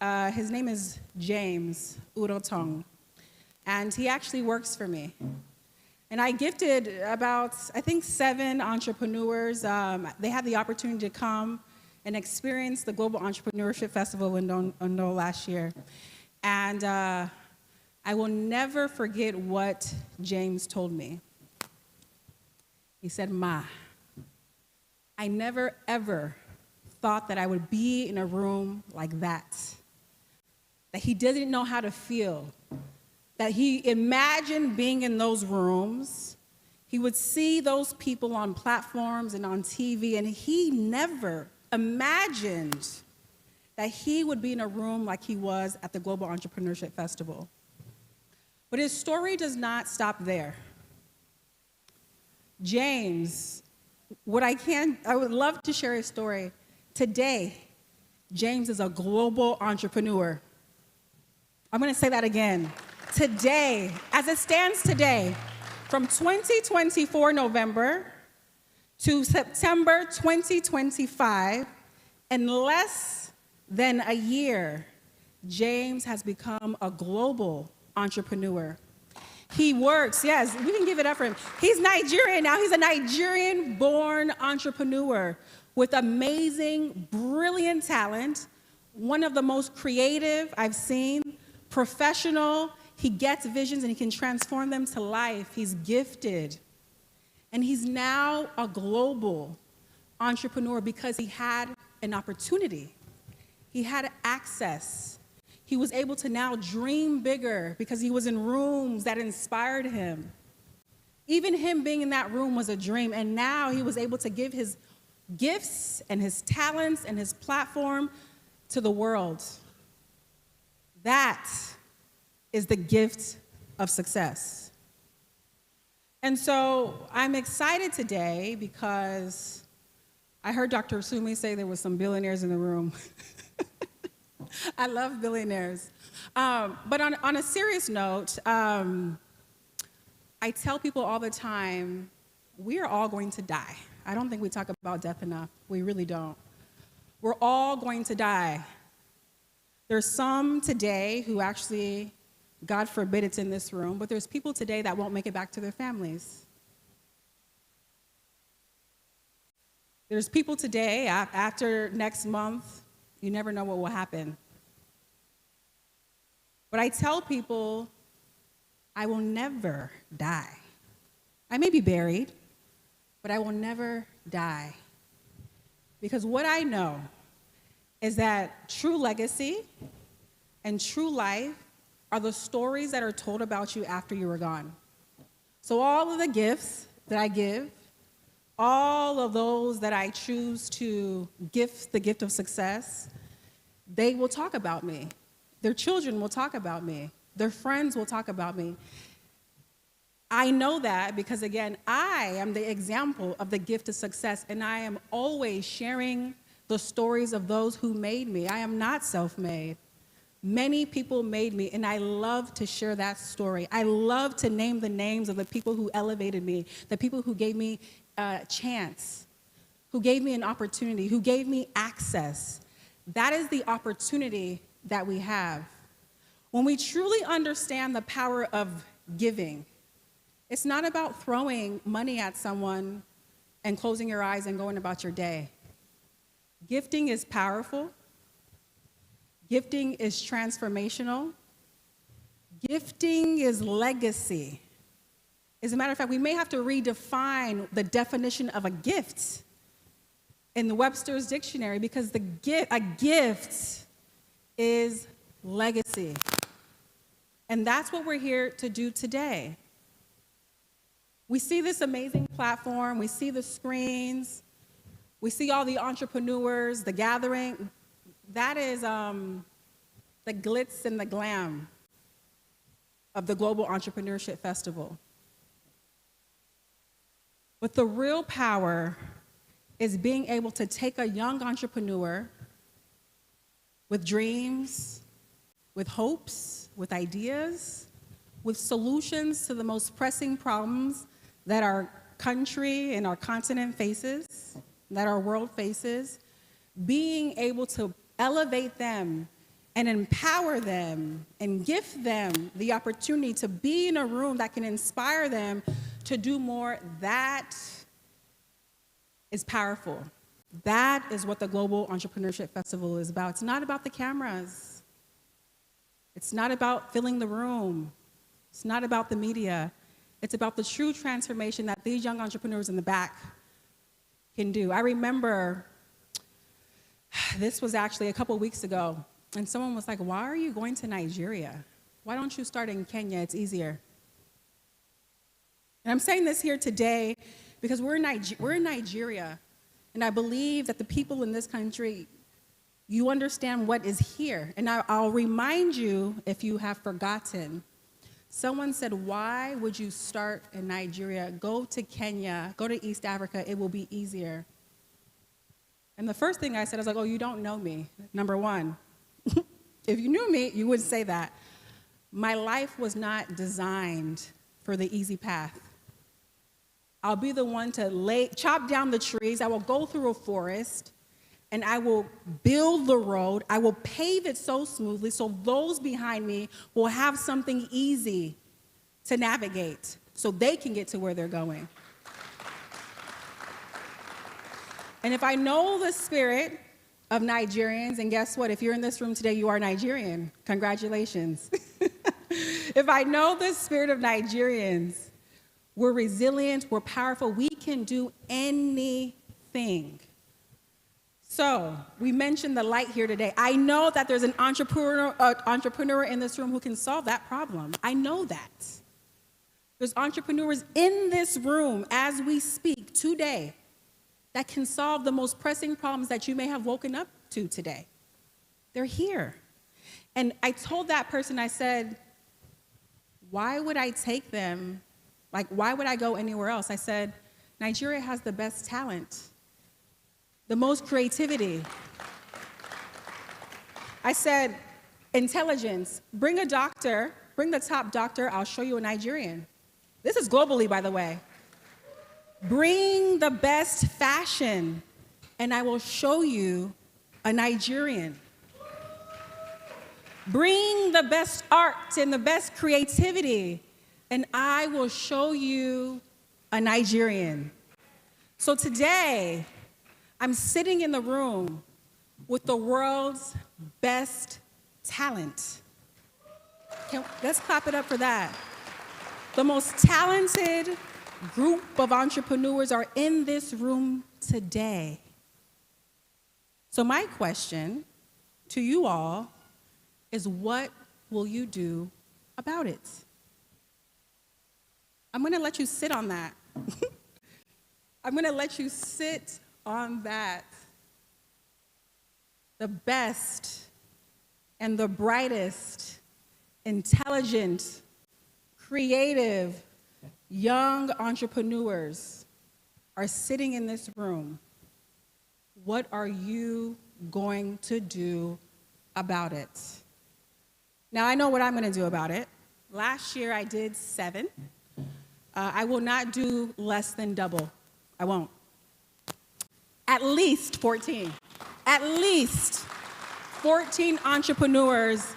Speaker 6: His name is James Urotong, and he actually works for me. And I gifted about, I think, 7 entrepreneurs. They had the opportunity to come and experience the Global Entrepreneurship Festival in Ondo last year. And I will never forget what James told me. He said, "Ma, I never ever thought that I would be in a room like that. That he didn't know how to feel. That he imagined being in those rooms. He would see those people on platforms and on TV, and he never imagined that he would be in a room like he was at the Global Entrepreneurship Festival." But his story does not stop there. James, I would love to share his story. Today, James is a global entrepreneur. I'm going to say that again. Today, as it stands today, from 2024 November to September 2025, in less than a year, James has become a global entrepreneur. He works, yes, we can give it up for him. He's Nigerian now. He's a Nigerian-born entrepreneur with amazing, brilliant talent, one of the most creative I've seen, professional. He gets visions and he can transform them to life. He's gifted. And he's now a global entrepreneur because he had an opportunity. He had access. He was able to now dream bigger because he was in rooms that inspired him. Even him being in that room was a dream, and now he was able to give his gifts and his talents and his platform to the world. That is the gift of success. And so I'm excited today because I heard Dr. Sumi say there was some billionaires in the room. I love billionaires. But on a serious note, I tell people all the time, we are all going to die. I don't think we talk about death enough. We really don't. We're all going to die. There's some today who actually, God forbid it's in this room, but there's people today that won't make it back to their families. There's people today, after next month, you never know what will happen. But I tell people, I will never die. I may be buried, but I will never die. Because what I know is that true legacy and true life are the stories that are told about you after you are gone. So all of the gifts that I give, all of those that I choose to gift the gift of success, they will talk about me. Their children will talk about me. Their friends will talk about me. I know that because, again, I am the example of the gift of success, and I am always sharing the stories of those who made me. I am not self-made. Many people made me, and I love to share that story. I love to name the names of the people who elevated me, the people who gave me a chance, who gave me an opportunity, who gave me access. That is the opportunity that we have. When we truly understand the power of giving, it's not about throwing money at someone and closing your eyes and going about your day. Gifting is powerful. Gifting is transformational. Gifting is legacy. As a matter of fact, we may have to redefine the definition of a gift in the Webster's Dictionary because a gift is legacy. And that's what we're here to do today. We see this amazing platform, we see the screens, we see all the entrepreneurs, the gathering. That is the glitz and the glam of the Global Entrepreneurship Festival. But the real power is being able to take a young entrepreneur with dreams, with hopes, with ideas, with solutions to the most pressing problems that our country and our continent faces, that our world faces, being able to elevate them and empower them and gift them the opportunity to be in a room that can inspire them to do more, that is powerful. That is what the Global Entrepreneurship Festival is about. It's not about the cameras. It's not about filling the room. It's not about the media. It's about the true transformation that these young entrepreneurs in the back can do. I remember this was actually a couple weeks ago, and someone was like, why are you going to Nigeria? Why don't you start in Kenya? It's easier. And I'm saying this here today because we're in Nigeria, and I believe that the people in this country, you understand what is here. And I'll remind you, if you have forgotten, someone said, why would you start in Nigeria? Go to Kenya, go to East Africa, it will be easier. And the first thing I said, I was like, oh, you don't know me, number one. If you knew me, you wouldn't say that. My life was not designed for the easy path. I'll be the one to chop down the trees, I will go through a forest, and I will build the road, I will pave it so smoothly so those behind me will have something easy to navigate so they can get to where they're going. And if I know the spirit of Nigerians, and guess what? If you're in this room today, you are Nigerian. Congratulations. If I know the spirit of Nigerians, we're resilient, we're powerful, we can do anything. So, we mentioned the light here today. I know that there's an entrepreneur in this room who can solve that problem. I know that. There's entrepreneurs in this room as we speak today that can solve the most pressing problems that you may have woken up to today. They're here. And I told that person, I said, why would I take them? Like, why would I go anywhere else? I said, Nigeria has the best talent, the most creativity. I said, intelligence, bring a doctor, bring the top doctor, I'll show you a Nigerian. This is globally, by the way. Bring the best fashion, and I will show you a Nigerian. Bring the best art and the best creativity, and I will show you a Nigerian. So today, I'm sitting in the room with the world's best talent. Let's clap it up for that. The most talented group of entrepreneurs are in this room today. So my question to you all is, what will you do about it? I'm going to let you sit on that. I'm going to let you sit on that. The best and the brightest, intelligent, creative, young entrepreneurs are sitting in this room. What are you going to do about it? Now, I know what I'm going to do about it. Last year, I did 7. I will not do less than double. I won't. At least 14. At least 14 entrepreneurs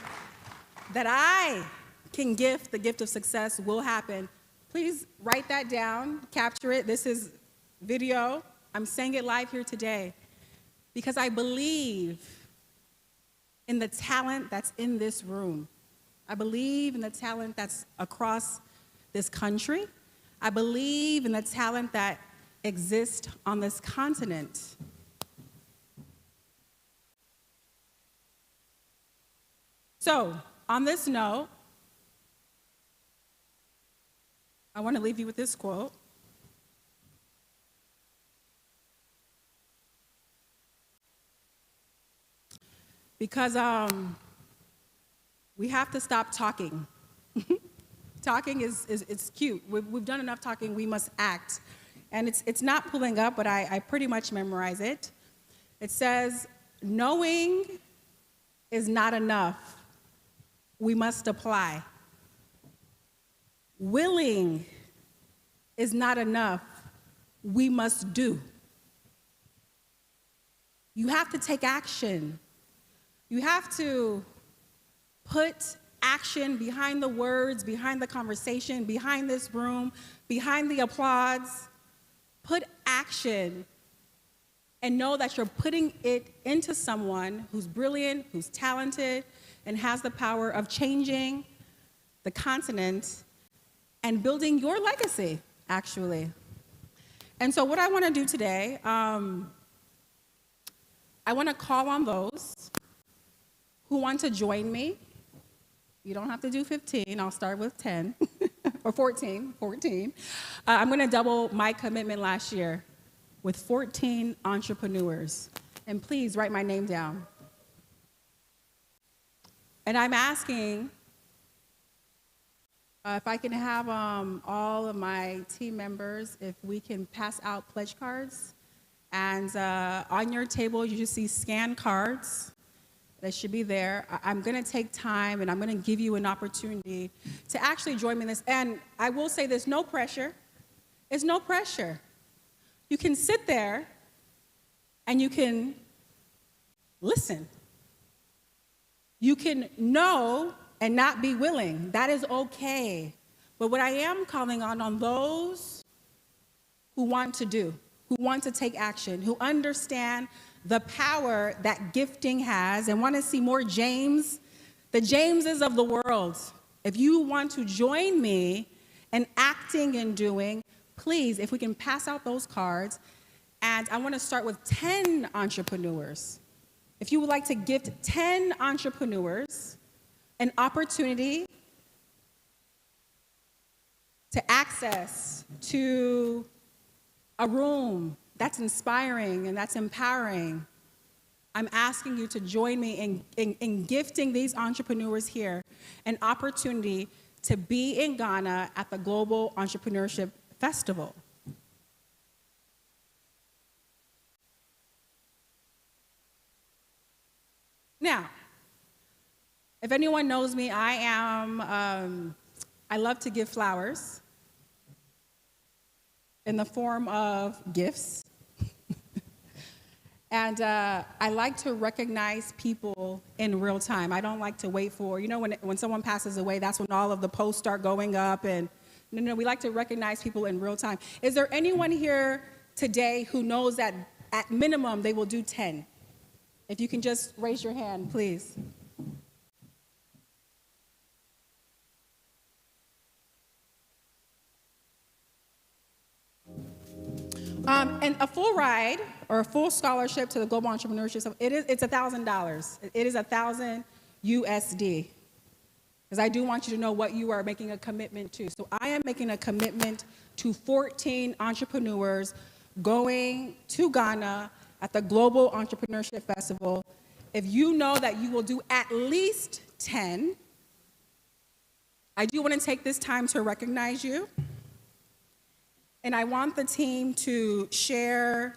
Speaker 6: that I can gift the gift of success will happen. Please write that down, capture it. This is video. I'm saying it live here today because I believe in the talent that's in this room. I believe in the talent that's across this country. I believe in the talent that exists on this continent. So, on this note, I want to leave you with this quote. Because we have to stop talking. Talking is cute. We've done enough talking, we must act. And it's not pulling up, but I pretty much memorize it. It says, knowing is not enough. We must apply. Willing is not enough. We must do. You have to take action. You have to put action behind the words, behind the conversation, behind this room, behind the applause. Put action and know that you're putting it into someone who's brilliant, who's talented, and has the power of changing the continent and building your legacy, actually. And so what I want to do today, I want to call on those who want to join me. You don't have to do 15. I'll start with 10 or 14. I'm going to double my commitment last year with 14 entrepreneurs. And please write my name down. And I'm asking if I can have all of my team members, if we can pass out pledge cards. And on your table, you should see scan cards. That should be there. I'm going to take time, and I'm going to give you an opportunity to actually join me in this. And I will say there's no pressure. It's no pressure. You can sit there, and you can listen. You can know and not be willing. That is okay. But what I am calling on those who want to do, who want to take action, who understand the power that gifting has and want to see more James, the Jameses of the world. If you want to join me in acting and doing, please, if we can pass out those cards. And I want to start with 10 entrepreneurs. If you would like to gift 10 entrepreneurs an opportunity to access to a room that's inspiring and that's empowering, I'm asking you to join me in gifting these entrepreneurs here an opportunity to be in Ghana at the Global Entrepreneurship Festival. Now, if anyone knows me, I love to give flowers in the form of gifts. And I like to recognize people in real time. I don't like to wait for, when someone passes away, that's when all of the posts start going up. And no, we like to recognize people in real time. Is there anyone here today who knows that at minimum they will do 10? If you can just raise your hand, please. And a full ride or a full scholarship to the Global Entrepreneurship, it's $1,000. It is $1,000 USD. Because I do want you to know what you are making a commitment to. So I am making a commitment to 14 entrepreneurs going to Ghana at the Global Entrepreneurship Festival. If you know that you will do at least 10, I do want to take this time to recognize you. And I want the team to share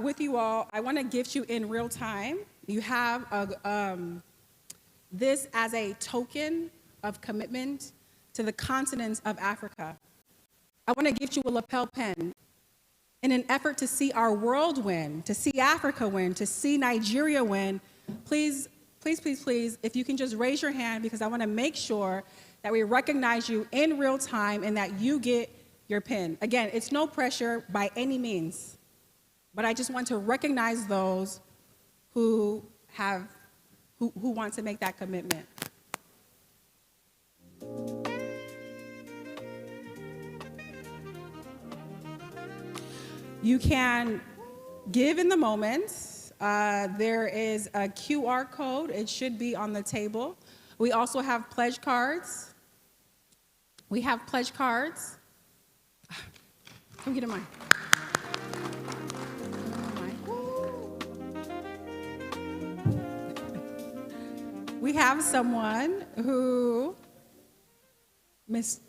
Speaker 6: with you all. I want to gift you in real time. You have this as a token of commitment to the continent of Africa. I want to gift you a lapel pin in an effort to see our world win, to see Africa win, to see Nigeria win. Please, please, please, please, if you can just raise your hand, because I want to make sure that we recognize you in real time and that you get your pin. Again, it's no pressure by any means, but I just want to recognize those who want to make that commitment. You can give in the moment. There is a QR code. It should be on the table. We also have pledge cards. We have pledge cards. Can we get a mic? We have someone who, Miss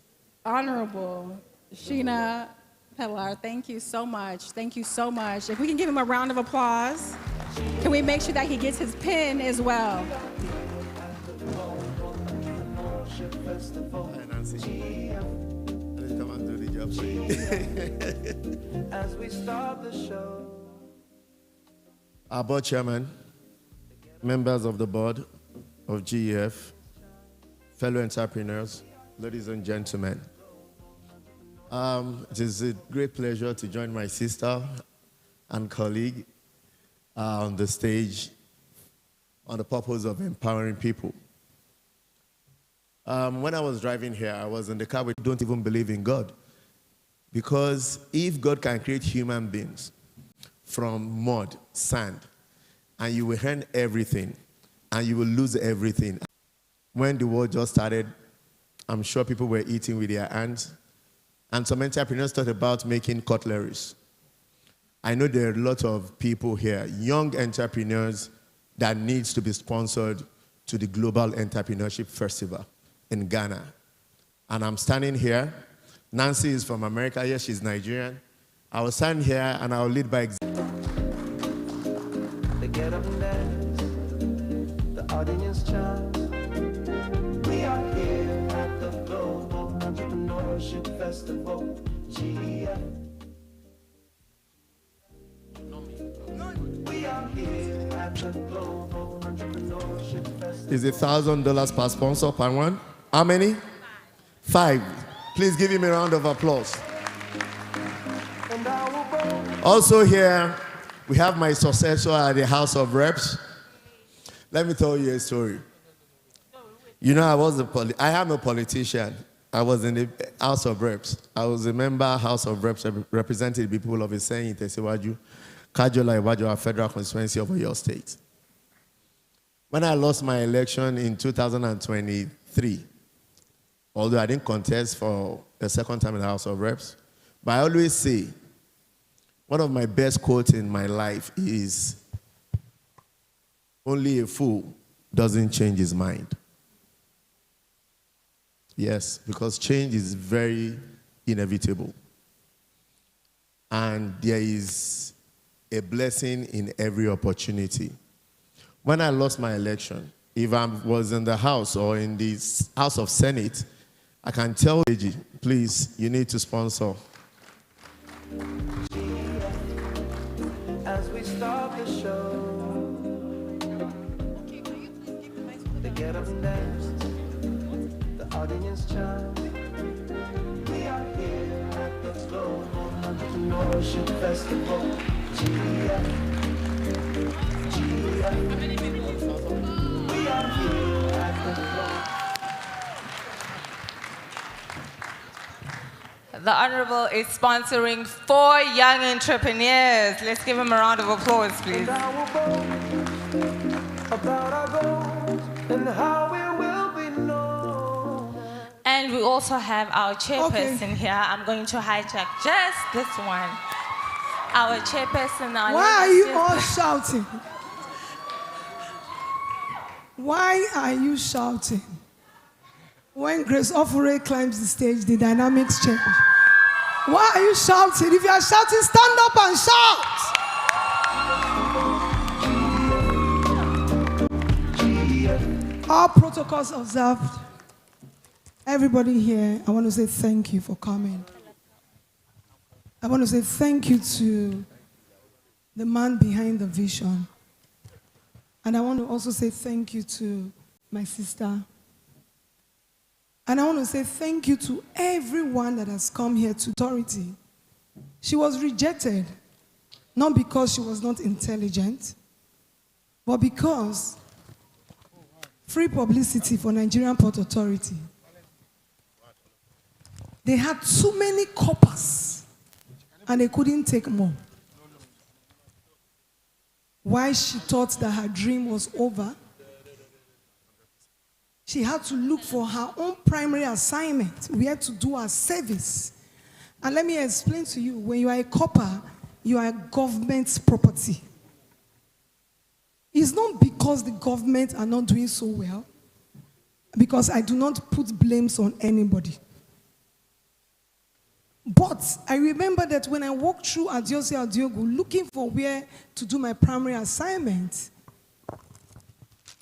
Speaker 6: Honorable Sheena Peddler, thank you so much. Thank you so much. If we can give him a round of applause, can we make sure that he gets his pin as well?
Speaker 18: Hi, Nancy. Let's come and do the job for you.
Speaker 3: As we start the show.
Speaker 18: Our board chairman, members of the board of GEF, fellow entrepreneurs, ladies and gentlemen. It is a great pleasure to join my sister and colleague on the stage on the purpose of empowering people. When I was driving here, I was in the car with don't even believe in God. Because if God can create human beings from mud, sand, and you will earn everything, and you will lose everything. When the war just started, I'm sure people were eating with their hands. And some entrepreneurs thought about making cutleries. I know there are a lot of people here, young entrepreneurs, that needs to be sponsored to the Global Entrepreneurship Festival in Ghana. And I'm standing here. Nancy is from America. Yes, she's Nigerian. I will stand here and I will lead by example.
Speaker 3: They get up and dance, the audience chants. We are here at the Global Entrepreneurship Festival, GEF. We are here at the Global Entrepreneurship Festival.
Speaker 18: Is $1,000 per sponsor per one? How many? 5. Please give him a round of applause. Also here, we have my successor at the House of Reps. Let me tell you a story. You know, I am a politician. I was in the House of Reps. I was a member House of Reps representing the people of Iseyin, Tesiwaju, Kajola, Iwajo, Federal Constituency of your state. When I lost my election in 2023, although I didn't contest for the second time in the House of Reps, but I always say, one of my best quotes in my life is, only a fool doesn't change his mind. Yes, because change is very inevitable. And there is a blessing in every opportunity. When I lost my election, if I was in the House or in the House of Senate, I can tell you, please, you need to sponsor.
Speaker 3: As we start the show, they get up and dance, the audience chants. We are here at the Global Entrepreneurship Festival, GEF. We are here at the Global.
Speaker 19: The Honorable is sponsoring 4 young entrepreneurs. Let's give him a round of applause, please.
Speaker 3: About our goals and how we will be known.
Speaker 19: And we also have our chairperson here. I'm going to hijack just this one. our chairperson.
Speaker 4: Why are you all shouting? Why are you shouting? When Grace Ofure climbs the stage, the dynamics change. Why are you shouting? If you are shouting, stand up and shout. All protocols observed. Everybody here, I want to say thank you for coming. I want to say thank you to the man behind the vision. And I want to also say thank you to my sister. And I want to say thank you to everyone that has come here to authority. She was rejected, not because she was not intelligent, but because free publicity for Nigerian Port Authority. They had too many coppers, and they couldn't take more. Why she thought that her dream was over, she had to look for her own primary assignment. We had to do our service. And let me explain to you, when you are a copper, you are government's property. It's not because the government are not doing so well, because I do not put blames on anybody. But I remember that when I walked through Adiosi Adiogu looking for where to do my primary assignment,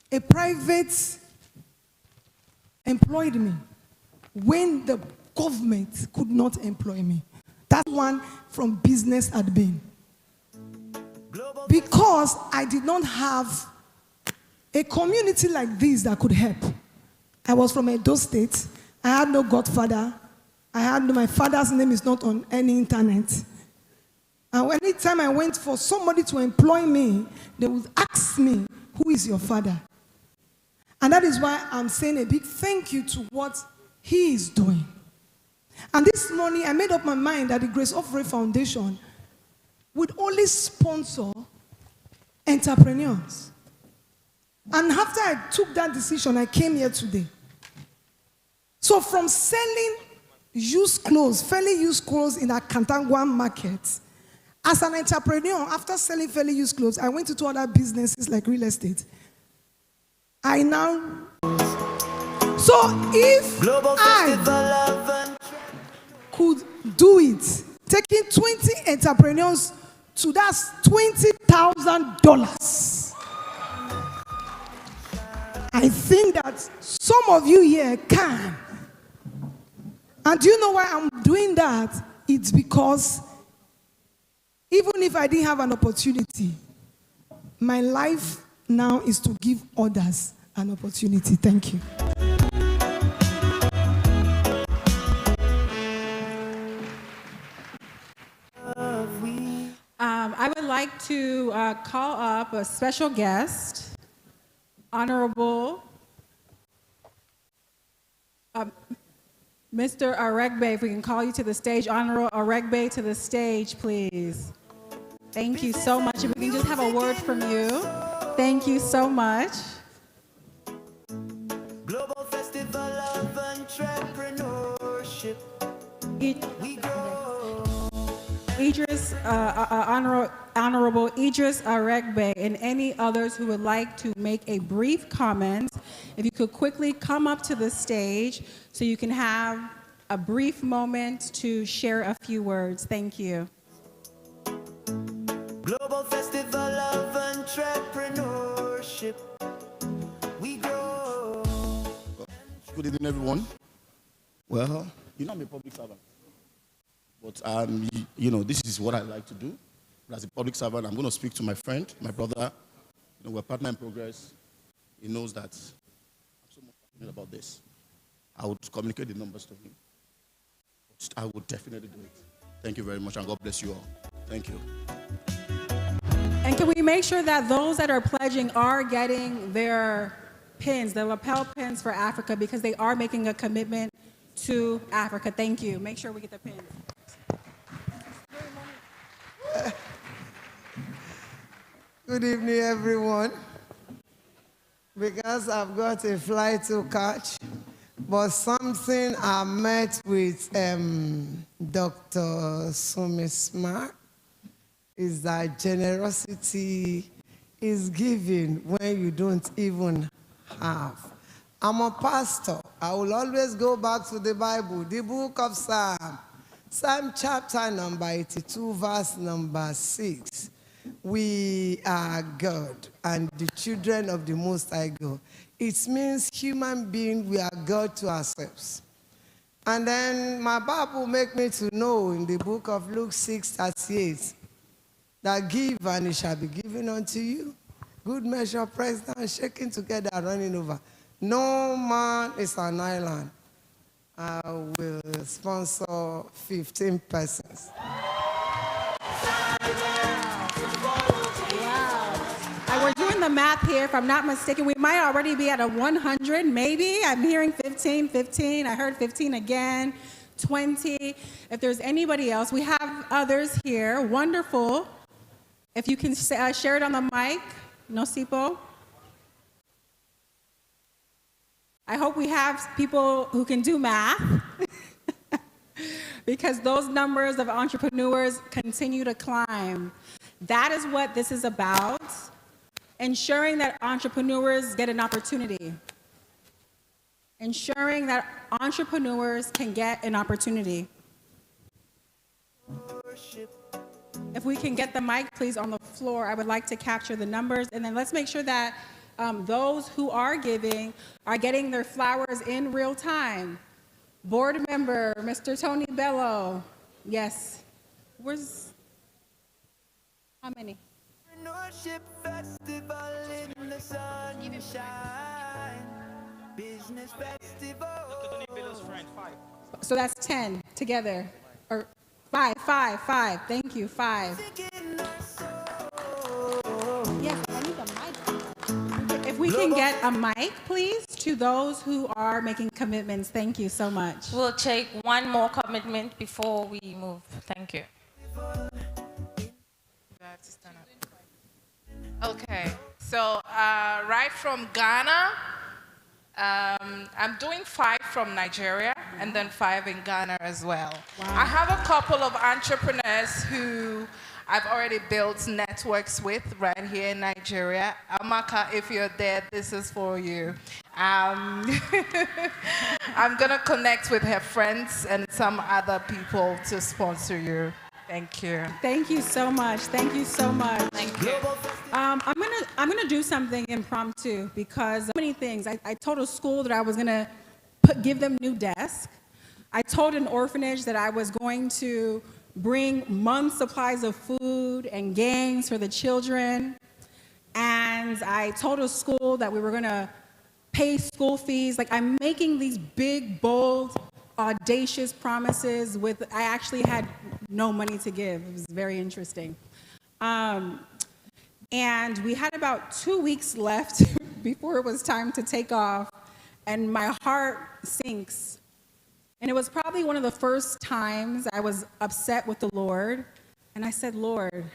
Speaker 4: a private employed me when the government could not employ me. That one from business admin. Because I did not have a community like this that could help. I was from Edo State. I had no godfather. My father's name is not on any internet. And anytime I went for somebody to employ me, they would ask me, who is your father? And that is why I'm saying a big thank you to what he is doing. And this morning, I made up my mind that the Grace Ofure Foundation would only sponsor entrepreneurs. And after I took that decision, I came here today. So from selling used clothes, fairly used clothes in a Kantangwan market, as an entrepreneur, after selling fairly used clothes, I went into other businesses like real estate. I now... So if I could do it, taking 20 entrepreneurs to that's $20,000. I think that some of you here can. And do you know why I'm doing that? It's because even if I didn't have an opportunity, my life now is to give others an opportunity. Thank you.
Speaker 6: I would like to call up a special guest, Honorable Mr. Aregbe, if we can call you to the stage. Honorable Aregbe to the stage, please. Thank you so much. If we can just have a word from you. Thank you so much.
Speaker 2: Global Festival of Entrepreneurship.
Speaker 6: Honorable Idris Aregbe and any others who would like to make a brief comment, if you could quickly come up to the stage so you can have a brief moment to share a few words. Thank you.
Speaker 2: Global Festival of Entrepreneurship. We grow.
Speaker 5: Good evening, everyone. Well, I'm a public servant. But, this is what I like to do. As a public servant, I'm going to speak to my friend, my brother. We're partner in progress. He knows that I'm so much passionate about this. I would communicate the numbers to him. I would definitely do it. Thank you very much, and God bless you all. Thank you.
Speaker 6: And can we make sure that those that are pledging are getting their pins, their lapel pins for Africa, because they are making a commitment to Africa. Thank you. Make sure we get the pins.
Speaker 21: Good evening, everyone. Because I've got a flight to catch, but something I met with Dr. Sumisma is that generosity is giving when you don't even have. I'm a pastor. I will always go back to the Bible, the book of Psalm. Psalm chapter number 82, verse number 6. We are God and the children of the Most High God. It means human being, we are God to ourselves. And then my Bible make me to know in the book of Luke 6:38 that give and it shall be given unto you. Good measure, pressed down, shaking together, running over. No man is an island. I will sponsor 15 persons.
Speaker 6: We're doing the math here, if I'm not mistaken. We might already be at a 100, maybe. I'm hearing 15, 15. I heard 15 again, 20. If there's anybody else, we have others here. Wonderful. If you can share it on the mic, Nosipo. I hope we have people who can do math because those numbers of entrepreneurs continue to climb. That is what this is about. Ensuring that entrepreneurs get an opportunity. Ensuring that entrepreneurs can get an opportunity. If we can get the mic, please, on the floor, I would like to capture the numbers. And then let's make sure that those who are giving are getting their flowers in real time. Board member, Mr. Tony Bello. Yes. Where's, how many?
Speaker 3: Entrepreneurship festival in the sunshine. Business festival.
Speaker 6: So that's 10 together. Or five. Thank you, 5. Yes, I need a mic. If we can get a mic, please, to those who are making commitments. Thank you so much.
Speaker 19: We'll take one more commitment before we move. Thank you.
Speaker 8: Okay, so right from Ghana, I'm doing 5 from Nigeria and then 5 in Ghana as well.
Speaker 6: Wow.
Speaker 8: I have a couple of entrepreneurs who I've already built networks with right here in Nigeria. Amaka, if you're there, this is for you. I'm gonna connect with her friends and some other people to sponsor you. Thank you.
Speaker 6: Thank you so much. Thank you so much.
Speaker 8: Thank you.
Speaker 6: I'm gonna do something impromptu because so many things. I told a school that I was gonna give them new desks. I told an orphanage that I was going to bring months' supplies of food and games for the children. And I told a school that we were gonna pay school fees. Like, I'm making these big, bold, audacious promises with, I actually had no money to give. It was very interesting. And we had about 2 weeks left before it was time to take off, and my heart sinks. And it was probably one of the first times I was upset with the Lord, and I said, Lord,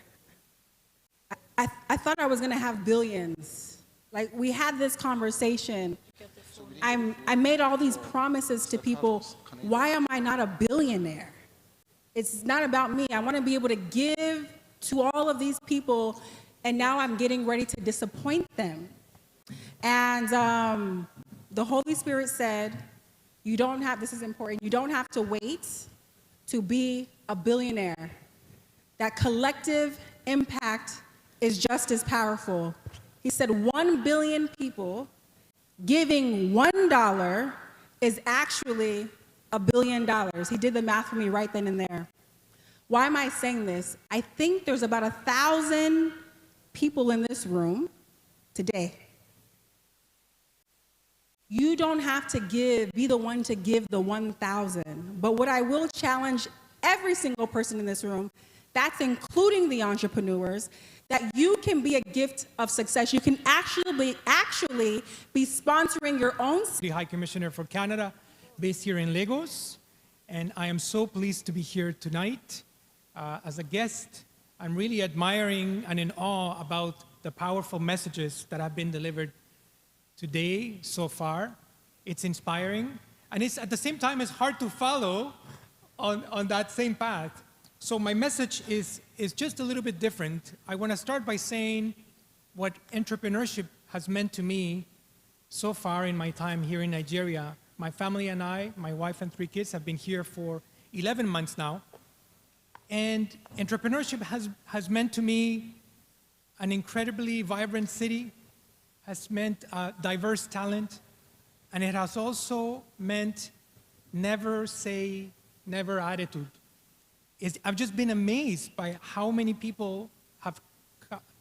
Speaker 6: I thought I was gonna have billions. Like, we had this conversation. I made all these promises to people. Why am I not a billionaire? It's not about me. I want to be able to give to all of these people, and now I'm getting ready to disappoint them. And the Holy Spirit said, you don't have, this is important, you don't have to wait to be a billionaire. That collective impact is just as powerful. He said 1 billion people giving $1 is actually $1 billion. He did the math for me right then and there. Why am I saying this? I think there's about 1,000 people in this room today. You don't have to be the one to give the 1,000. But what I will challenge every single person in this room, that's including the entrepreneurs, that you can be a gift of success. You can actually be sponsoring your own.
Speaker 9: The High Commissioner for Canada, based here in Lagos, and I am so pleased to be here tonight as a guest. I'm really admiring and in awe about the powerful messages that have been delivered today so far. It's inspiring, and it's at the same time it's hard to follow on that same path. So my message is just a little bit different. I want to start by saying what entrepreneurship has meant to me so far in my time here in Nigeria. My family and I, my wife and 3 kids, have been here for 11 months now. And entrepreneurship has meant to me an incredibly vibrant city, has meant diverse talent, and it has also meant never say never attitude. I've just been amazed by how many people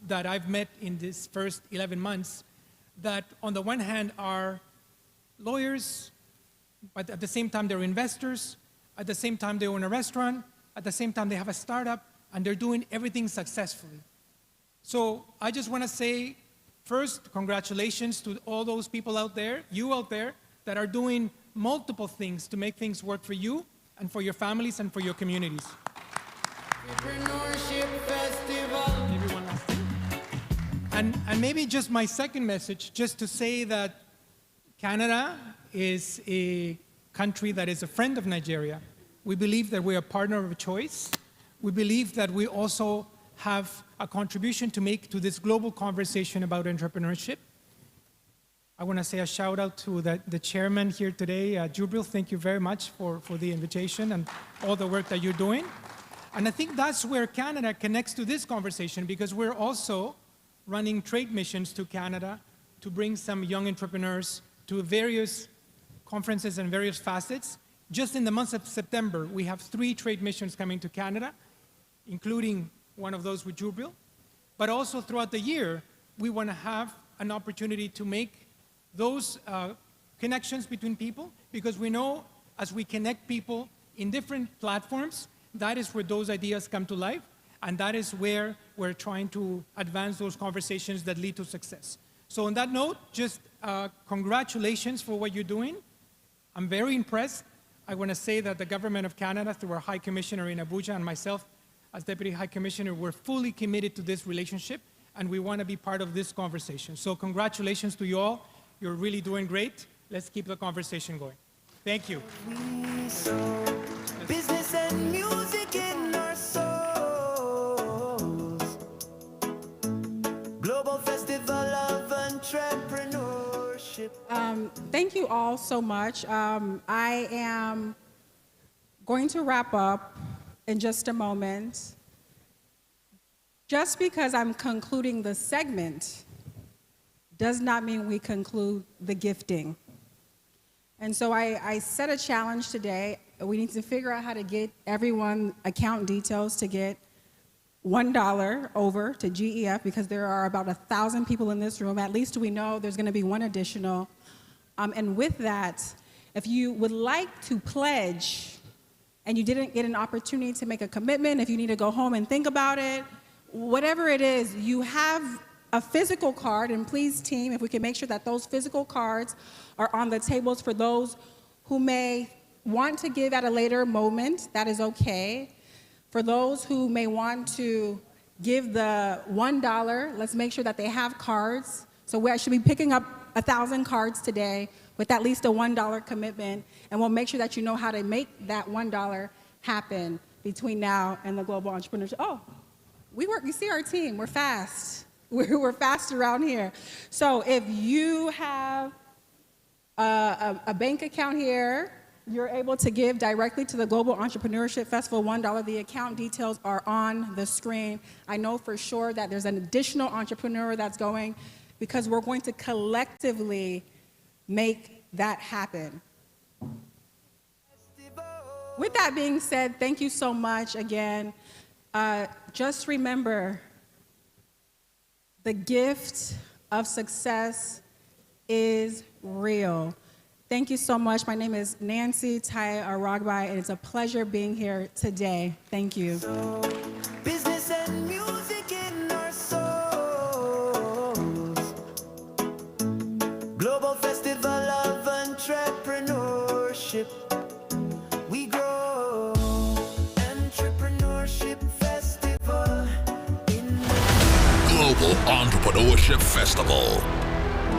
Speaker 9: that I've met in this first 11 months that on the one hand are lawyers, but at the same time they're investors, at the same time they own a restaurant, at the same time they have a startup, and they're doing everything successfully. So I just want to say, first, congratulations to all those people out there, you out there, that are doing multiple things to make things work for you and for your families and for your communities.
Speaker 1: Entrepreneurship Festival.
Speaker 9: Maybe one last thing. And maybe just my second message, just to say that Canada is a country that is a friend of Nigeria. We believe that we're a partner of choice. We believe that we also have a contribution to make to this global conversation about entrepreneurship. I want to say a shout out to the chairman here today, Jubril. Thank you very much for the invitation and all the work that you're doing. And I think that's where Canada connects to this conversation, because we're also running trade missions to Canada to bring some young entrepreneurs to various conferences and various facets. Just in the month of September, we have 3 trade missions coming to Canada, including one of those with Jubril. But also throughout the year, we want to have an opportunity to make those connections between people, because we know as we connect people in different platforms, that is where those ideas come to life, and that is where we're trying to advance those conversations that lead to success. So on that note, just congratulations for what you're doing. I'm very impressed. I want to say that the government of Canada, through our High Commissioner in Abuja, and myself as Deputy High Commissioner, we're fully committed to this relationship, and we want to be part of this conversation. So congratulations to you all. You're really doing great. Let's keep the conversation going. Thank you.
Speaker 3: Business and music in our souls. Global Festival of Entrepreneurship.
Speaker 6: Thank you all so much. I am going to wrap up in just a moment. Just because I'm concluding the segment does not mean we conclude the gifting. And so I set a challenge today. We need to figure out how to get everyone account details to get $1 over to GEF, because there are about 1,000 people in this room. At least we know there's going to be one additional. And with that, if you would like to pledge and you didn't get an opportunity to make a commitment, if you need to go home and think about it, whatever it is, you have a physical card, and please, team, if we can make sure that those physical cards are on the tables for those who may want to give at a later moment, that is okay. For those who may want to give the $1, let's make sure that they have cards. So we should be picking up 1,000 cards today with at least a $1 commitment, and we'll make sure that you know how to make that $1 happen between now and the Global Entrepreneurship. Oh, you see our team, we're fast. We're fast around here. So if you have a bank account here, you're able to give directly to the Global Entrepreneurship Festival, $1. The account details are on the screen. I know for sure that there's an additional entrepreneur that's going, because we're going to collectively make that happen. With that being said, thank you so much again. Just remember, the gift of success is real. Thank you so much. My name is Nancy Tai Aragbai, and it's a pleasure being here today. Thank you.
Speaker 3: Business and music in our souls. Global Festival of Entrepreneurship. We grow. Entrepreneurship Festival.
Speaker 7: Global Entrepreneurship Festival.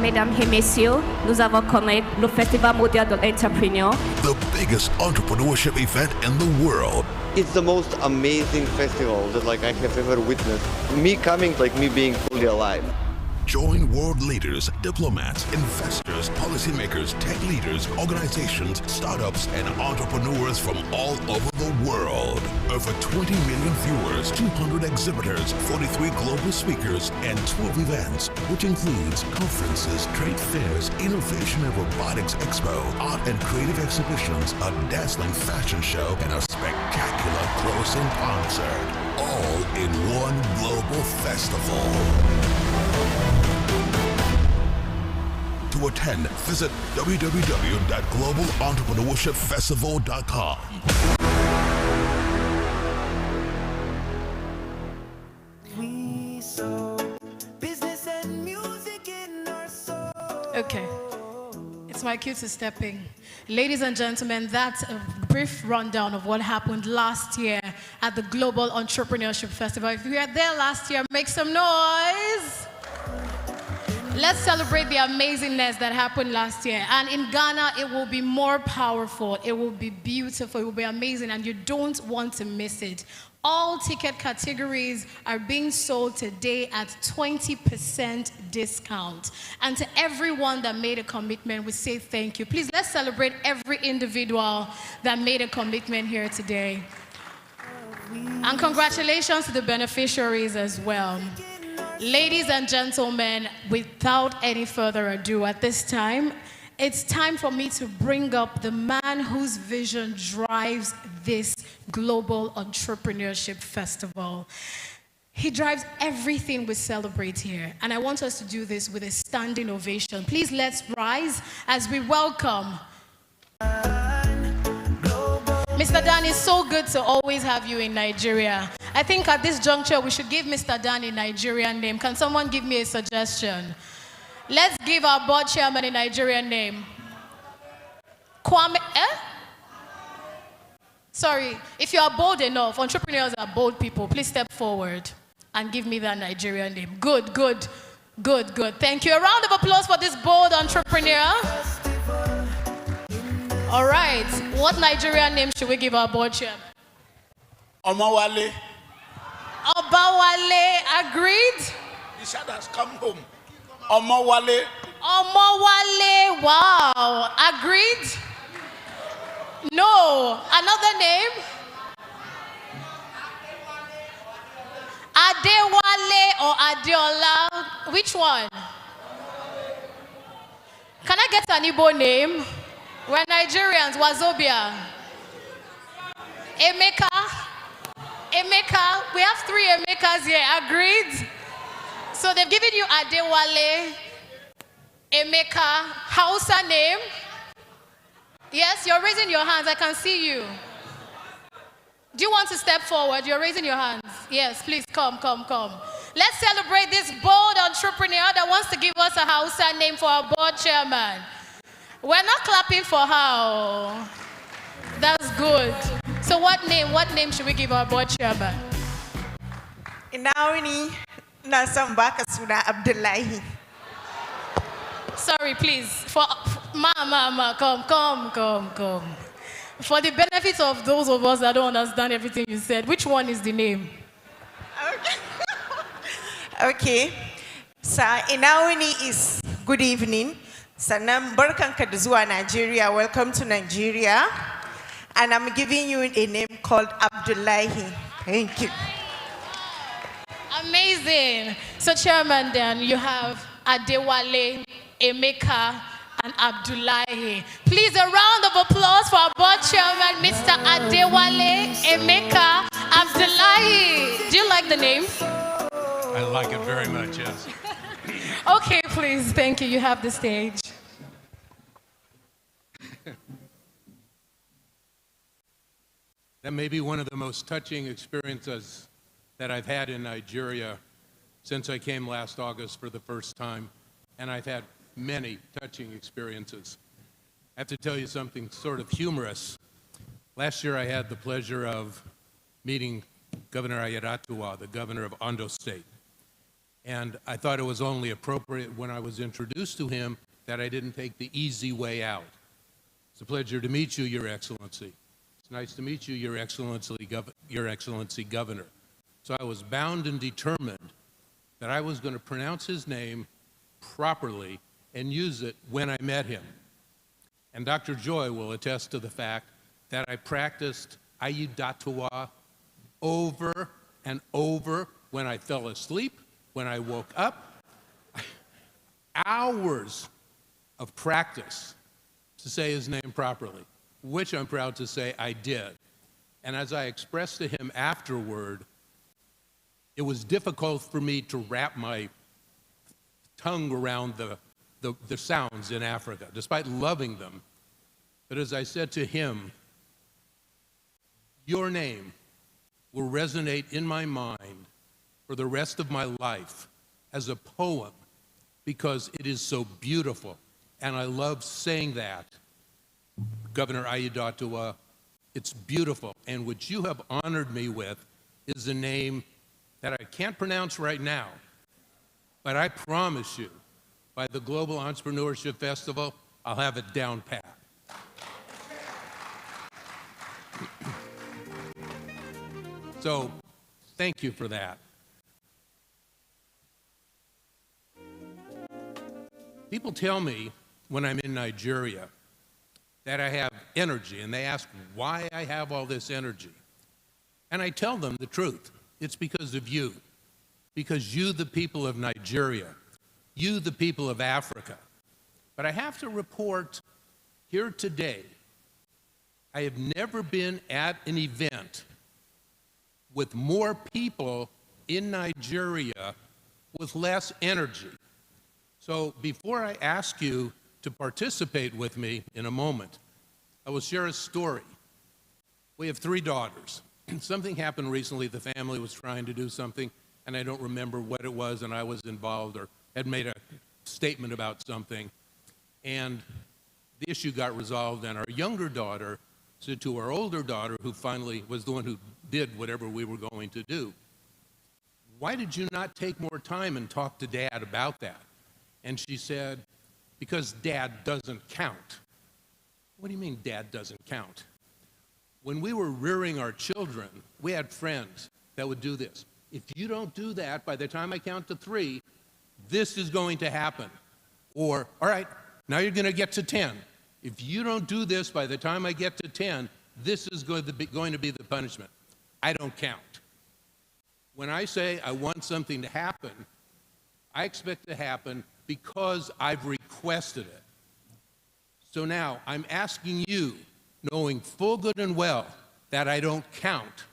Speaker 24: Mesdames et messieurs, nous avons connu le Festival mondial de l'entrepreneur.
Speaker 7: The the biggest entrepreneurship event in the world.
Speaker 11: It's the most amazing festival that I have ever witnessed. Me coming, me being fully alive.
Speaker 7: Join world leaders, diplomats, investors, policymakers, tech leaders, organizations, startups, and entrepreneurs from all over the world. Over 20 million viewers, 200 exhibitors, 43 global speakers, and 12 events, which includes conferences, trade fairs, innovation and robotics expo, art and creative exhibitions, a dazzling fashion show, and a spectacular closing concert. All in one global festival. To attend, visit www.globalentrepreneurshipfestival.com.
Speaker 20: Okay. It's my cue to step in. Ladies and gentlemen, that's a brief rundown of what happened last year at the Global Entrepreneurship Festival. If you were there last year, make some noise. Let's celebrate the amazingness that happened last year. And in Ghana, it will be more powerful. It will be beautiful. It will be amazing. And you don't want to miss it. All ticket categories are being sold today at 20% discount. And to everyone that made a commitment, we say thank you. Please, let's celebrate every individual that made a commitment here today. And congratulations to the beneficiaries as well. Ladies and gentlemen, without any further ado, at this time, it's time for me to bring up the man whose vision drives this Global Entrepreneurship Festival. He drives everything we celebrate here, and I want us to do this with a standing ovation. Please let's rise as we welcome Mr. Dan. It's so good to always have you in Nigeria. I think at this juncture, we should give Mr. Dan a Nigerian name. Can someone give me a suggestion? Let's give our board chairman a Nigerian name. Kwame, Sorry, if you are bold enough, entrepreneurs are bold people. Please step forward and give me that Nigerian name. Good, good, good, good. Thank you. A round of applause for this bold entrepreneur. All right, what Nigerian name should we give our board chairman?
Speaker 12: Omawale.
Speaker 20: Obawale, agreed?
Speaker 12: The child has come home. Omawale.
Speaker 20: Omawale, wow, agreed? No, another name? Adewale or Adeola, which one? Can I get an Igbo name? We're Nigerians, Wazobia. Emeka. Emeka, we have 3 Emekas here, agreed? So they've given you Adewale, Emeka, Hausa name. Yes, you're raising your hands, I can see you. Do you want to step forward? You're raising your hands. Yes, please come, come, come. Let's celebrate this bold entrepreneur that wants to give us a Hausa name for our board chairman. We're not clapping for her. That's good. So what name should we give our board chairman?
Speaker 13: Inauni Nasambaka Suna Abdullahi.
Speaker 20: Sorry, please. For Ma, come. For the benefit of those of us that don't understand everything you said, which one is the name?
Speaker 13: Okay. So Inauni is good evening. Sanam Barkanka Duzua, Nigeria. Welcome to Nigeria. And I'm giving you a name called Abdullahi. Thank you.
Speaker 20: Amazing. So, Chairman, then you have Adewale, Emeka, and Abdullahi. Please, a round of applause for our board chairman, Mr. Adewale, Emeka, Abdullahi. Do you like the name?
Speaker 22: I like it very much, yes.
Speaker 20: Okay, please. Thank you. You have the stage.
Speaker 22: That may be one of the most touching experiences that I've had in Nigeria since I came last August for the first time, and I've had many touching experiences. I have to tell you something sort of humorous. Last year I had the pleasure of meeting Governor Ayaratua, the governor of Ondo State, and I thought it was only appropriate when I was introduced to him that I didn't take the easy way out. It's a pleasure to meet you, Your Excellency. It's nice to meet you, Your Excellency, Governor. So I was bound and determined that I was going to pronounce his name properly and use it when I met him. And Dr. Joy will attest to the fact that I practiced Ayudatawa over and over when I fell asleep, when I woke up. Hours of practice to say his name properly, which I'm proud to say I did. And as I expressed to him afterward, it was difficult for me to wrap my tongue around the sounds in Africa, despite loving them. But as I said to him, your name will resonate in my mind for the rest of my life as a poem because it is so beautiful. And I love saying that, Governor Ayudatawa. It's beautiful. And what you have honored me with is a name that I can't pronounce right now, but I promise you, by the Global Entrepreneurship Festival, I'll have it down pat. So, thank you for that. People tell me when I'm in Nigeria that I have energy, and they ask why I have all this energy. And I tell them the truth. It's because of you. Because you, the people of Nigeria, you, the people of Africa. But I have to report here today, I have never been at an event with more people in Nigeria with less energy. So before I ask you to participate with me in a moment, I will share a story. We have 3 daughters. Something happened recently, the family was trying to do something, and I don't remember what it was, and I was involved or had made a statement about something, and the issue got resolved, and our younger daughter said to our older daughter, who finally was the one who did whatever we were going to do, why did you not take more time and talk to Dad about that? And she said, because Dad doesn't count. What do you mean Dad doesn't count? When we were rearing our children, we had friends that would do this. If you don't do that, by the time I count to 3, this is going to happen. Or, all right, now you're going to get to 10. If you don't do this by the time I get to 10, this is going to be the punishment. I don't count. When I say I want something to happen, I expect it to happen because I've requested it. So now I'm asking you, knowing full good and well that I don't count,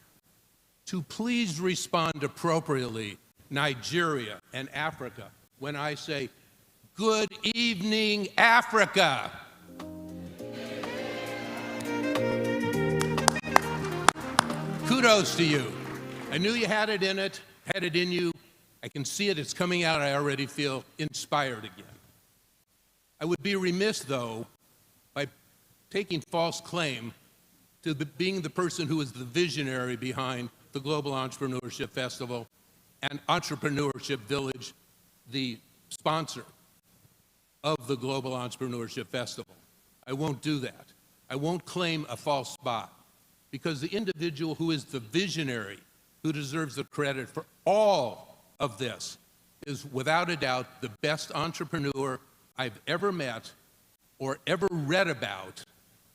Speaker 22: to please respond appropriately, Nigeria and Africa, when I say, good evening, Africa. Kudos to you. I knew you had it in you. I can see it, it's coming out. I already feel inspired again. I would be remiss, though, by taking false claim to being the person who is the visionary behind the Global Entrepreneurship Festival and Entrepreneurship Village, the sponsor of the Global Entrepreneurship Festival. I won't do that. I won't claim a false spot, because the individual who is the visionary, who deserves the credit for all of this, is without a doubt the best entrepreneur I've ever met or ever read about.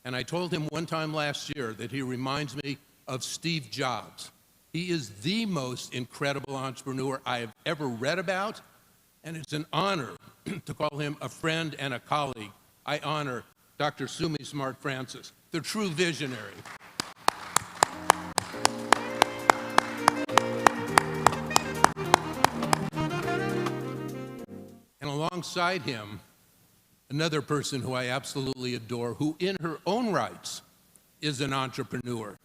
Speaker 22: And I told him one time last year that he reminds me of Steve Jobs. He is the most incredible entrepreneur I have ever read about, and it's an honor to call him a friend and a colleague. I honor Dr. Sumi Smart Francis, the true visionary. And alongside him, another person who I absolutely adore, who in her own rights is an entrepreneur,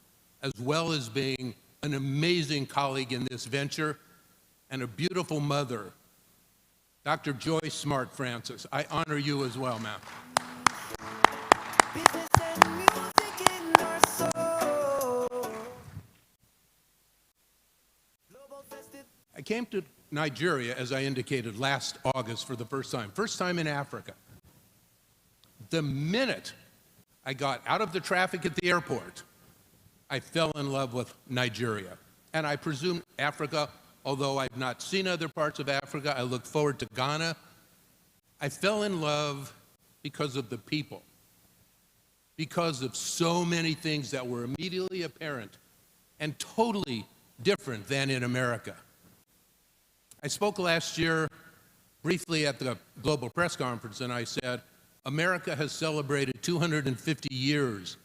Speaker 22: as well as being an amazing colleague in this venture and a beautiful mother, Dr. Joy Smart Francis. I honor you as well, ma'am. I came to Nigeria, as I indicated, last August for the first time in Africa. The minute I got out of the traffic at the airport, I fell in love with Nigeria. And I presume Africa, although I've not seen other parts of Africa, I look forward to Ghana. I fell in love because of the people, because of so many things that were immediately apparent and totally different than in America. I spoke last year briefly at the Global Press Conference, and I said, America has celebrated 250 years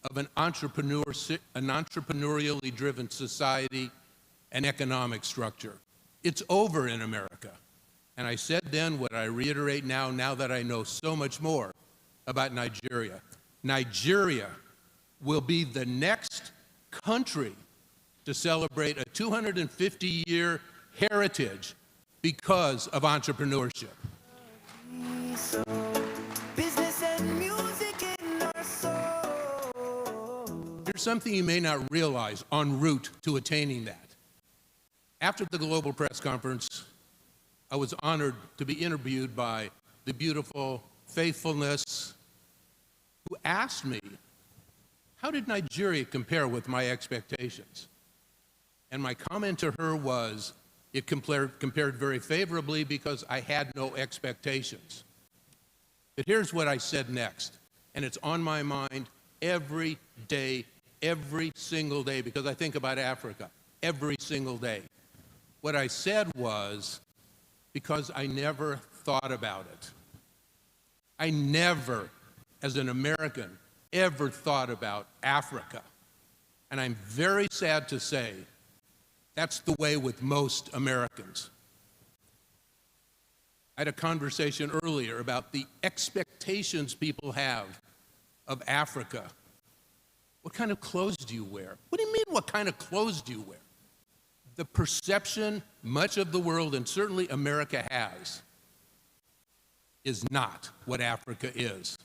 Speaker 22: of an entrepreneurially driven society and economic structure. It's over in America. And I said then what I reiterate now that I know so much more about Nigeria. Nigeria will be the next country to celebrate a 250-year heritage because of entrepreneurship.
Speaker 1: Business and music in our soul.
Speaker 22: There's something you may not realize en route to attaining that. After the Global Press Conference, I was honored to be interviewed by the beautiful Faithfulness, who asked me, how did Nigeria compare with my expectations? And my comment to her was, it compared very favorably because I had no expectations. But here's what I said next, and it's on my mind every day, every single day, because I think about Africa every single day. What I said was, because I never thought about it. I never, as an American, ever thought about Africa. And I'm very sad to say that's the way with most Americans. I had a conversation earlier about the expectations people have of Africa. What kind of clothes do you wear? What do you mean, what kind of clothes do you wear? The perception much of the world, and certainly America has, is not what Africa is.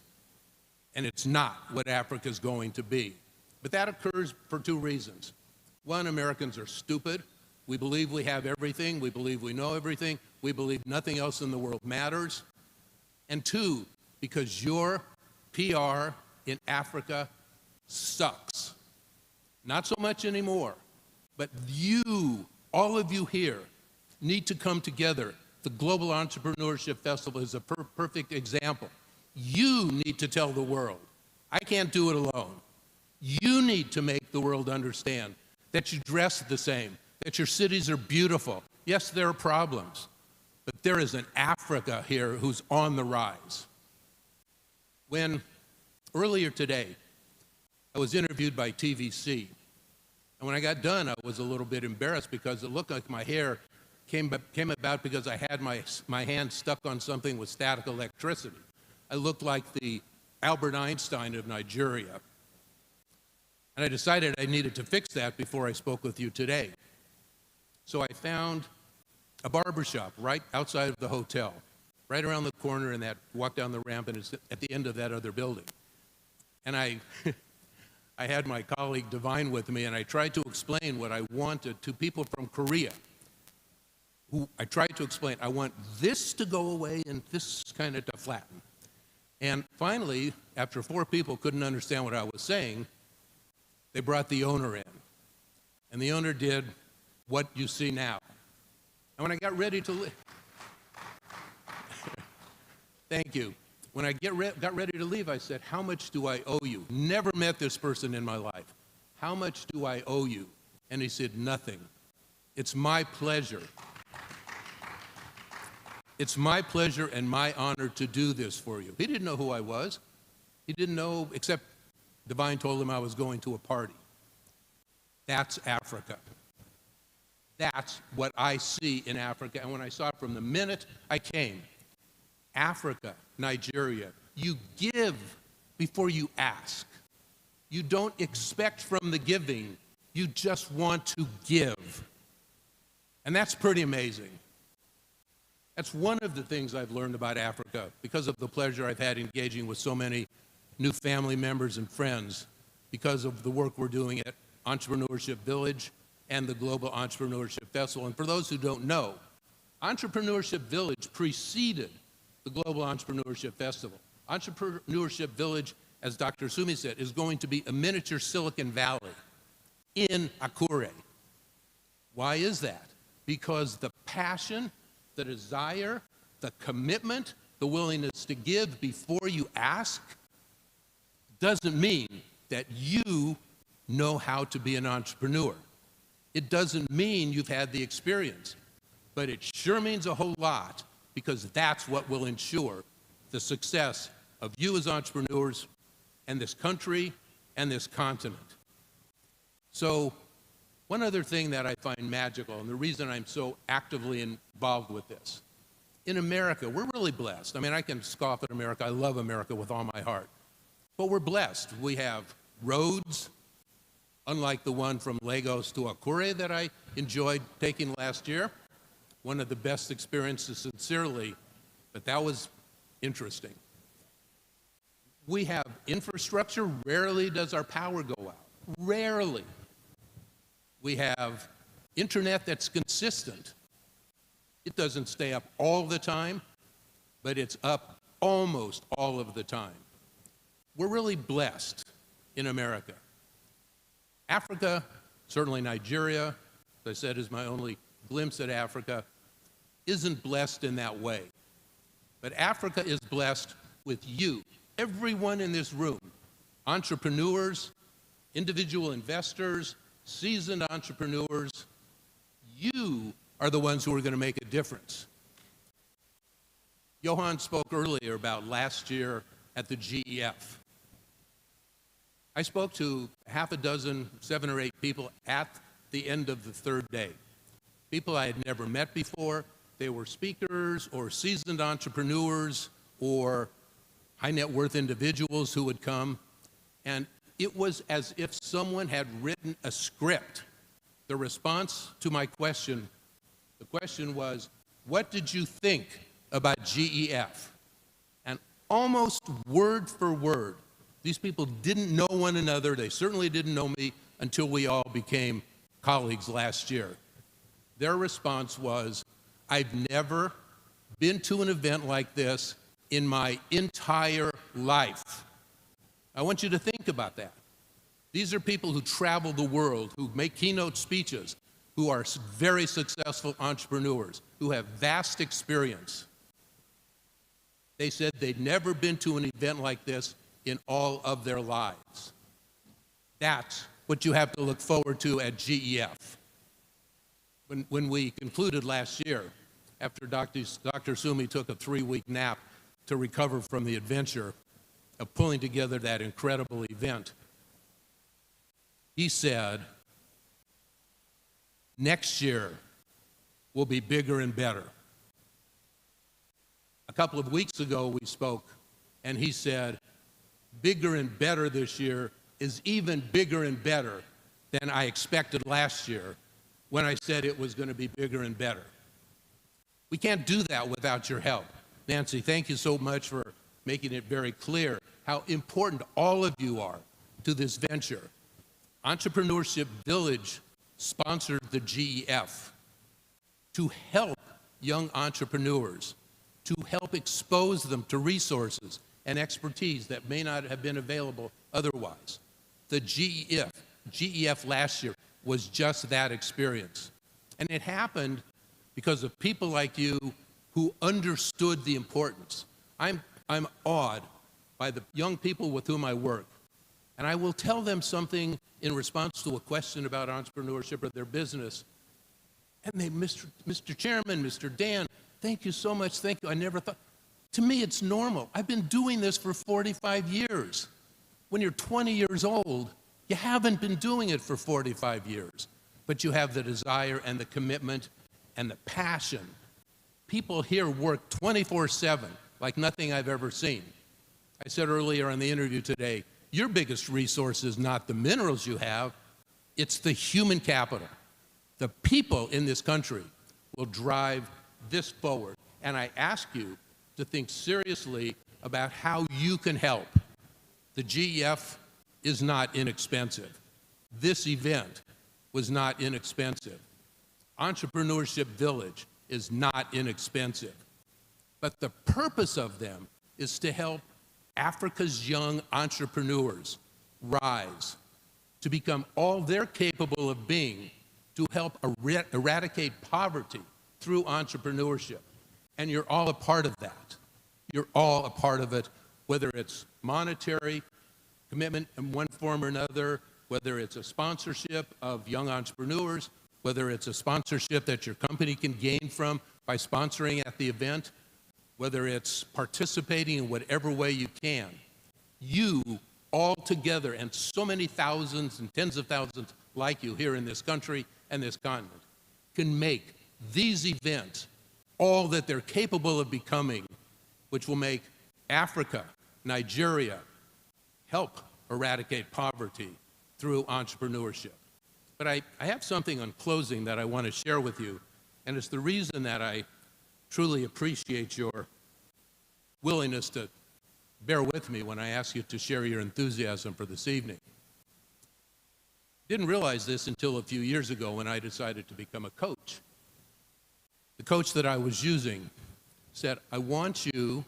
Speaker 22: And it's not what Africa is going to be. But that occurs for two reasons. One, Americans are stupid. We believe we have everything. We believe we know everything. We believe nothing else in the world matters. And two, because your PR in Africa sucks. Not so much anymore, but you, all of you here, need to come together. The Global Entrepreneurship Festival is a perfect example. You need to tell the world, I can't do it alone. You need to make the world understand that you dress the same, that your cities are beautiful. Yes, there are problems, but there is an Africa here who's on the rise. When earlier today, I was interviewed by TVC, and when I got done, I was a little bit embarrassed because it looked like my hair came about because I had my hand stuck on something with static electricity. I looked like the Albert Einstein of Nigeria. And I decided I needed to fix that before I spoke with you today. So I found a barbershop right outside of the hotel, right around the corner, and walked down the ramp, and it's at the end of that other building. And I had my colleague Divine with me, and I tried to explain what I wanted to people from Korea. I tried to explain, I want this to go away and this kind of to flatten. And finally, after 4 people couldn't understand what I was saying, they brought the owner in. And the owner did what you see now. And when I got ready to leave, thank you. When I got ready to leave, I said, how much do I owe you? Never met this person in my life. How much do I owe you? And he said, nothing. It's my pleasure. It's my pleasure and my honor to do this for you. He didn't know who I was. He didn't know, except Divine told him I was going to a party. That's Africa. That's what I see in Africa. And when I saw it from the minute I came, Africa, Nigeria, you give before you ask. You don't expect from the giving. You just want to give. And that's pretty amazing. That's one of the things I've learned about Africa because of the pleasure I've had engaging with so many new family members and friends because of the work we're doing at Entrepreneurship Village and the Global Entrepreneurship Festival. And for those who don't know, Entrepreneurship Village preceded the Global Entrepreneurship Festival. Entrepreneurship Village as Dr. Sumi said, is going to be a miniature Silicon Valley in Akure. Why is that? Because the passion, the desire, the commitment, the willingness to give before you ask doesn't mean that you know how to be an entrepreneur. It doesn't mean you've had the experience, but it sure means a whole lot, because that's what will ensure the success of you as entrepreneurs and this country and this continent. So one other thing that I find magical, and the reason I'm so actively involved with this, in America, we're really blessed. I mean, I can scoff at America. I love America with all my heart. But we're blessed. We have roads, unlike the one from Lagos to Akure that I enjoyed taking last year. One of the best experiences, sincerely, but that was interesting. We have infrastructure. Rarely does our power go out. Rarely. We have internet that's consistent. It doesn't stay up all the time, but it's up almost all of the time. We're really blessed in America. Africa, certainly Nigeria, as I said, is my only glimpse at Africa, isn't blessed in that way. But Africa is blessed with you, everyone in this room, entrepreneurs, individual investors, seasoned entrepreneurs. You are the ones who are going to make a difference. Johan spoke earlier about last year at the GEF. I spoke to half a dozen, 7 or 8 people at the end of the third day. People I had never met before. They were speakers or seasoned entrepreneurs or high net worth individuals who would come. And it was as if someone had written a script. The response to my question, the question was, what did you think about GEF? And almost word for word, these people didn't know one another. They certainly didn't know me until we all became colleagues last year. Their response was, I've never been to an event like this in my entire life. I want you to think about that. These are people who travel the world, who make keynote speeches, who are very successful entrepreneurs, who have vast experience. They said they'd never been to an event like this in all of their lives. That's what you have to look forward to at GEF. When we concluded last year, after Dr. Sumi took a 3-week nap to recover from the adventure of pulling together that incredible event, he said, next year will be bigger and better. A couple of weeks ago we spoke, and he said, bigger and better this year is even bigger and better than I expected last year when I said it was going to be bigger and better. We can't do that without your help. Nancy, thank you so much for making it very clear how important all of you are to this venture. Entrepreneurship Village sponsored the GEF to help young entrepreneurs, to help expose them to resources and expertise that may not have been available otherwise. The GEF last year was just that experience. And it happened because of people like you who understood the importance. I'm awed by the young people with whom I work. And I will tell them something in response to a question about entrepreneurship or their business. And they, Mr. Chairman, Mr. Dan, thank you so much, thank you. I never thought. To me, it's normal. I've been doing this for 45 years. When you're 20 years old, you haven't been doing it for 45 years, but you have the desire and the commitment and the passion. People here work 24/7 like nothing I've ever seen. I said earlier in the interview today, your biggest resource is not the minerals you have, it's the human capital. The people in this country will drive this forward. And I ask you to think seriously about how you can help. The GEF is not inexpensive. This event was not inexpensive. Entrepreneurship Village is not inexpensive. But the purpose of them is to help Africa's young entrepreneurs rise to become all they're capable of being to help eradicate poverty through entrepreneurship. And you're all a part of that. You're all a part of it, whether it's monetary commitment in one form or another, whether it's a sponsorship of young entrepreneurs, whether it's a sponsorship that your company can gain from by sponsoring at the event, whether it's participating in whatever way you can. You all together, and so many thousands and tens of thousands like you here in this country and this continent, can make these events all that they're capable of becoming, which will make Africa, Nigeria, help eradicate poverty through entrepreneurship. But I have something on closing that I want to share with you, and it's the reason that I truly appreciate your willingness to bear with me when I ask you to share your enthusiasm for this evening. Didn't realize this until a few years ago when I decided to become a coach. The coach that I was using said, I want you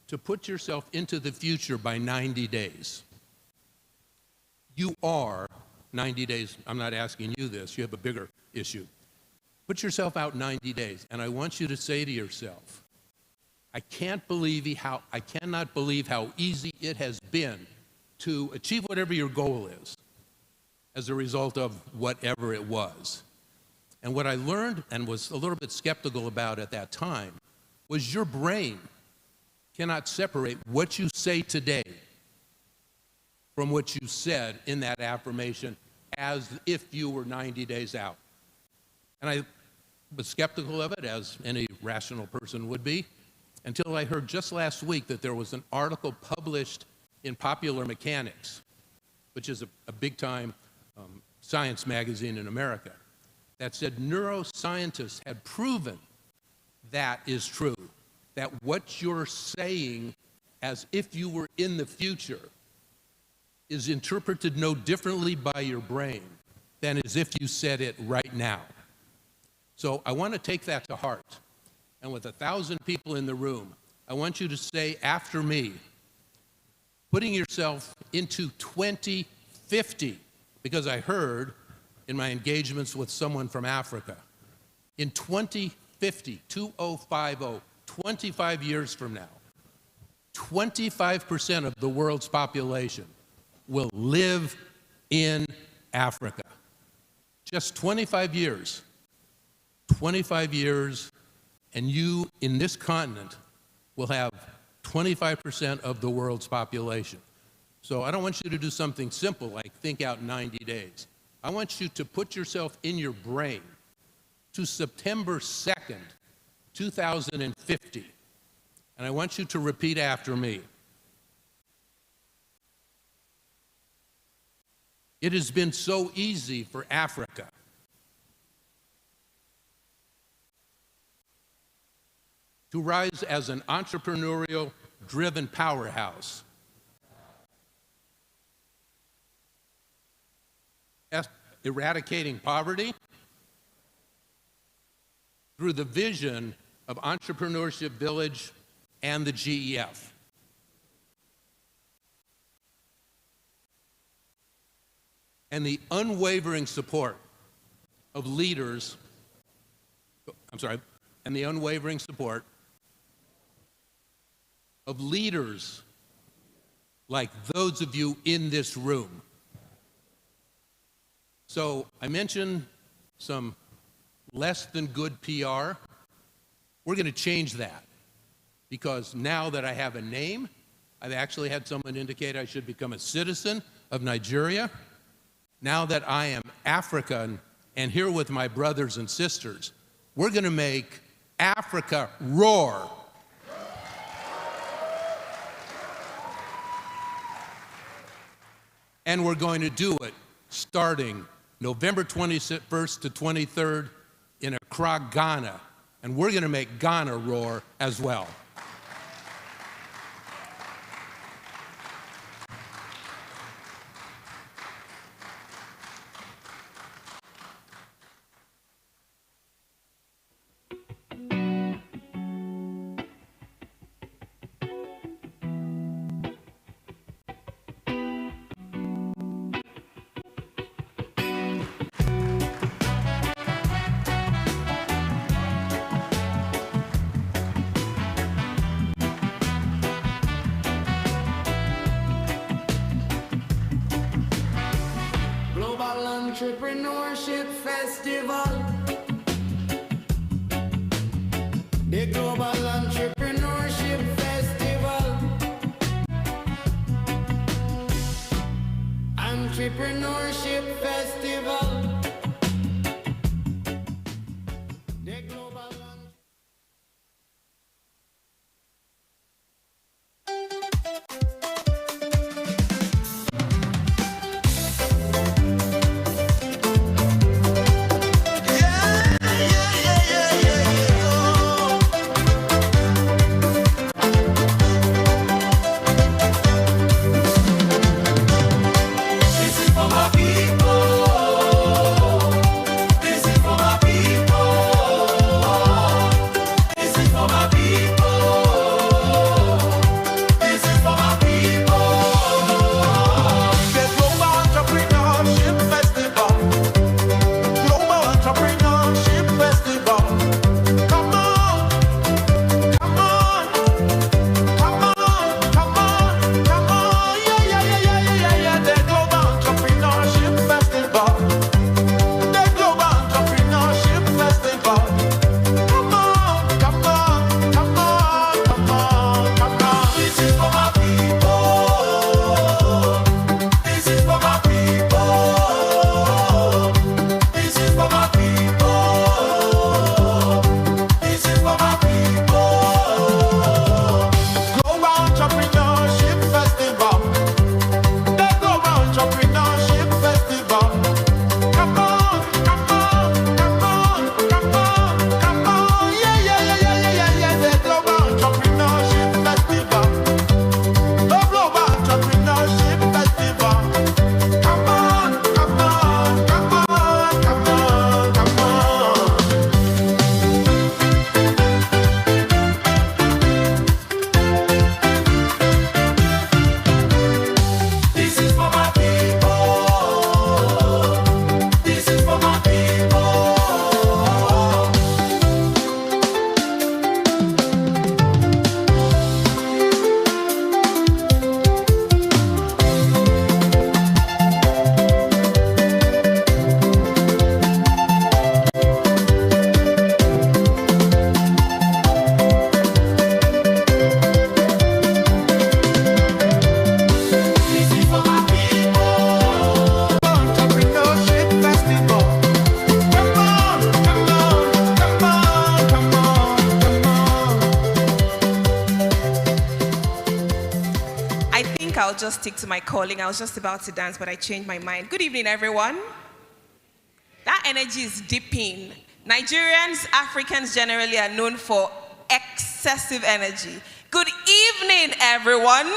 Speaker 22: to put yourself into the future by 90 days. You are 90 days. I'm not asking you this. You have a bigger issue. Put yourself out 90 days, and I want you to say to yourself, I cannot believe how easy it has been to achieve whatever your goal is as a result of whatever it was. And what I learned and was a little bit skeptical about at that time was your brain cannot separate what you say today from what you said in that affirmation as if you were 90 days out. And I was skeptical of it, as any rational person would be, until I heard just last week that there was an article published in Popular Mechanics, which is a big-time science magazine in America, that said neuroscientists had proven that is true, that what you're saying as if you were in the future is interpreted no differently by your brain than as if you said it right now. So I want to take that to heart. And with 1,000 people in the room, I want you to say after me, putting yourself into 2050, because I heard in my engagements with someone from Africa, in 2050, 2050, 25 years from now, 25% of the world's population will live in Africa. Just 25 years. 25 years, and you in this continent will have 25% of the world's population. So I don't want you to do something simple like think out 90 days. I want you to put yourself in your brain to September 2nd, 2050. And I want you to repeat after me. It has been so easy for Africa to rise as an entrepreneurial-driven powerhouse, eradicating poverty through the vision of Entrepreneurship Village and the GEF. And the unwavering support of leaders, and the unwavering support of leaders like those of you in this room. So I mentioned some less than good PR. We're going to change that because now that I have a name, I've actually had someone indicate I should become a citizen of Nigeria. Now that I am African and here with my brothers and sisters, we're going to make Africa roar. And we're going to do it starting November 21st to 23rd in Accra, Ghana. And we're going to make Ghana roar as well.
Speaker 1: Entrepreneurship Festival. The Global Entrepreneurship Festival. Entrepreneurship Festival. The Global
Speaker 10: I'll just stick to my calling. I was just about to dance, but I changed my mind. Good evening, everyone. That energy is dipping. Nigerians, Africans generally are known for excessive energy. Good evening, everyone.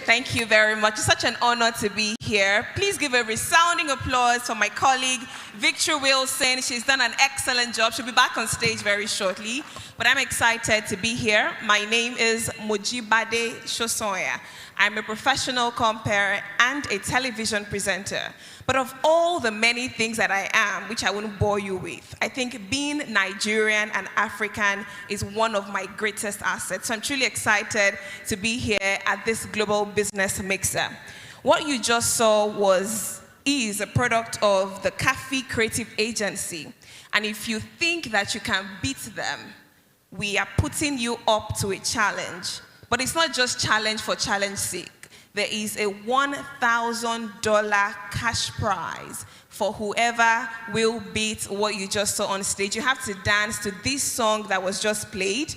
Speaker 10: Thank you very much. It's such an honor to be here. Please give a resounding applause for my colleague, Victory Wilson. She's done an excellent job. She'll be back on stage very shortly. But I'm excited to be here. My name is Mojibade Shosoya. I'm a professional compere and a television presenter. But of all the many things that I am, which I wouldn't bore you with, I think being Nigerian and African is one of my greatest assets. So I'm truly excited to be here at this global business mixer. What you just saw is a product of the Kafi Creative Agency. And if you think that you can beat them, we are putting you up to a challenge. But it's not just challenge for challenge's sake. There is a $1,000 cash prize for whoever will beat what you just saw on stage. You have to dance to this song that was just played.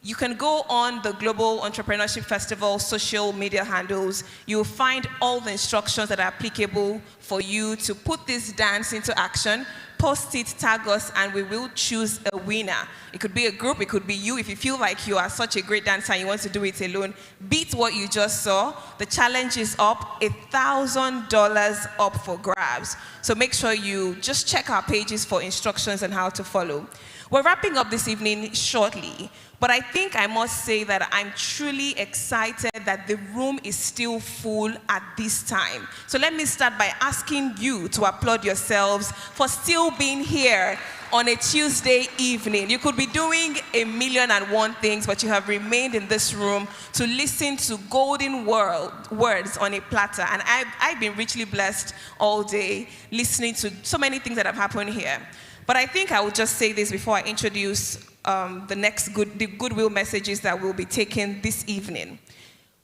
Speaker 10: You can go on the Global Entrepreneurship Festival social media handles. You'll find all the instructions that are applicable for you to put this dance into action. Post it, tag us, and we will choose a winner. It could be a group, it could be you. If you feel like you are such a great dancer and you want to do it alone, beat what you just saw. The challenge is up, $1,000 up for grabs. So make sure you just check our pages for instructions on how to follow. We're wrapping up this evening shortly, but I think I must say that I'm truly excited that the room is still full at this time. So let me start by asking you to applaud yourselves for still being here on a Tuesday evening. You could be doing 1,000,001 things, but you have remained in this room to listen to golden words on a platter. And I've been richly blessed all day listening to so many things that have happened here. But I think I will just say this before I introduce the goodwill messages that will be taken this evening.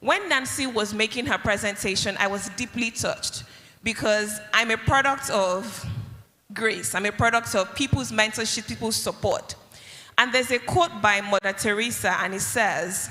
Speaker 10: When Nancy was making her presentation, I was deeply touched because I'm a product of grace. I'm a product of people's mentorship, people's support. And there's a quote by Mother Teresa, and it says,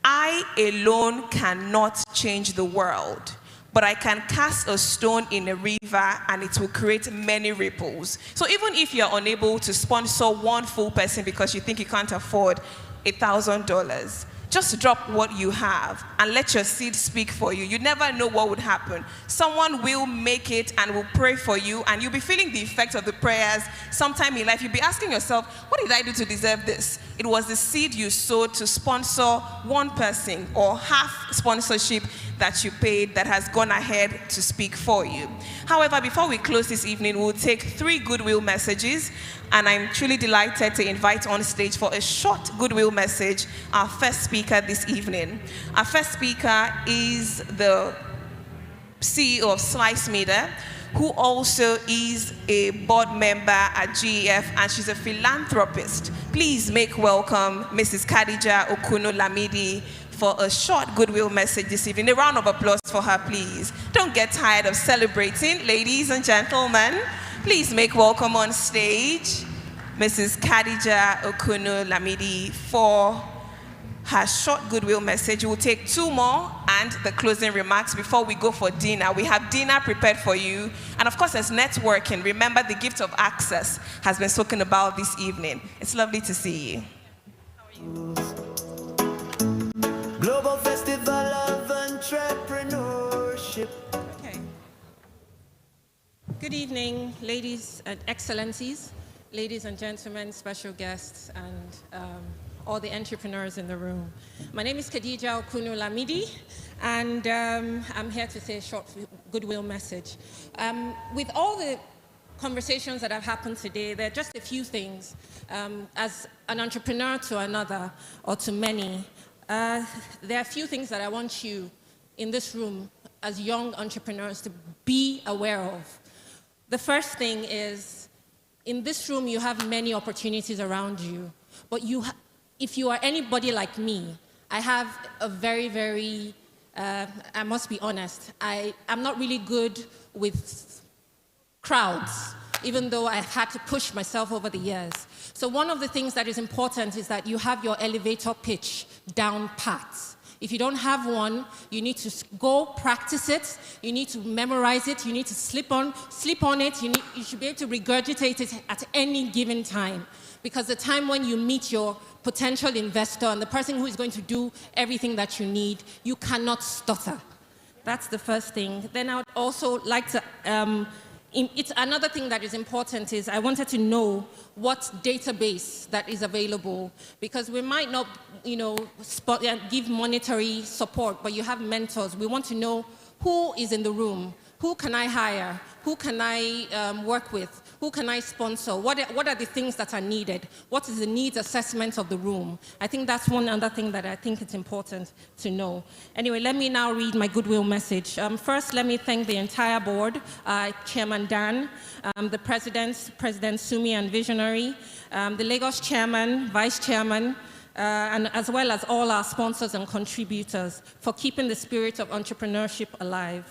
Speaker 10: "I alone cannot change the world, but I can cast a stone in a river and it will create many ripples." So even if you're unable to sponsor one full person because you think you can't afford $1,000, just drop what you have and let your seed speak for you. You never know what would happen. Someone will make it and will pray for you, and you'll be feeling the effect of the prayers sometime in life. You'll be asking yourself, what did I do to deserve this? It was the seed you sowed to sponsor one person or half sponsorship that you paid that has gone ahead to speak for you. However, before we close this evening, we'll take 3 goodwill messages, and I'm truly delighted to invite on stage for a short goodwill message our first speaker this evening. Our first speaker is the CEO of Slice Media, who also is a board member at GEF, and she's a philanthropist. Please make welcome Mrs. Khadija Okuno-Lamidi for a short goodwill message this evening. A round of applause for her, please. Don't get tired of celebrating, ladies and gentlemen. Please make welcome on stage Mrs. Khadija Okuno-Lamidi for her short goodwill message. We'll take 2 more and the closing remarks before we go for dinner. We have dinner prepared for you. And of course, there's networking. Remember, the gift of access has been spoken about this evening. It's lovely to see you.
Speaker 1: Global Festival of Entrepreneurship.
Speaker 14: Okay. Good evening, ladies and excellencies, ladies and gentlemen, special guests, and all the entrepreneurs in the room. My name is Khadija Okuno-Lamidi, and I'm here to say a short goodwill message. With all the conversations that have happened today, there are just a few things. As an entrepreneur to another, or to many, there are a few things that I want you in this room as young entrepreneurs to be aware of. The first thing is, in this room, you have many opportunities around you, but if you are anybody like me, I have a very, I must be honest, I'm not really good with crowds, even though I've had to push myself over the years. So one of the things that is important is that you have your elevator pitch down pat. If you don't have one, you need to go practice it, you need to memorize it, you need to sleep on it, you should be able to regurgitate it at any given time. Because the time when you meet your potential investor and the person who is going to do everything that you need, you cannot stutter. That's the first thing. Then I would also like to, it's another thing that is important is I wanted to know what database that is available, because we might not, give monetary support, but you have mentors. We want to know who is in the room, who can I hire, who can I work with, who can I sponsor, what are the things that are needed, what is the needs assessment of the room. I think that's one other thing that I think it's important to know. Anyway, let me now read my goodwill message. First, let me thank the entire board, Chairman Dan, the President Sumi and Visionary, the Lagos Chairman, Vice Chairman, and as well as all our sponsors and contributors for keeping the spirit of entrepreneurship alive.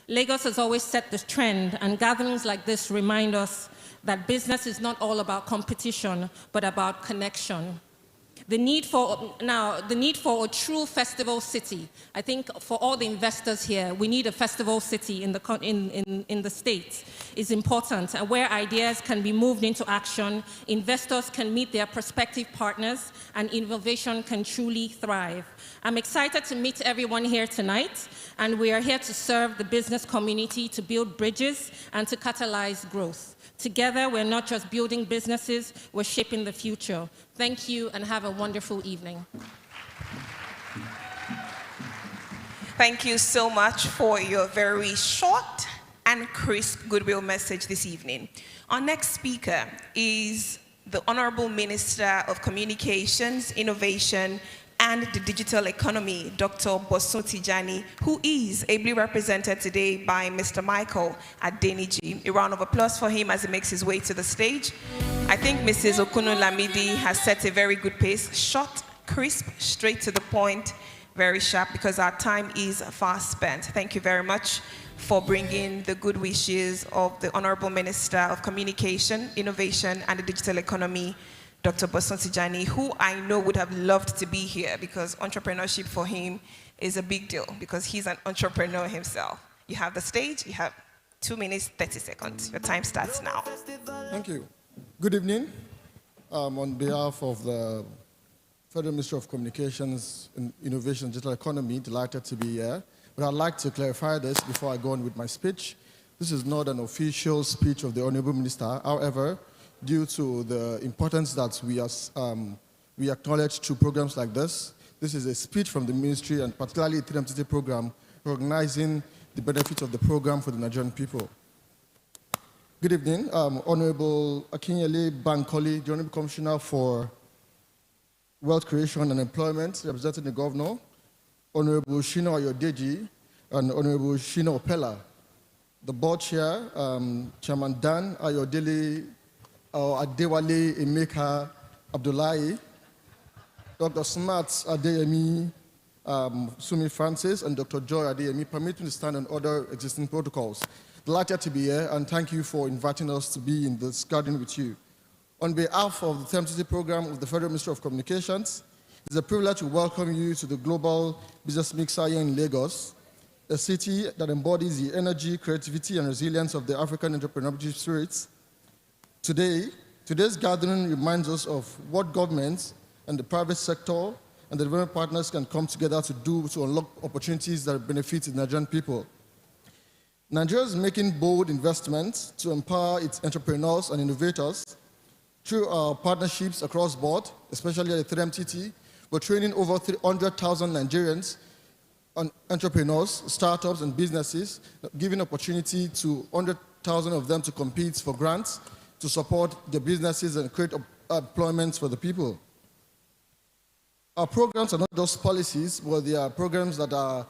Speaker 14: Lagos has always set the trend, and gatherings like this remind us that business is not all about competition, but about connection. The need for a true festival city. I think for all the investors here, we need a festival city in the States is important, where ideas can be moved into action, investors can meet their prospective partners, and innovation can truly thrive. I'm excited to meet everyone here tonight, and we are here to serve the business community, to build bridges, and to catalyze growth. Together, we're not just building businesses, we're shaping the future. Thank you, and have a wonderful evening.
Speaker 10: Thank you so much for your very short and crisp goodwill message this evening. Our next speaker is the Honorable Minister of Communications, Innovation, and the Digital Economy, Dr. Bosun Tijani, who is ably represented today by Mr. Michael Adeniji. A round of applause for him as he makes his way to the stage. I think Mrs. Okunu Lamidi has set a very good pace, short, crisp, straight to the point, very sharp, because our time is fast spent. Thank you very much for bringing the good wishes of the Honorable Minister of Communication, Innovation, and the Digital Economy, Dr. Bosun Tijani, who I know would have loved to be here because entrepreneurship for him is a big deal because he's an entrepreneur himself. You have the stage, you have 2 minutes, 30 seconds. Your time starts now.
Speaker 15: Thank you. Good evening. On behalf of the Federal Ministry of Communications, Innovation, and Digital Economy, delighted to be here. But I'd like to clarify this before I go on with my speech. This is not an official speech of the Honorable Minister. However, due to the importance that we acknowledge through programs like this, this is a speech from the ministry and particularly the 3MTT program, recognizing the benefits of the program for the Nigerian people. Good evening, Honorable Akinyele Bankole, the Honorable Commissioner for Wealth Creation and Employment, representing the Governor, Honorable Shino Ayodeji, and Honorable Shino Opela, the Board Chair, Chairman Dan Ayodele Adewale Emeka Abdullahi, Dr. Smart Adeyemi Sumi Francis, and Dr. Joy Adeyemi, permit me to stand on other existing protocols. Delighted to be here, and thank you for inviting us to be in this garden with you. On behalf of the 3MTT program of the Federal Ministry of Communications, it's a privilege to welcome you to the Global Business Mixer here in Lagos, a city that embodies the energy, creativity, and resilience of the African entrepreneurship spirit. Today's gathering reminds us of what governments and the private sector and the development partners can come together to do to unlock opportunities that benefit the Nigerian people. Nigeria is making bold investments to empower its entrepreneurs and innovators through our partnerships across board, especially at the 3MTT. We're training over 300,000 Nigerians on entrepreneurs, startups, and businesses, giving opportunity to 100,000 of them to compete for grants to support their businesses and create employment for the people. Our programs are not just policies, but they are programs that are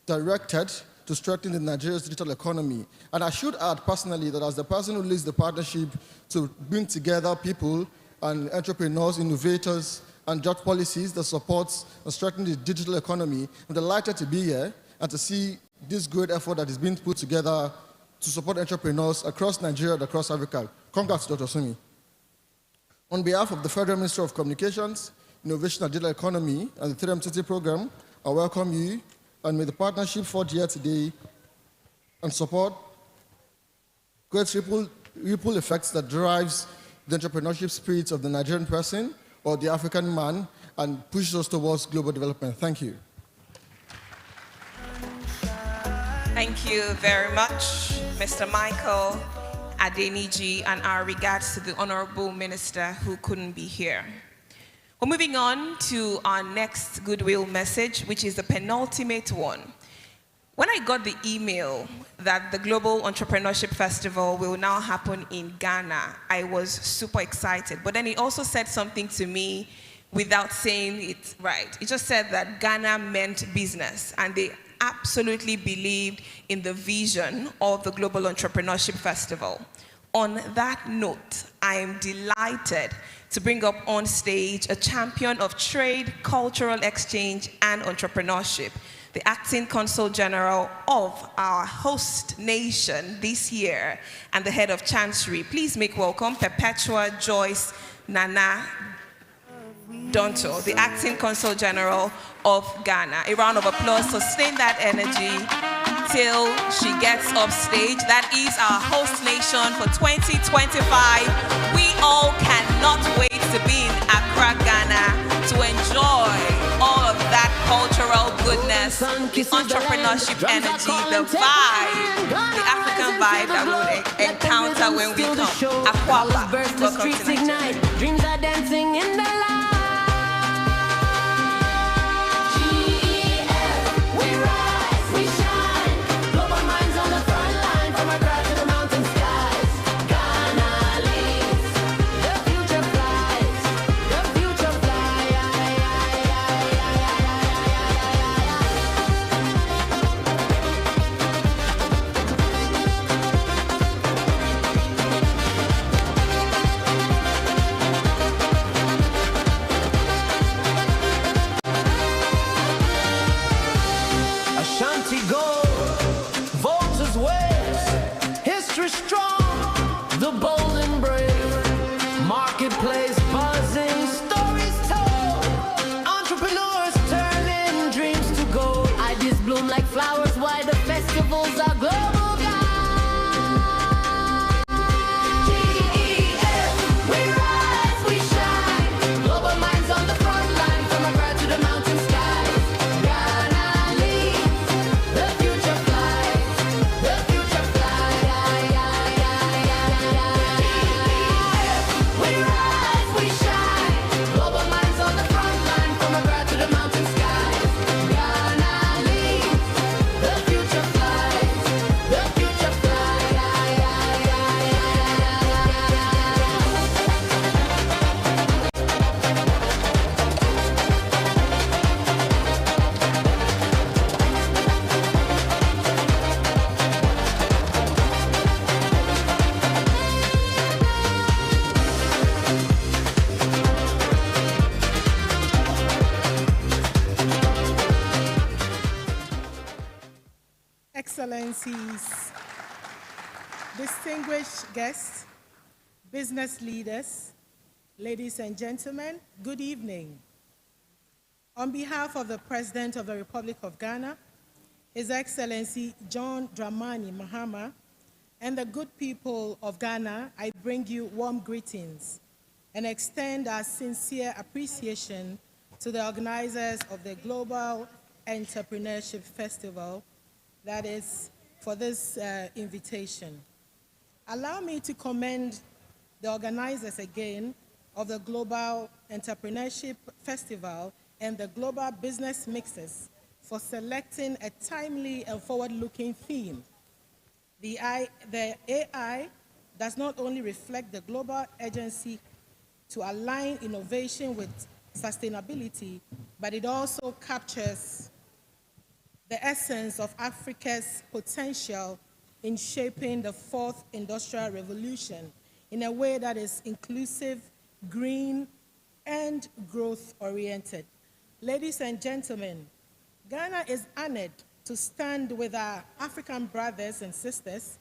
Speaker 15: directed to strengthen Nigeria's digital economy. And I should add personally that as the person who leads the partnership to bring together people and entrepreneurs, innovators, and just policies that support and strengthen the digital economy, I'm delighted to be here and to see this great effort that is being put together to support entrepreneurs across Nigeria and across Africa. Congrats, Dr. Sumi. On behalf of the Federal Ministry of Communications, Innovation and Digital Economy and the 3MTT program, I welcome you, and may the partnership forged here today and support great ripple effects that drives the entrepreneurship spirit of the Nigerian person or the African man and pushes us towards global development. Thank you.
Speaker 10: Thank you very much, Mr. Michael Adeniji, and our regards to the Honorable Minister who couldn't be here. We're moving on to our next goodwill message, which is the penultimate one. When I got the email that the Global Entrepreneurship Festival will now happen in Ghana, I was super excited. But then it also said something to me without saying it right. It just said that Ghana meant business, and they absolutely believed in the vision of the Global Entrepreneurship Festival. On that note, I am delighted to bring up on stage a champion of trade, cultural exchange, and entrepreneurship, the Acting Consul General of our host nation this year and the head of Chancery. Please make welcome Perpetua Joyce Nana Donto, the Acting Consul General of Ghana. A round of applause. Sustain that energy till she gets off stage. That is our host nation for 2025. We all cannot wait to be in Accra, Ghana to enjoy all of that cultural goodness, the entrepreneurship energy, the vibe, the African vibe that we will encounter when we come. Akwaba, welcome to Nigeria.
Speaker 3: Dreams are dancing in the light. We rise, we shine, global minds on the front
Speaker 16: Excellencies, distinguished guests, business leaders, ladies and gentlemen, good evening. On behalf of the President of the Republic of Ghana, His Excellency John Dramani Mahama, and the good people of Ghana, I bring you warm greetings and extend our sincere appreciation to the organizers of the Global Entrepreneurship Festival, that is, for this invitation. Allow me to commend the organizers again of the Global Entrepreneurship Festival and the Global Business Mixers for selecting a timely and forward-looking theme. The AI does not only reflect the global urgency to align innovation with sustainability, but it also captures the essence of Africa's potential in shaping the fourth industrial revolution in a way that is inclusive, green, and growth-oriented. Ladies and gentlemen, Ghana is honored to stand with our African brothers and sisters,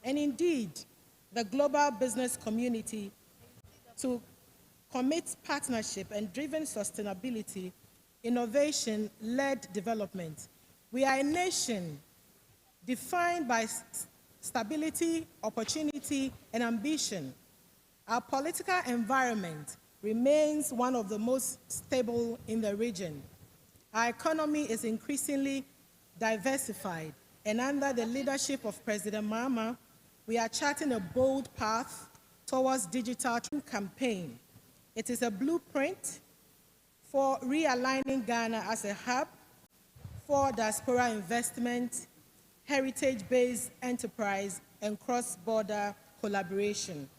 Speaker 16: and indeed the global business community, to commit partnership and driven sustainability, innovation-led development. We are a nation defined by stability, opportunity, and ambition. Our political environment remains one of the most stable in the region. Our economy is increasingly diversified, and under the leadership of President Mahama, we are charting a bold path towards digital campaign. It is a blueprint for realigning Ghana as a hub for diaspora investment, heritage-based enterprise, and cross-border collaboration.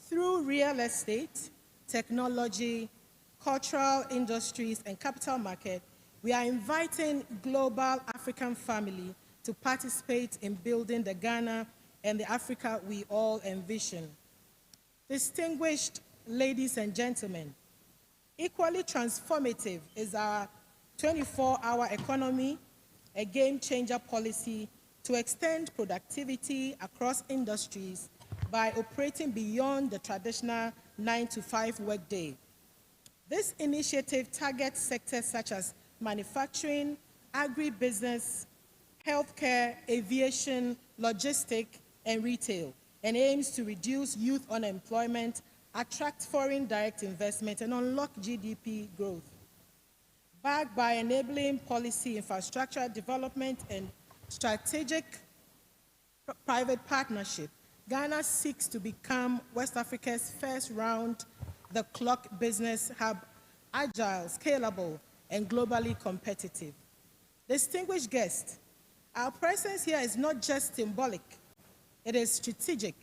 Speaker 16: Through real estate, technology, cultural industries, and capital market, we are inviting global African family to participate in building the Ghana and the Africa we all envision. Distinguished ladies and gentlemen, equally transformative is our 24-hour economy, a game-changer policy to extend productivity across industries by operating beyond the traditional 9-to-5 workday. This initiative targets sectors such as manufacturing, agribusiness, healthcare, aviation, logistics, and retail, and aims to reduce youth unemployment, attract foreign direct investment, and unlock GDP growth. Backed by enabling policy infrastructure development and strategic private partnership, Ghana seeks to become West Africa's first round-the-clock business hub, agile, scalable, and globally competitive. Distinguished guests, our presence here is not just symbolic, it is strategic.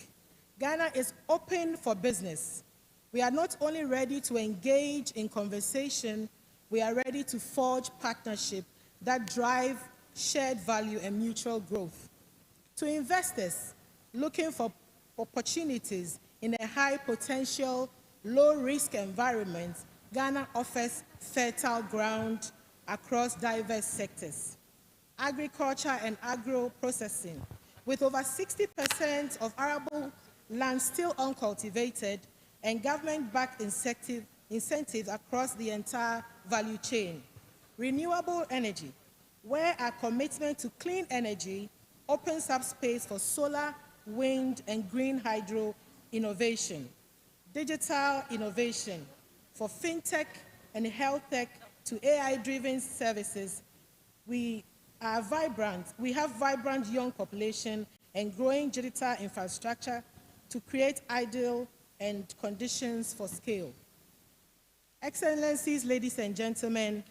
Speaker 16: Ghana is open for business. We are not only ready to engage in conversation, we are ready to forge partnership that drive shared value and mutual growth. To investors looking for opportunities in a high-potential, low-risk environment, Ghana offers fertile ground across diverse sectors. Agriculture and agro-processing, with over 60% of arable land still uncultivated, and government-backed incentives across the entire value chain. Renewable energy, where our commitment to clean energy opens up space for solar, wind, and green hydro innovation. Digital innovation, for fintech and health tech to AI-driven services. We have vibrant young population and growing digital infrastructure to create ideal and conditions for scale. Excellencies, ladies and gentlemen,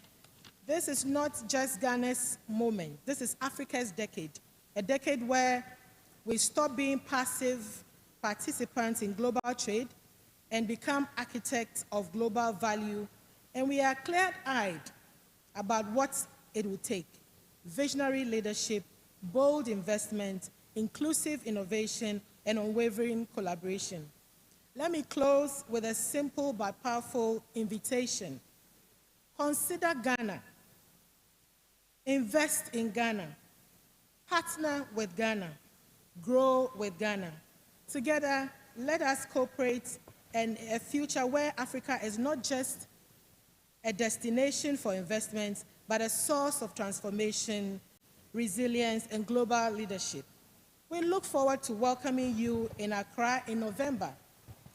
Speaker 16: this is not just Ghana's moment. This is Africa's decade, a decade where we stop being passive participants in global trade and become architects of global value, and we are clear-eyed about what it will take: visionary leadership, bold investment, inclusive innovation, and unwavering collaboration. Let me close with a simple but powerful invitation. Consider Ghana. Invest in Ghana. Partner with Ghana. Grow with Ghana. Together, let us cooperate in a future where Africa is not just a destination for investments, but a source of transformation, resilience, and global leadership. We look forward to welcoming you in Accra in November,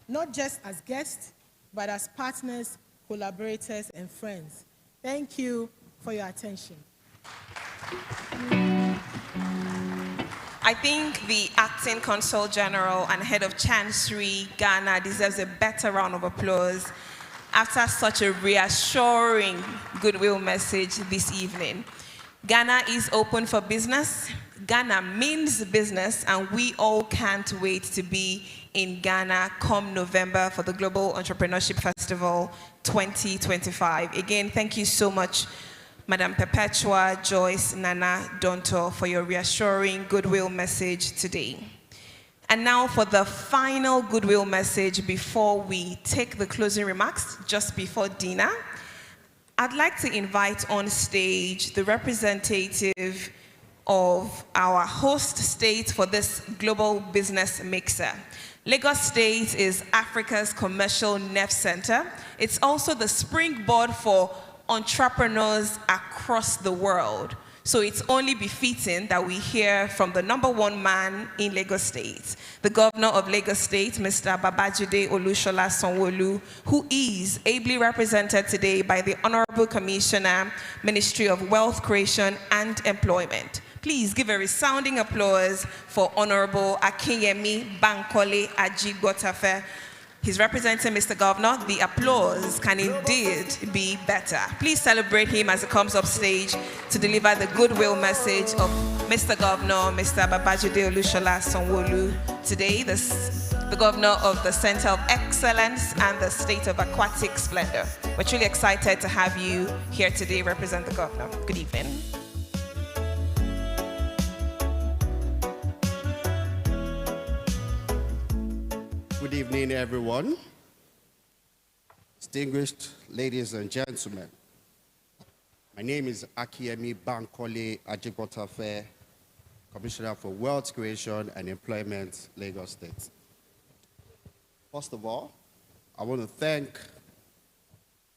Speaker 16: not just as guests, but as partners, collaborators, and friends. Thank you for your attention.
Speaker 10: I think the Acting Consul General and Head of Chancery, Ghana, deserves a better round of applause after such a reassuring goodwill message this evening. Ghana is open for business. Ghana means business, and we all can't wait to be in Ghana come November for the Global Entrepreneurship Festival 2025. Again, thank you so much, Madam Perpetua, Joyce, Nana, Donto, for your reassuring goodwill message today. And now for the final goodwill message before we take the closing remarks, just before dinner, I'd like to invite on stage the representative of our host state for this global business mixer. Lagos State is Africa's commercial nerve center. It's also the springboard for entrepreneurs across the world. So it's only befitting that we hear from the #1 man in Lagos State, the governor of Lagos State, Mr. Babajide Olushola Sanwo-Olu, who is ably represented today by the Honorable Commissioner, Ministry of Wealth Creation and Employment. Please give a resounding applause for Honorable Akinyemi Bankole Ajigbotafe. He's representing Mr. Governor. The applause can indeed be better. Please celebrate him as he comes up stage to deliver the goodwill message of Mr. Governor, Mr. Babajide Olushola Sanwo-Olu. Today, the Governor of the Center of Excellence and the State of Aquatic Splendor. We're truly excited to have you here today represent the Governor. Good evening.
Speaker 4: Good evening, everyone. Distinguished ladies and gentlemen. My name is Akinyemi Bankole Ajigbotafe, Commissioner for Wealth Creation and Employment, Lagos State. First of all, I want to thank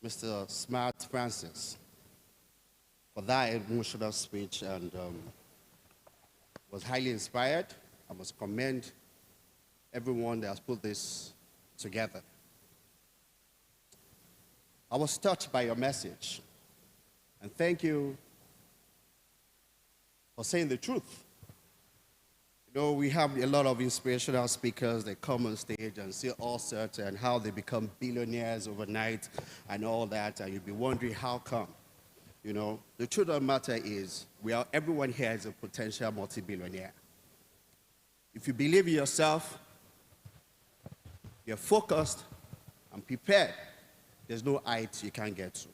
Speaker 4: Mr. Smart Francis for that emotional speech, and was highly inspired. I must commend everyone that has put this together. I was touched by your message, and thank you for saying the truth. You know, we have a lot of inspirational speakers that come on stage and say all sorts and how they become billionaires overnight and all that, and you'll be wondering how come. You know, the truth of the matter is everyone here is a potential multi-billionaire. If you believe in yourself, you're focused and prepared, there's no height you can't get to.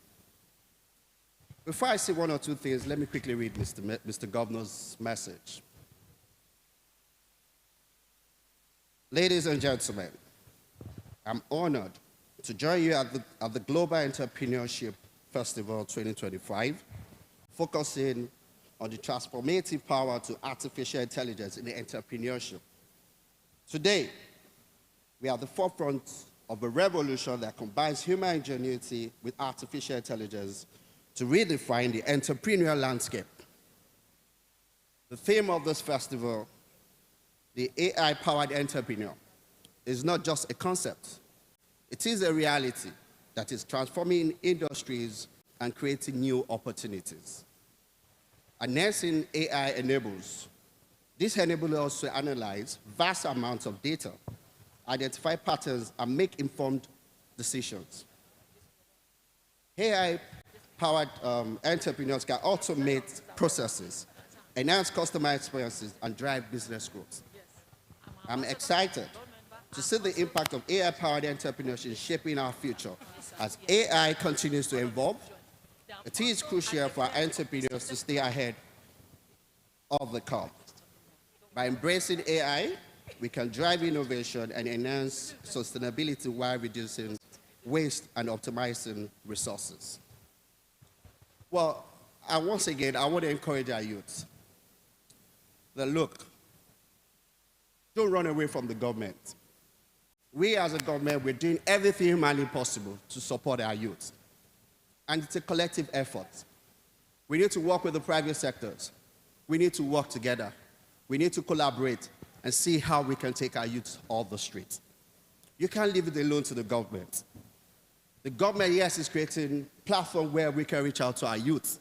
Speaker 4: Before I say one or two things, let me quickly read Mr. Governor's message. Ladies and gentlemen, I'm honored to join you at the Global Entrepreneurship Festival 2025, focusing on the transformative power to artificial intelligence in entrepreneurship. Today, we are at the forefront of a revolution that combines human ingenuity with artificial intelligence to redefine the entrepreneurial landscape. The theme of this festival, the AI-powered entrepreneur, is not just a concept. It is a reality that is transforming industries and creating new opportunities. Enhancing AI enables. This enables us to analyze vast amounts of data, identify patterns, and make informed decisions. AI-powered entrepreneurs can automate processes, enhance customer experiences, and drive business growth. I'm excited to see the impact of AI-powered entrepreneurship shaping our future. As AI continues to evolve, it is crucial for our entrepreneurs to stay ahead of the curve. By embracing AI, we can drive innovation and enhance sustainability while reducing waste and optimizing resources. Well, once again, I want to encourage our youth. that, look, don't run away from the government. We as a government, we're doing everything humanly possible to support our youth. And it's a collective effort. We need to work with the private sectors. We need to work together. We need to collaborate and see how we can take our youth off the streets. You can't leave it alone to the government. The government, yes, is creating a platform where we can reach out to our youth.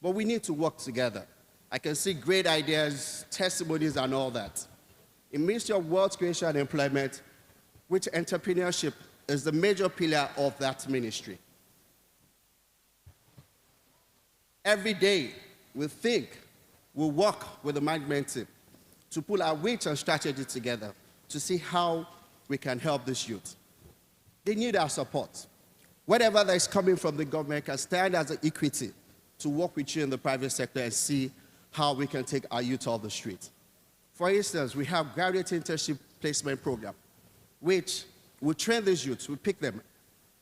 Speaker 4: But we need to work together. I can see great ideas, testimonies, and all that. In Ministry of Wealth Creation and Employment, which entrepreneurship is the major pillar of that ministry. Every day, we think, we work with the management team to pull our weight and strategy together to see how we can help this youth. They need our support. Whatever that is coming from the government can stand as an equity to work with you in the private sector and see how we can take our youth off the street. For instance, we have graduate internship placement program, which will train these youths, we pick them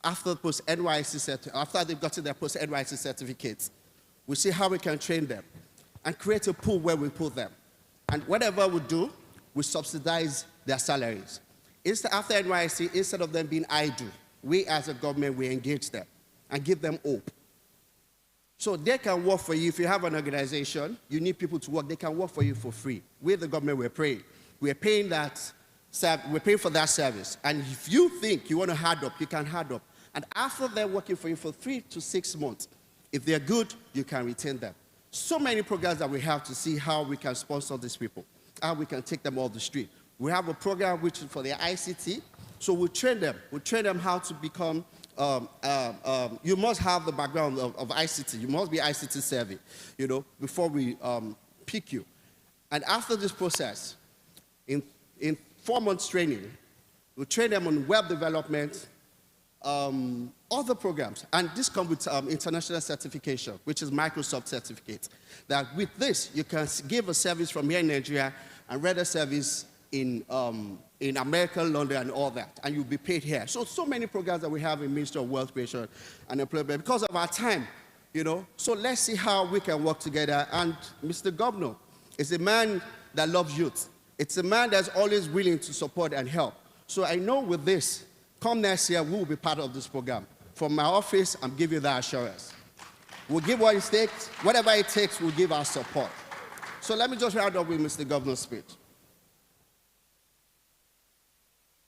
Speaker 4: after after they've gotten their post-NYC certificates. We see how we can train them and create a pool where we put them. And whatever we do, we subsidize their salaries. After NYC, instead of them being idle, we as a government, we engage them and give them hope. So they can work for you. If you have an organization, you need people to work, they can work for you for free. We, the government, we're paying. We're paying for that service. And if you think you want to hard up, you can hard up. And after they're working for you for 3 to 6 months, if they're good, you can retain them. So many programs that we have to see how we can sponsor these people, how we can take them off the street. We have a program which is for their ICT, so we train them. We train them how to become, you must have the background of ICT. You must be ICT savvy, you know, before we pick you. And after this process, in 4 months training, we train them on web development, other programs, and this comes with international certification, which is Microsoft certificate. That with this, you can give a service from here in Nigeria and render service in America, London, and all that, and you'll be paid here. So many programs that we have in Ministry of Wealth Creation and Employment because of our time, you know. So let's see how we can work together. And Mr. Governor is a man that loves youth. It's a man that's always willing to support and help. So I know with this, come next year, we will be part of this program. From my office, I'm giving you that assurance. We'll give what it takes. Whatever it takes, we'll give our support. So let me just round up with Mr. Governor's speech.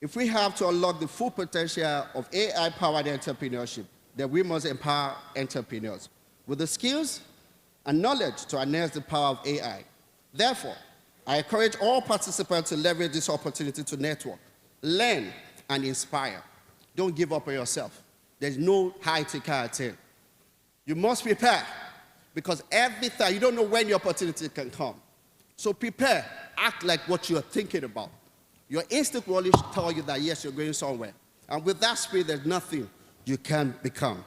Speaker 4: If we have to unlock the full potential of AI-powered entrepreneurship, then we must empower entrepreneurs with the skills and knowledge to harness the power of AI. Therefore, I encourage all participants to leverage this opportunity to network, learn, and inspire. Don't give up on yourself. There's no height you can't attain. You must prepare, because every time, you don't know when your opportunity can come. So prepare, act like what you're thinking about. Your instinct will always tell you that, yes, you're going somewhere. And with that spirit, there's nothing you can't become.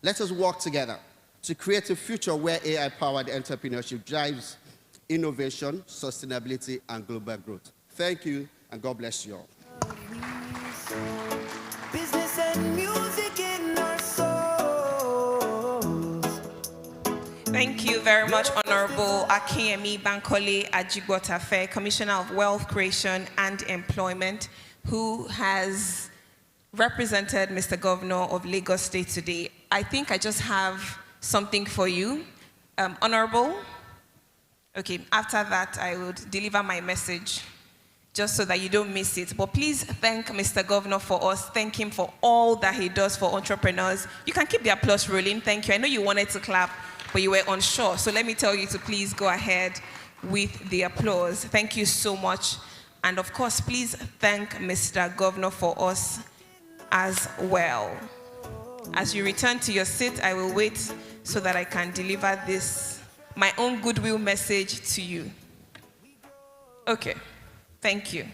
Speaker 4: Let us work together to create a future where AI-powered entrepreneurship drives innovation, sustainability, and global growth. Thank you, and God bless you all.
Speaker 1: Business and music in our souls.
Speaker 10: Thank you very much, Honorable Akeyemi Bankole Ajigbotafe, Commissioner of Wealth Creation and Employment, who has represented Mr. Governor of Lagos State today. I think I just have something for you. Honorable? Okay, after that, I would deliver my message, just so that you don't miss it. But please thank Mr. Governor for us. Thank him for all that he does for entrepreneurs. You can keep the applause rolling. Thank you. I know you wanted to clap, but you were unsure. So let me tell you to please go ahead with the applause. Thank you so much. And of course, please thank Mr. Governor for us as well. As you return to your seat, I will wait so that I can deliver this, my own goodwill message to you. Okay. Thank you.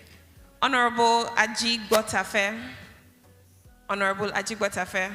Speaker 10: Honorable Ajigbotafe. Honorable Ajigbotafe.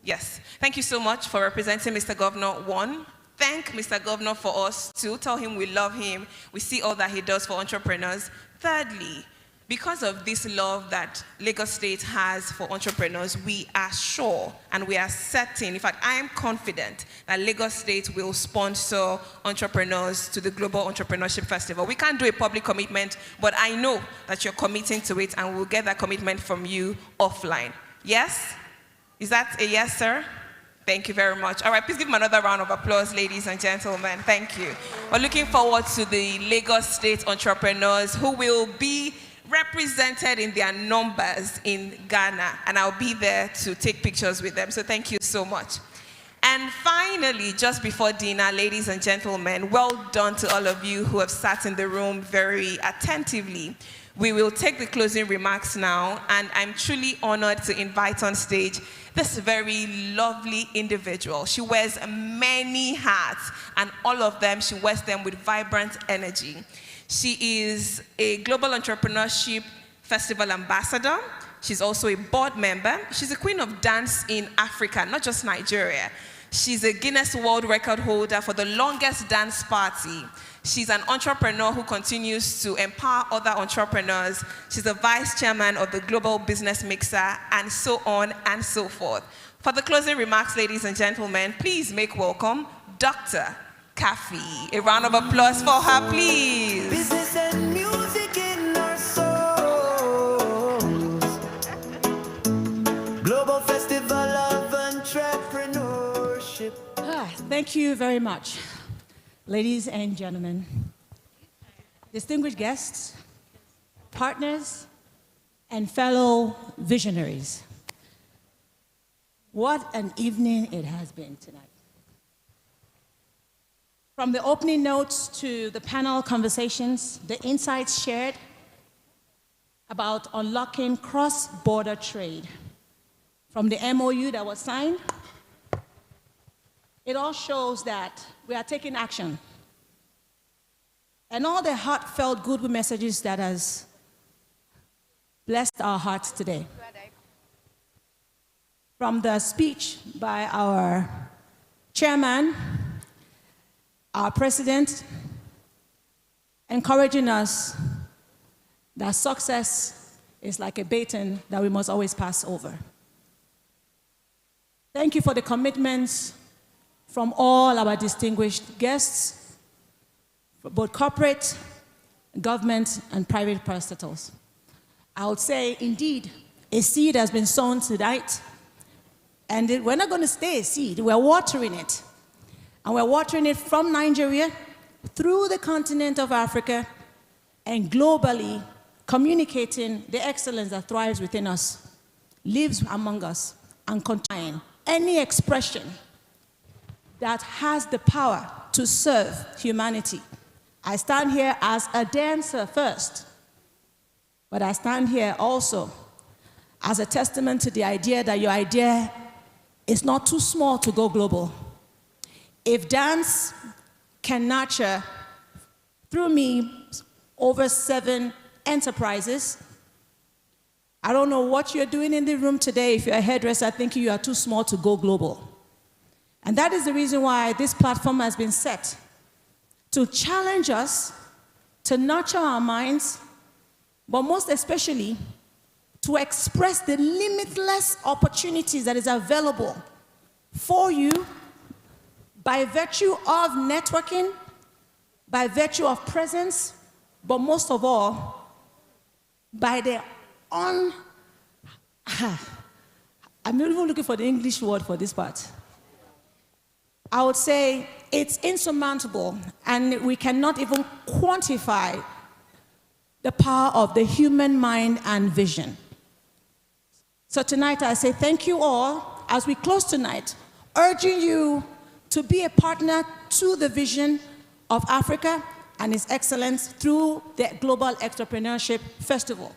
Speaker 10: Yes. Thank you so much for representing Mr. Governor. 1, thank Mr. Governor for us. 2, tell him we love him. We see all that he does for entrepreneurs. Thirdly, Because of this love that Lagos State has for entrepreneurs, we are sure and we are certain, in fact, I am confident that Lagos State will sponsor entrepreneurs to the Global Entrepreneurship Festival. We can't do a public commitment, but I know that you're committing to it and we'll get that commitment from you offline. Yes? Is that a yes, sir? Thank you very much. All right, please give them another round of applause, ladies and gentlemen. Thank you. We're looking forward to the Lagos State entrepreneurs who will be represented in their numbers in Ghana, and I'll be there to take pictures with them. So thank you so much. And finally, just before dinner, ladies and gentlemen, well done to all of you who have sat in the room very attentively. We will take the closing remarks now, and I'm truly honored to invite on stage this very lovely individual. She wears many hats, and all of them, she wears them with vibrant energy. She is a Global Entrepreneurship Festival ambassador. She's also a board member. She's a queen of dance in Africa, not just Nigeria. She's a Guinness World Record holder for the longest dance party. She's an entrepreneur who continues to empower other entrepreneurs. She's the vice chairman of the Global Business Mixer, and so on and so forth. For the closing remarks, ladies and gentlemen, please make welcome Dr. Kafi. A round of applause for her, please.
Speaker 1: Business and music in our souls. Global Festival of Entrepreneurship.
Speaker 2: Thank you very much, ladies and gentlemen, distinguished guests, partners, and fellow visionaries. What an evening it has been tonight. From the opening notes to the panel conversations, the insights shared about unlocking cross-border trade, from the MOU that was signed, it all shows that we are taking action. And all the heartfelt good messages that has blessed our hearts today. From the speech by our chairman, our president, encouraging us that success is like a baton that we must always pass over. Thank you for the commitments from all our distinguished guests, both corporate, government, and private parastatals. I would say, indeed, a seed has been sown tonight, and we're not going to stay a seed, we're watering it. And we're watering it from Nigeria, through the continent of Africa, and globally communicating the excellence that thrives within us, lives among us, and contain any expression that has the power to serve humanity. I stand here as a dancer first, but I stand here also as a testament to the idea that your idea is not too small to go global. If dance can nurture, through me, over 7 enterprises, I don't know what you're doing in the room today. If you're a hairdresser, thinking you are too small to go global. And that is the reason why this platform has been set, to challenge us, to nurture our minds, but most especially, to express the limitless opportunities that is available for you by virtue of networking, by virtue of presence, but most of all, by the I'm not even looking for the English word for this part. I would say it's insurmountable, and we cannot even quantify the power of the human mind and vision. So tonight I say thank you all as we close tonight, urging you to be a partner to the vision of Africa and its excellence through the Global Entrepreneurship Festival.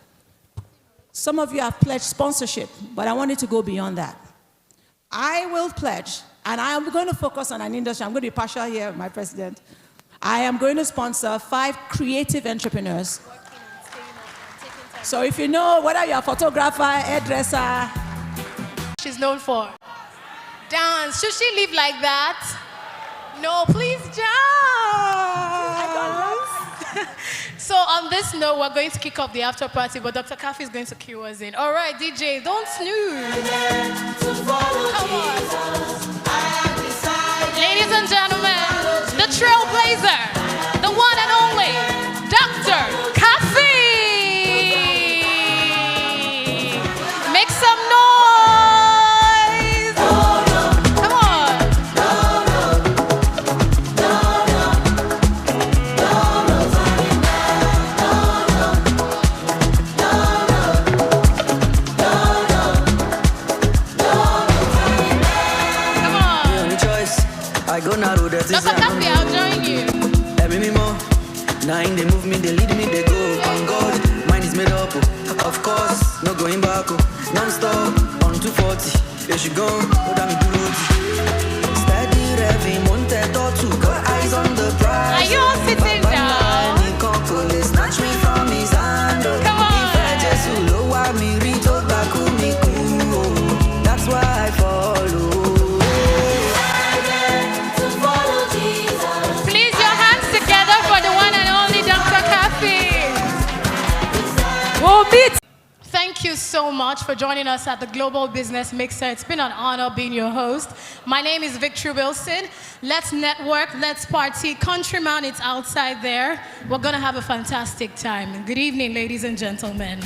Speaker 2: Some of you have pledged sponsorship, but I wanted to go beyond that. I will pledge, and I am going to focus on an industry. I'm going to be partial here, my president. I am going to sponsor 5 creative entrepreneurs. So if you know, whether you're a photographer, hairdresser.
Speaker 20: She's known for dance. Should she live like that? No, please, John. So on this note, we're going to kick off the after party, but Dr. Kafi is going to cue us in. All right, DJ, don't snooze. Come on. Ladies and gentlemen, the trailblazer, the one and only, Dr. Kafi. Make some noise. Come on.
Speaker 5: I go now, there's
Speaker 20: Dr. Kafi, I'll join you.
Speaker 5: me more. Nine, they move me, they lead me, they go. On God, mine is made up. Of course, no going back. Non-stop, on 240. There she go, hold on me do it. Steady revving, monte to got eyes on the prize.
Speaker 20: Are you all sitting down?
Speaker 5: Snatch me from his hand.
Speaker 20: Come on.
Speaker 5: If I just lower me, reach out back to me, cool. That's why I follow.
Speaker 20: Please, your hands together for the one and only Dr. Kafi. We'll meet. Thank you so much for joining us at the Global Business Mixer. It's been an honor being your host. My name is Victory Wilson. Let's network, let's party. Countryman, it's outside there. We're going to have a fantastic time. Good evening, ladies and gentlemen.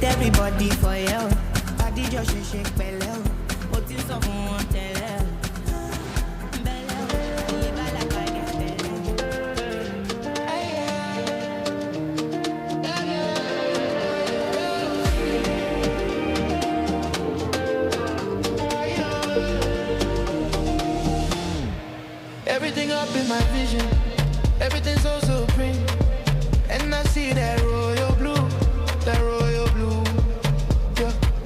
Speaker 5: Everybody for you. Body just shake belly. What is up on tele?
Speaker 3: Everything up in my vision. Everything's so supreme. And I see that royal blue. That royal blue.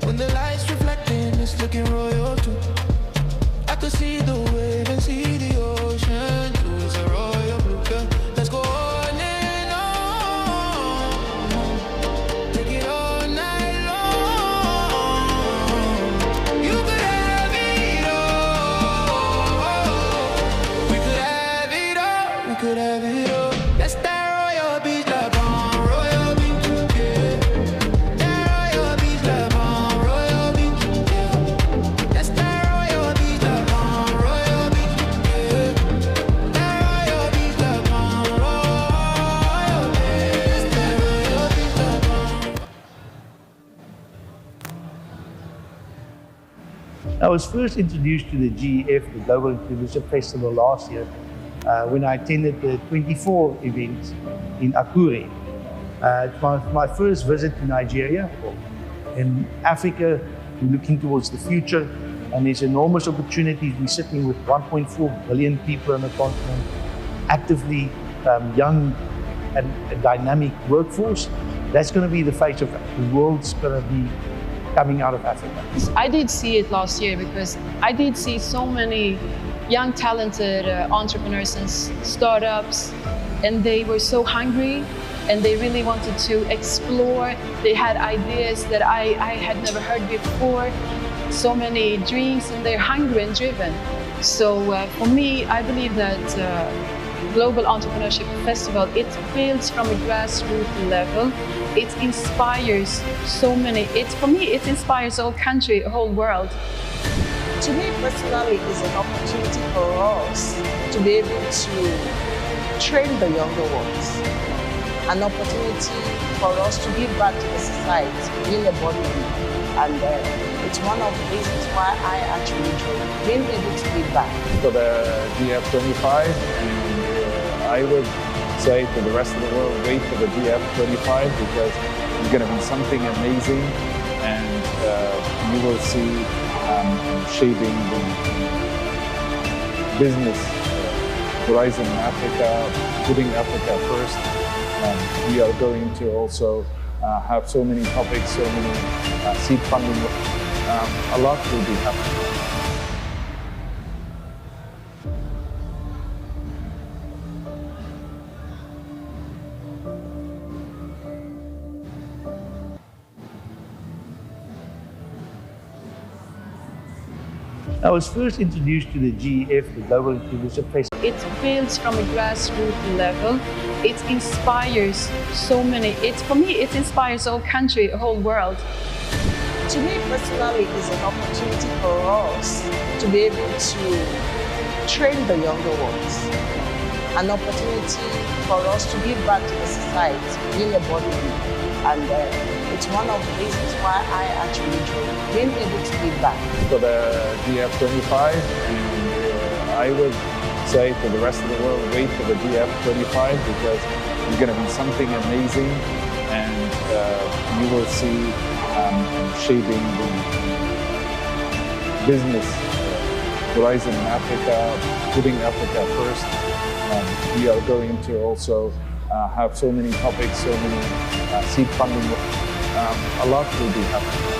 Speaker 3: When the light's reflecting, it's looking royal too. I could see the wave and see the ocean too. It's a royal blue, girl. Let's go on and on. Take it all night long. You could have it all. We could have it all. We could have it all. That's that royal beach, love on royal beach, yeah.
Speaker 17: I was first introduced to the GEF, the Global Entrepreneurship Festival, last year when I attended the 24 event in Akure. It was my first visit to Nigeria. In Africa, we're looking towards the future, and there's enormous opportunities. We're sitting with 1.4 billion people on the continent, actively young and a dynamic workforce. That's going to be the face of the world's going to be coming out of Africa.
Speaker 18: I did see it last year because I did see so many young, talented entrepreneurs and startups, and they were so hungry and they really wanted to explore. They had ideas that I had never heard before, so many dreams, and they're hungry and driven. So for me, I believe that Global Entrepreneurship Festival, it builds from a grassroots level. It inspires so many. For me, it inspires the whole country, the whole world.
Speaker 23: To me personally, it's an opportunity for us to be able to train the younger ones. An opportunity for us to give back to the society in a body. And it's one of the reasons why I actually joined, being able to give back.
Speaker 25: For the GF25, and I would say to the rest of the world, wait for the GF25 because it's going to be something amazing, and you will see shaping the business horizon in Africa, putting Africa first. We are going to also have so many topics, so many seed funding a lot will be happening.
Speaker 17: I was first introduced to the GEF, the Global Inclusive Festival.
Speaker 18: It builds from a grassroots level. It inspires so many. For me, it inspires the whole country, the whole world.
Speaker 23: To me personally, it's an opportunity for us to be able to train the younger ones. An opportunity for us to give back to the society, being a body. And it's one of the reasons why I actually joined, being able to give back.
Speaker 25: For the GF25, and I would say to the rest of the world, wait for the GF25 because it's going to be something amazing, and you will see shaping the business horizon in Africa, putting Africa first. We are going to also have so many topics, so many seed funding. A lot will be happening.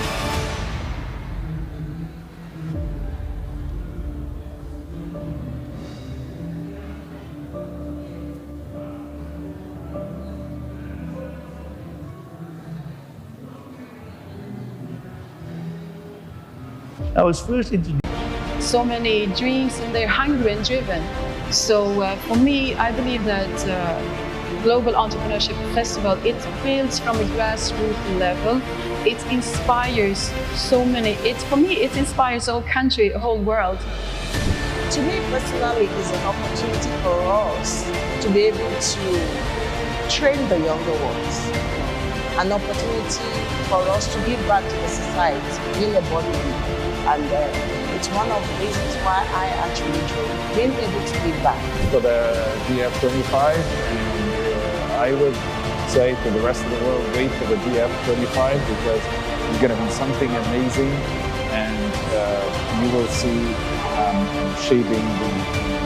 Speaker 17: I was first introduced.
Speaker 18: So many dreams, and they're hungry and driven. So for me, I believe that Global Entrepreneurship Festival, it builds from a grassroots level. It inspires so many. For me, it inspires the whole country, the whole world.
Speaker 23: To me personally, it's an opportunity for us to be able to train the younger ones. An opportunity for us to give back to the society, being a body. And it's one of the reasons why I actually joined, being able to give back.
Speaker 25: For the GF25, and I would say to the rest of the world, wait for the GF25 because it's going to be something amazing, and you will see shaping the